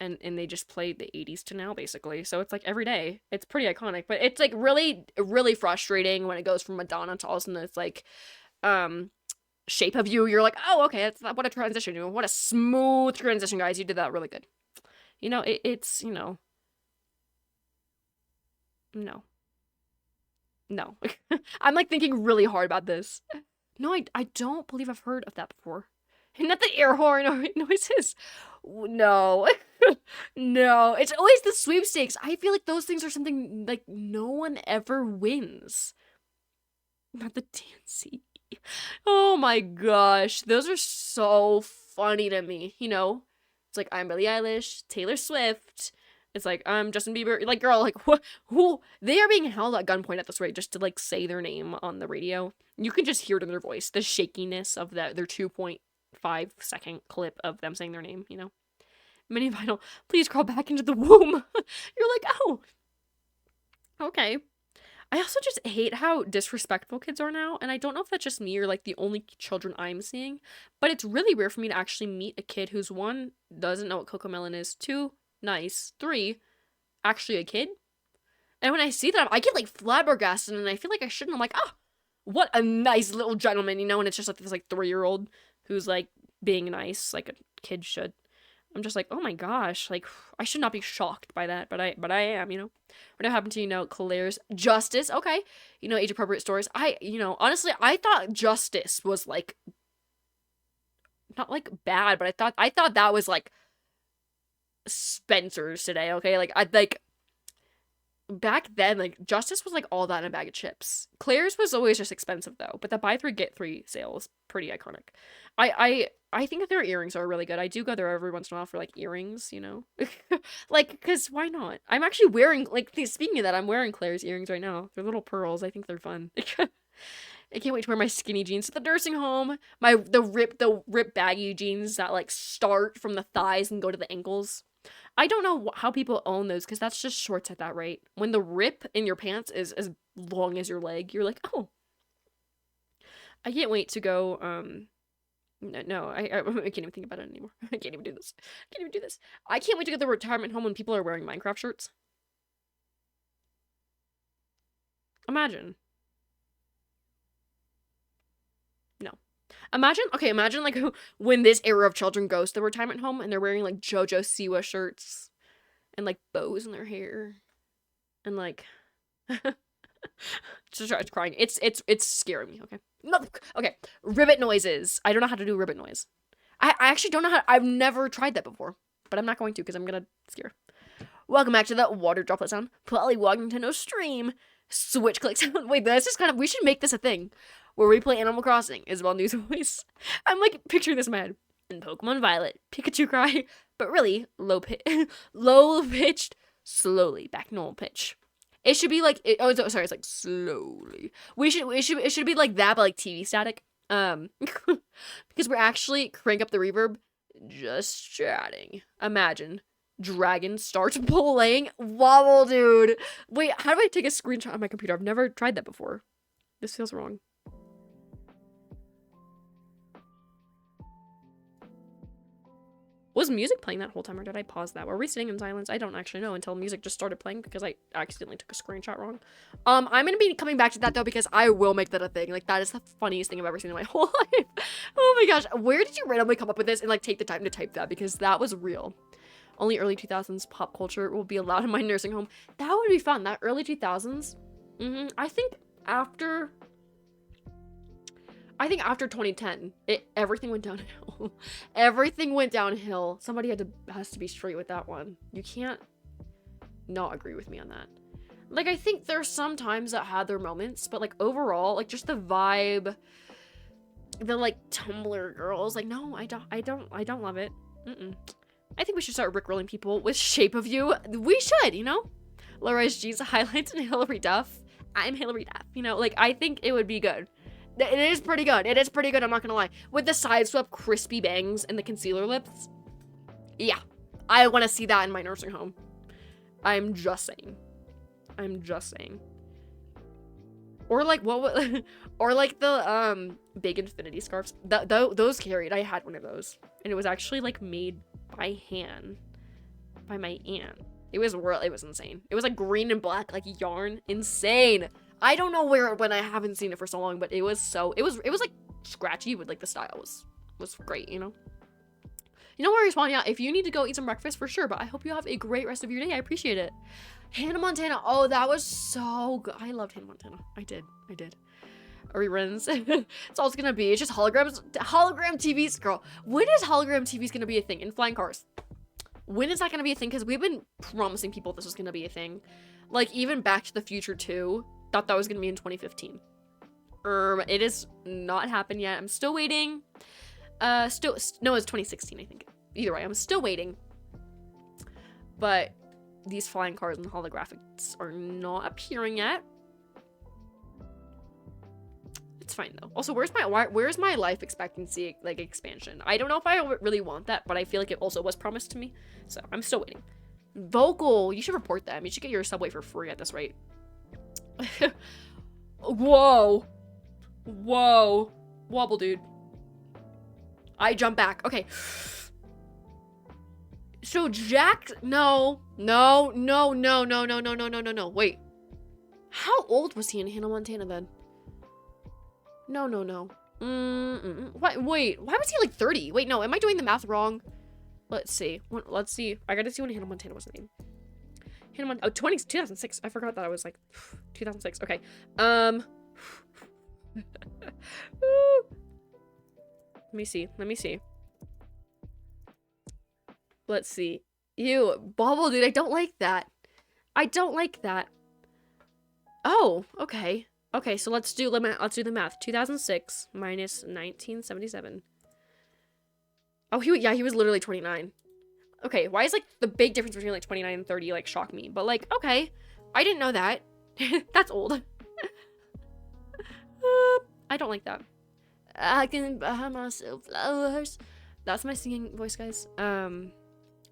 and they just play the 80s to now, basically. So it's, like, every day. It's pretty iconic, but it's, like, really, really frustrating when it goes from Madonna to all of a sudden it's, like, Shape of You, you're like, oh, okay, that's what a transition. What a smooth transition, guys. You did that really good. You know, it's, you know, no. No. I'm like thinking really hard about this. No, I don't believe I've heard of that before. Not the air horn or noises. No. No. It's always the sweepstakes. I feel like those things are something like no one ever wins. Not the dancey. Oh my gosh. Those are so funny to me. You know? It's like I'm Billie Eilish, Taylor Swift. It's like I'm Justin Bieber. Like, girl, like what? Who? They are being held at gunpoint at this rate just to like say their name on the radio. You can just hear it in their voice, the shakiness of that their 2.5-second clip of them saying their name. You know, Mini Vinyl, please crawl back into the womb. You're like, oh, okay. I also just hate how disrespectful kids are now, and I don't know if that's just me or like the only children I'm seeing, but it's really rare for me to actually meet a kid who's one, doesn't know what Cocomelon is, two, nice, three, actually a kid. And when I see that, I get like flabbergasted, and I feel like I shouldn't. I'm like, oh, what a nice little gentleman, you know? And it's just like this like 3-year-old who's like being nice, like a kid should. I'm just like, oh my gosh, like I should not be shocked by that, but I am, you know. What happened to, you know, Claire's Justice? Okay, you know, age appropriate stories. You know, honestly, I thought Justice was like not like bad, but I thought that was like Spencer's today. Okay, like I like back then, like Justice was like all that in a bag of chips. Claire's was always just expensive though, but the buy 3 get 3 sale is pretty iconic. I think that their earrings are really good. I do go there every once in a while for like earrings, you know, like because why not? I'm actually wearing like speaking of that, I'm wearing Claire's earrings right now. They're little pearls. I think they're fun. I can't wait to wear my skinny jeans to the nursing home. The rip baggy jeans that like start from the thighs and go to the ankles. I don't know how people own those because that's just shorts at that rate. When the rip in your pants is as long as your leg, you're like, oh. I can't wait to go, no, I can't even think about it anymore. I can't even do this. I can't even do this. I can't wait to go to the retirement home when people are wearing Minecraft shirts. Imagine. No. Imagine like when this era of children goes to the retirement home and they're wearing like JoJo Siwa shirts and like bows in their hair and like just starts crying. It's scaring me. Okay. No, okay. Ribbit noises. I don't know how to do ribbit noise. I actually don't know how. I've never tried that before, but I'm not going to because I'm gonna scare. Welcome back to the water droplet sound. Polly walking to no stream. Switch click sound. Wait, this is kind of. We should make this a thing where we play Animal Crossing. Isabel News voice. I'm like picturing this man in Pokemon Violet. Pikachu cry, but really low pitched, slowly back normal pitch. It should be like sorry, it's like slowly. It should be like that, but like TV static. Because we're actually crank up the reverb. Just chatting. Imagine dragon starts pulling. Wobble, dude. Wait, how do I take a screenshot on my computer? I've never tried that before. This feels wrong. Was music playing that whole time, or did I pause that? Were we sitting in silence? I don't actually know until music just started playing because I accidentally took a screenshot wrong. I'm gonna be coming back to that though because I will make that a thing. Like that is the funniest thing I've ever seen in my whole life. Oh my gosh, where did you randomly come up with this and like take the time to type that? Because that was real. Only early 2000s pop culture will be allowed in my nursing home. That would be fun. That early 2000s. I think after 2010, everything went downhill. Everything went downhill. Somebody has to be straight with that one. You can't not agree with me on that. Like, I think there's some times that had their moments, but like overall, like just the vibe, the like Tumblr girls, like no, I don't love it. I think we should start rickrolling people with Shape of You. We should, you know? Laura's G's highlights and Hillary Duff. I'm Hillary Duff, you know? Like, I think it would be good. It is pretty good. It is pretty good, I'm not gonna lie. With the side swept crispy bangs and the concealer lips. Yeah. I want to see that in my nursing home. I'm just saying. Or like, or like the, big infinity scarves. Those carried. I had one of those. And it was actually, like, made by hand. By my aunt. It was insane. It was, like, green and black, like, yarn. Insane. I don't know when I haven't seen it for so long, but it was like scratchy, but like the style was great, you know? No worries, Juan. Yeah, if you need to go eat some breakfast, for sure. But I hope you have a great rest of your day. I appreciate it. Hannah Montana. Oh, that was so good. I loved Hannah Montana. I did. Reruns. It's all it's gonna be. It's just holograms. Hologram TVs, girl. When is hologram TVs gonna be a thing? In flying cars. When is that gonna be a thing? Because we've been promising people this was gonna be a thing. Like, even Back to the Future 2, thought that was gonna be in 2015. It has not happened yet. I'm still waiting. No, it's 2016, I think. Either way, I'm still waiting. But these flying cars and holographics are not appearing yet. It's fine though. Also, where's my life expectancy like expansion? I don't know if I really want that, but I feel like it also was promised to me. So I'm still waiting. Vocal, you should report them. You should get your subway for free at this rate. Whoa. Wobble, dude. I jump back. Okay. So Jack, no. Wait. How old was he in Hannah Montana then? No. What? Wait, why was he like 30? Wait, no, am I doing the math wrong? Let's see. I gotta see when Hannah Montana was the name. Hannah Montana, 2006. I forgot that I was like 2006. Okay. Let me see. Let's see. Ew, Bobble, dude, I don't like that. Oh, okay. Okay, so let's do the math. 2006 minus 1977. Oh, he was literally 29. Okay, why is like the big difference between like 29 and 30 like shock me? But like, okay, I didn't know that. That's old. I don't like that. I can buy myself flowers. That's my singing voice, guys. I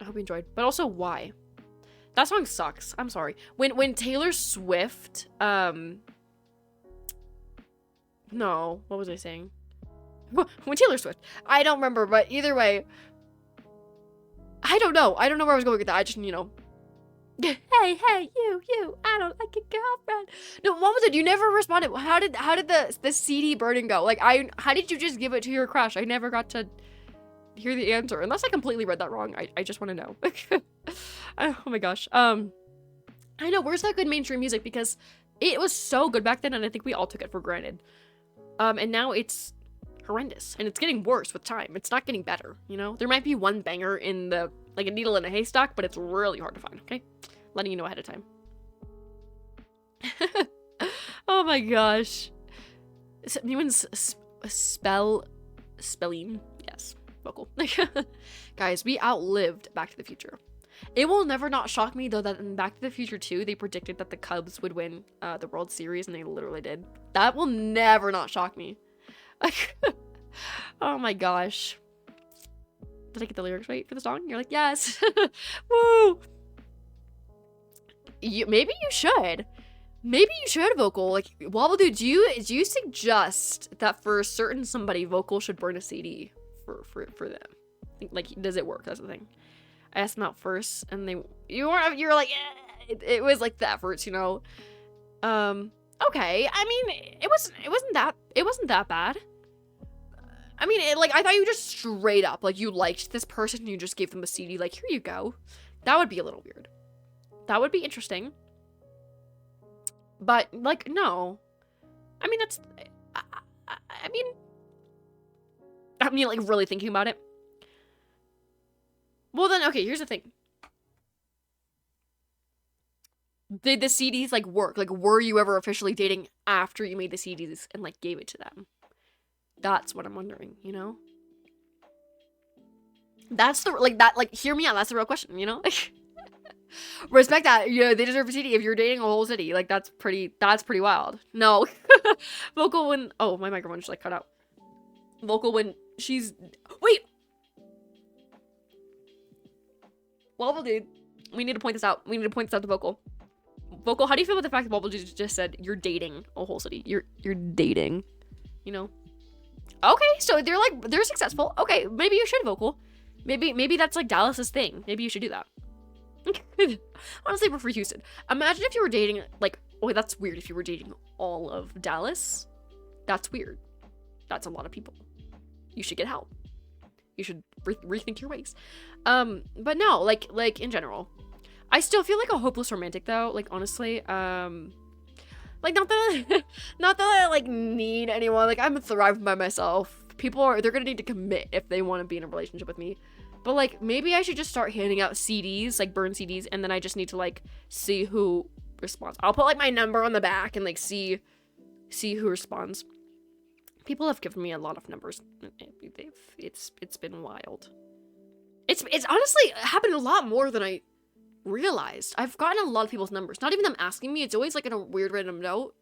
hope you enjoyed. But also, why? That song sucks. I'm sorry. When Taylor Swift, no, what was I saying? When Taylor Swift, I don't remember, but either way, I don't know where I was going with that. I just, you know, hey, you, I don't like your girlfriend. No, what was it? You never responded. How did the CD burden go? Like, how did you just give it to your crush? I never got to hear the answer, unless I completely read that wrong. I just want to know. Oh my gosh. I know, where's that good mainstream music? Because it was so good back then, and I think we all took it for granted. And now it's horrendous, and it's getting worse with time. It's not getting better, you know? There might be one banger in the, like a needle in a haystack, but it's really hard to find, okay? Letting you know ahead of time. Oh my gosh. Anyone's spelling? Yes. Vocal. Guys, we outlived Back to the Future. It will never not shock me, though, that in Back to the Future 2, they predicted that the Cubs would win the World Series, and they literally did. That will never not shock me. Oh my gosh. Did I get the lyrics right for the song? You're like, yes. Woo! Maybe you should. Maybe you should, Vocal. Like, Wobble Dude, do you suggest that for a certain somebody, Vocal should burn a CD for them? Like, does it work? That's the thing. I asked them out first, and you were like, eh. It was like the efforts, you know. Okay. I mean, it wasn't that bad. I mean, I thought you just straight up, like, you liked this person and you just gave them a CD, like, here you go. That would be a little weird. That would be interesting. But, like, no. I mean, that's, I mean, like, really thinking about it. Well, then, okay, here's the thing. Did the CDs, like, work? Like, were you ever officially dating after you made the CDs and, like, gave it to them? That's what I'm wondering, you know? That's the, like, hear me out. That's the real question, you know? Respect that. You know, they deserve a CD if you're dating a whole city. Like, that's pretty wild. No. Vocal when, oh, my microphone just, like, cut out. Vocal when she's, wait! Wobble Dude, we need to point this out. We need to point this out to Vocal. Vocal, how do you feel about the fact that Wobble Dude just said you're dating a whole city? You're dating, you know? Okay, so they're successful. Okay, maybe you should, Vocal. Maybe that's like Dallas's thing. Maybe you should do that. Honestly, I prefer Houston. Imagine if you were dating, like, oh, that's weird if you were dating all of Dallas. That's weird. That's a lot of people. You should get help. You should rethink your ways. But no, like in general, I still feel like a hopeless romantic though. Like honestly, like not that not that I like need anyone. Like I'm thriving by myself. They're gonna need to commit if they want to be in a relationship with me. But like maybe I should just start handing out CDs, like burn CDs, and then I just need to like see who responds. I'll put like my number on the back and like see who responds. People have given me a lot of numbers. It's been wild. It's honestly happened a lot more than I realized. I've gotten a lot of people's numbers. Not even them asking me. It's always like in a weird random note.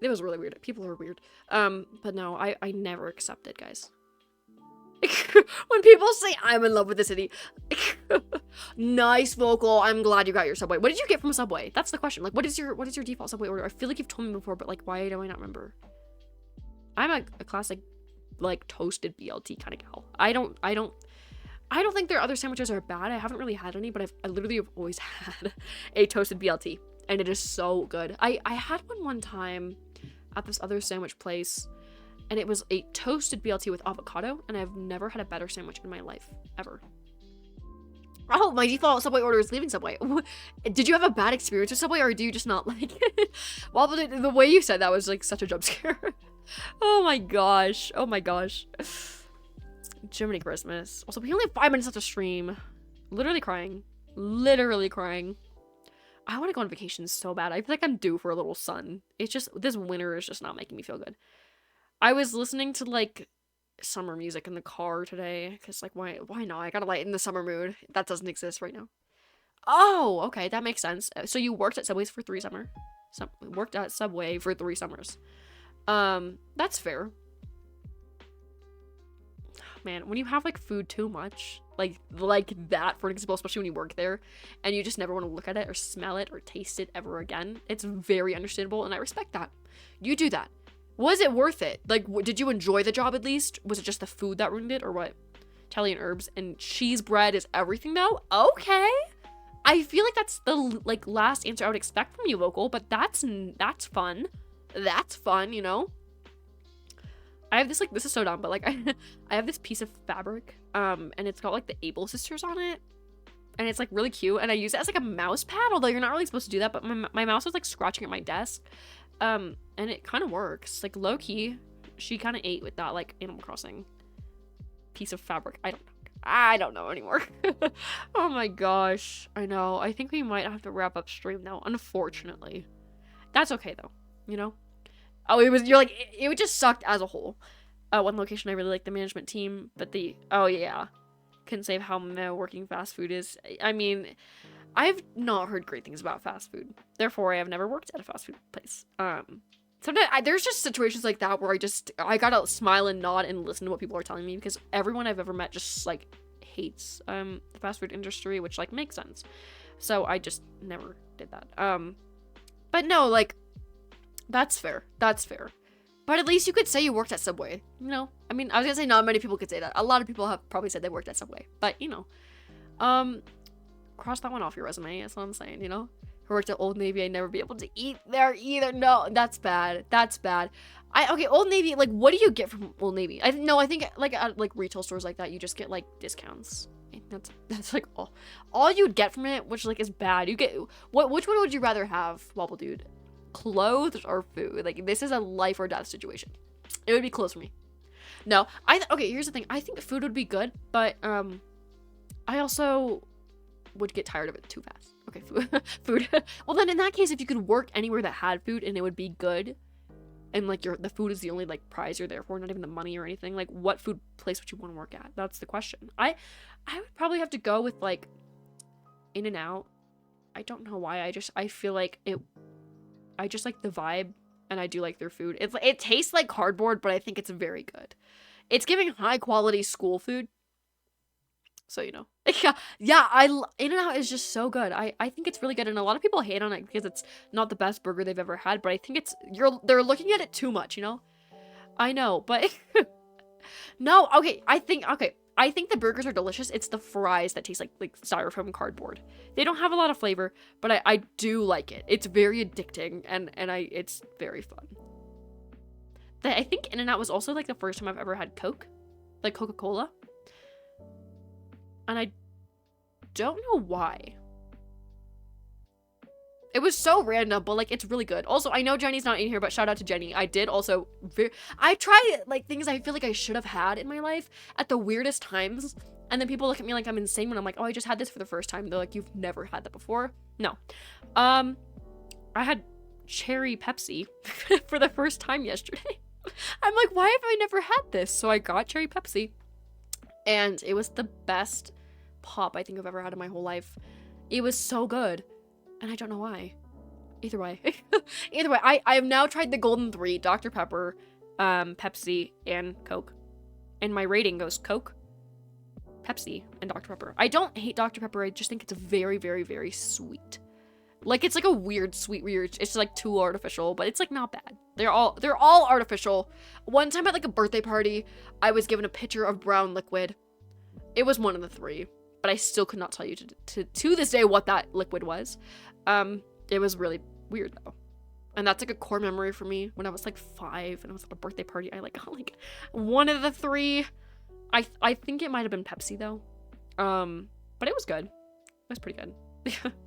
It was really weird. People are weird. But no, I never accept it, guys. When people say I'm in love with the city. Nice vocal. I'm glad you got your Subway. What did you get from Subway? That's the question. Like, what is your default Subway order? I feel like you've told me before, but like, why do I not remember? I'm a classic, like, toasted BLT kind of gal. I don't think their other sandwiches are bad. I haven't really had any, but I literally have always had a toasted BLT, and it is so good. I had one time at this other sandwich place, and it was a toasted BLT with avocado, and I've never had a better sandwich in my life, ever. Oh, my default Subway order is leaving Subway. Did you have a bad experience with Subway, or do you just not like it? Well, the way you said that was like such a jump scare. Oh my gosh. Oh my gosh. Jiminy Christmas. Also, we only have 5 minutes left to stream. Literally crying. Literally crying. I want to go on vacation so bad. I feel like I'm due for a little sun. It's just, this winter is just not making me feel good. I was listening to like summer music in the car today because like why not? I gotta lighten the summer mood. That doesn't exist right now. Oh, okay, that makes sense. So you worked at Subway's for 3 summers. Worked at Subway for 3 summers. That's fair. Man, when you have like food too much, like that, for example, especially when you work there and you just never want to look at it or smell it or taste it ever again, it's very understandable, and I respect that. You do that. Was it worth it? Like, did you enjoy the job at least? Was it just the food that ruined it, or what? Italian herbs and cheese bread is everything though? Okay. I feel like that's the like last answer I would expect from you, Vocal, but that's fun. That's fun, you know? I have this, like, this is so dumb, but like I have this piece of fabric, and it's got like the Able sisters on it. And it's like really cute, and I use it as like a mouse pad, although you're not really supposed to do that, but my mouse was like scratching at my desk. And it kind of works. Like, low-key, she kind of ate with that, like, Animal Crossing piece of fabric. I don't know anymore. Oh my gosh. I know. I think we might have to wrap up stream now, unfortunately. That's okay, though. You know? Oh, it would just sucked as a whole. One location I really like the management team, but oh yeah. Couldn't say how working fast food is. I mean, I've not heard great things about fast food. Therefore, I have never worked at a fast food place. Sometimes there's just situations like that where I gotta smile and nod and listen to what people are telling me, because everyone I've ever met just like hates the fast food industry, which like makes sense. So I just never did that. But no, like, that's fair. That's fair. But at least you could say you worked at Subway, you know? I mean, I was gonna say not many people could say that. A lot of people have probably said they worked at Subway, but you know, cross that one off your resume. That's what I'm saying, you know? I worked at Old Navy. I'd never be able to eat there either. No, that's bad. That's bad. Okay, Old Navy, like, what do you get from Old Navy? I think like at like retail stores like that, you just get like discounts. That's like all you'd get from it, which like is bad. You get which one would you rather have, Wobble Dude? Clothes or food? Like, this is a life or death situation. It would be clothes for me. No, okay, here's the thing. I think food would be good, but I also would get tired of it too fast. Okay, food. Well, then in that case, if you could work anywhere that had food and it would be good, and like the food is the only like prize you're there for, not even the money or anything, like what food place would you want to work at? That's the question. I would probably have to go with like In-N-Out. I don't know why. I feel like I just like the vibe, and I do like their food. It tastes like cardboard, but I think it's very good. It's giving high quality school food. So, you know. Yeah, In-N-Out is just so good. I think it's really good, and a lot of people hate on it because it's not the best burger they've ever had, but I think they're looking at it too much, you know? I know, but no, okay, I think the burgers are delicious. It's the fries that taste like styrofoam cardboard. They don't have a lot of flavor, but I do like it. It's very addicting, and it's very fun. I think In-N-Out was also like the first time I've ever had Coke, like Coca-Cola. And I don't know why. It was so random, but like it's really good. Also, I know Jenny's not in here, but shout out to Jenny. I did also I try like things I feel like I should have had in my life at the weirdest times. And then people look at me like I'm insane when I'm like, oh, I just had this for the first time. They're like, you've never had that before? No. I had cherry Pepsi for the first time yesterday. I'm like, why have I never had this? So I got cherry Pepsi. And it was the best pop I think I've ever had in my whole life. It was so good. And I don't know why. Either way. Either way, I have now tried the Golden 3, Dr. Pepper, Pepsi, and Coke. And my rating goes Coke, Pepsi, and Dr. Pepper. I don't hate Dr. Pepper, I just think it's very, very, very sweet. Like, it's like a weird, sweet, weird, it's like too artificial, but it's like not bad. They're all artificial. One time at like a birthday party, I was given a pitcher of brown liquid. It was one of the 3, but I still could not tell you to this day what that liquid was. It was really weird though. And that's like a core memory for me. When I was like 5 and I was at a birthday party, I got like one of the 3. I think it might have been Pepsi though. But it was good. It was pretty good.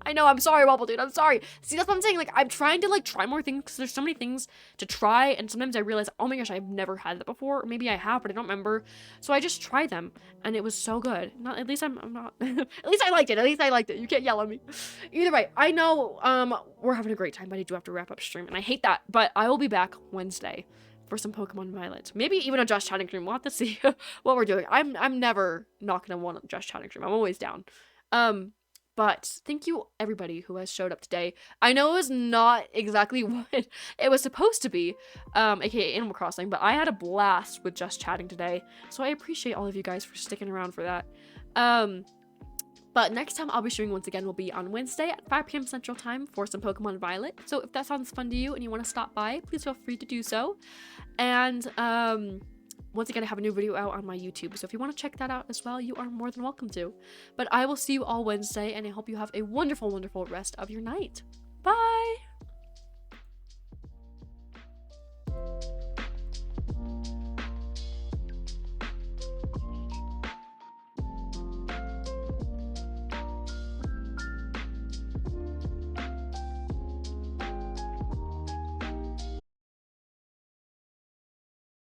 I know, I'm sorry, Wobble Dude, I'm sorry. See, that's what I'm saying, like, I'm trying to, like, try more things, because there's so many things to try, and sometimes I realize, oh my gosh, I've never had that before, or maybe I have, but I don't remember, so I just try them, and it was so good. At least I'm not, at least I liked it, you can't yell at me. Either way, I know, we're having a great time, but I do have to wrap up stream, and I hate that, but I will be back Wednesday for some Pokemon Violet. Maybe even a Just Chatting Stream. We'll have to see what we're doing. I'm never not gonna want a Just Chatting Stream. I'm always down. But thank you everybody who has showed up today. I know it was not exactly what it was supposed to be, aka Animal Crossing, but I had a blast with Just Chatting today. So I appreciate all of you guys for sticking around for that. But next time I'll be streaming once again will be on Wednesday at 5 p.m. Central Time for some Pokemon Violet. So if that sounds fun to you and you want to stop by, please feel free to do so. And once again, I have a new video out on my YouTube, so if you want to check that out as well, you are more than welcome to. But I will see you all Wednesday, and I hope you have a wonderful, wonderful rest of your night. Bye!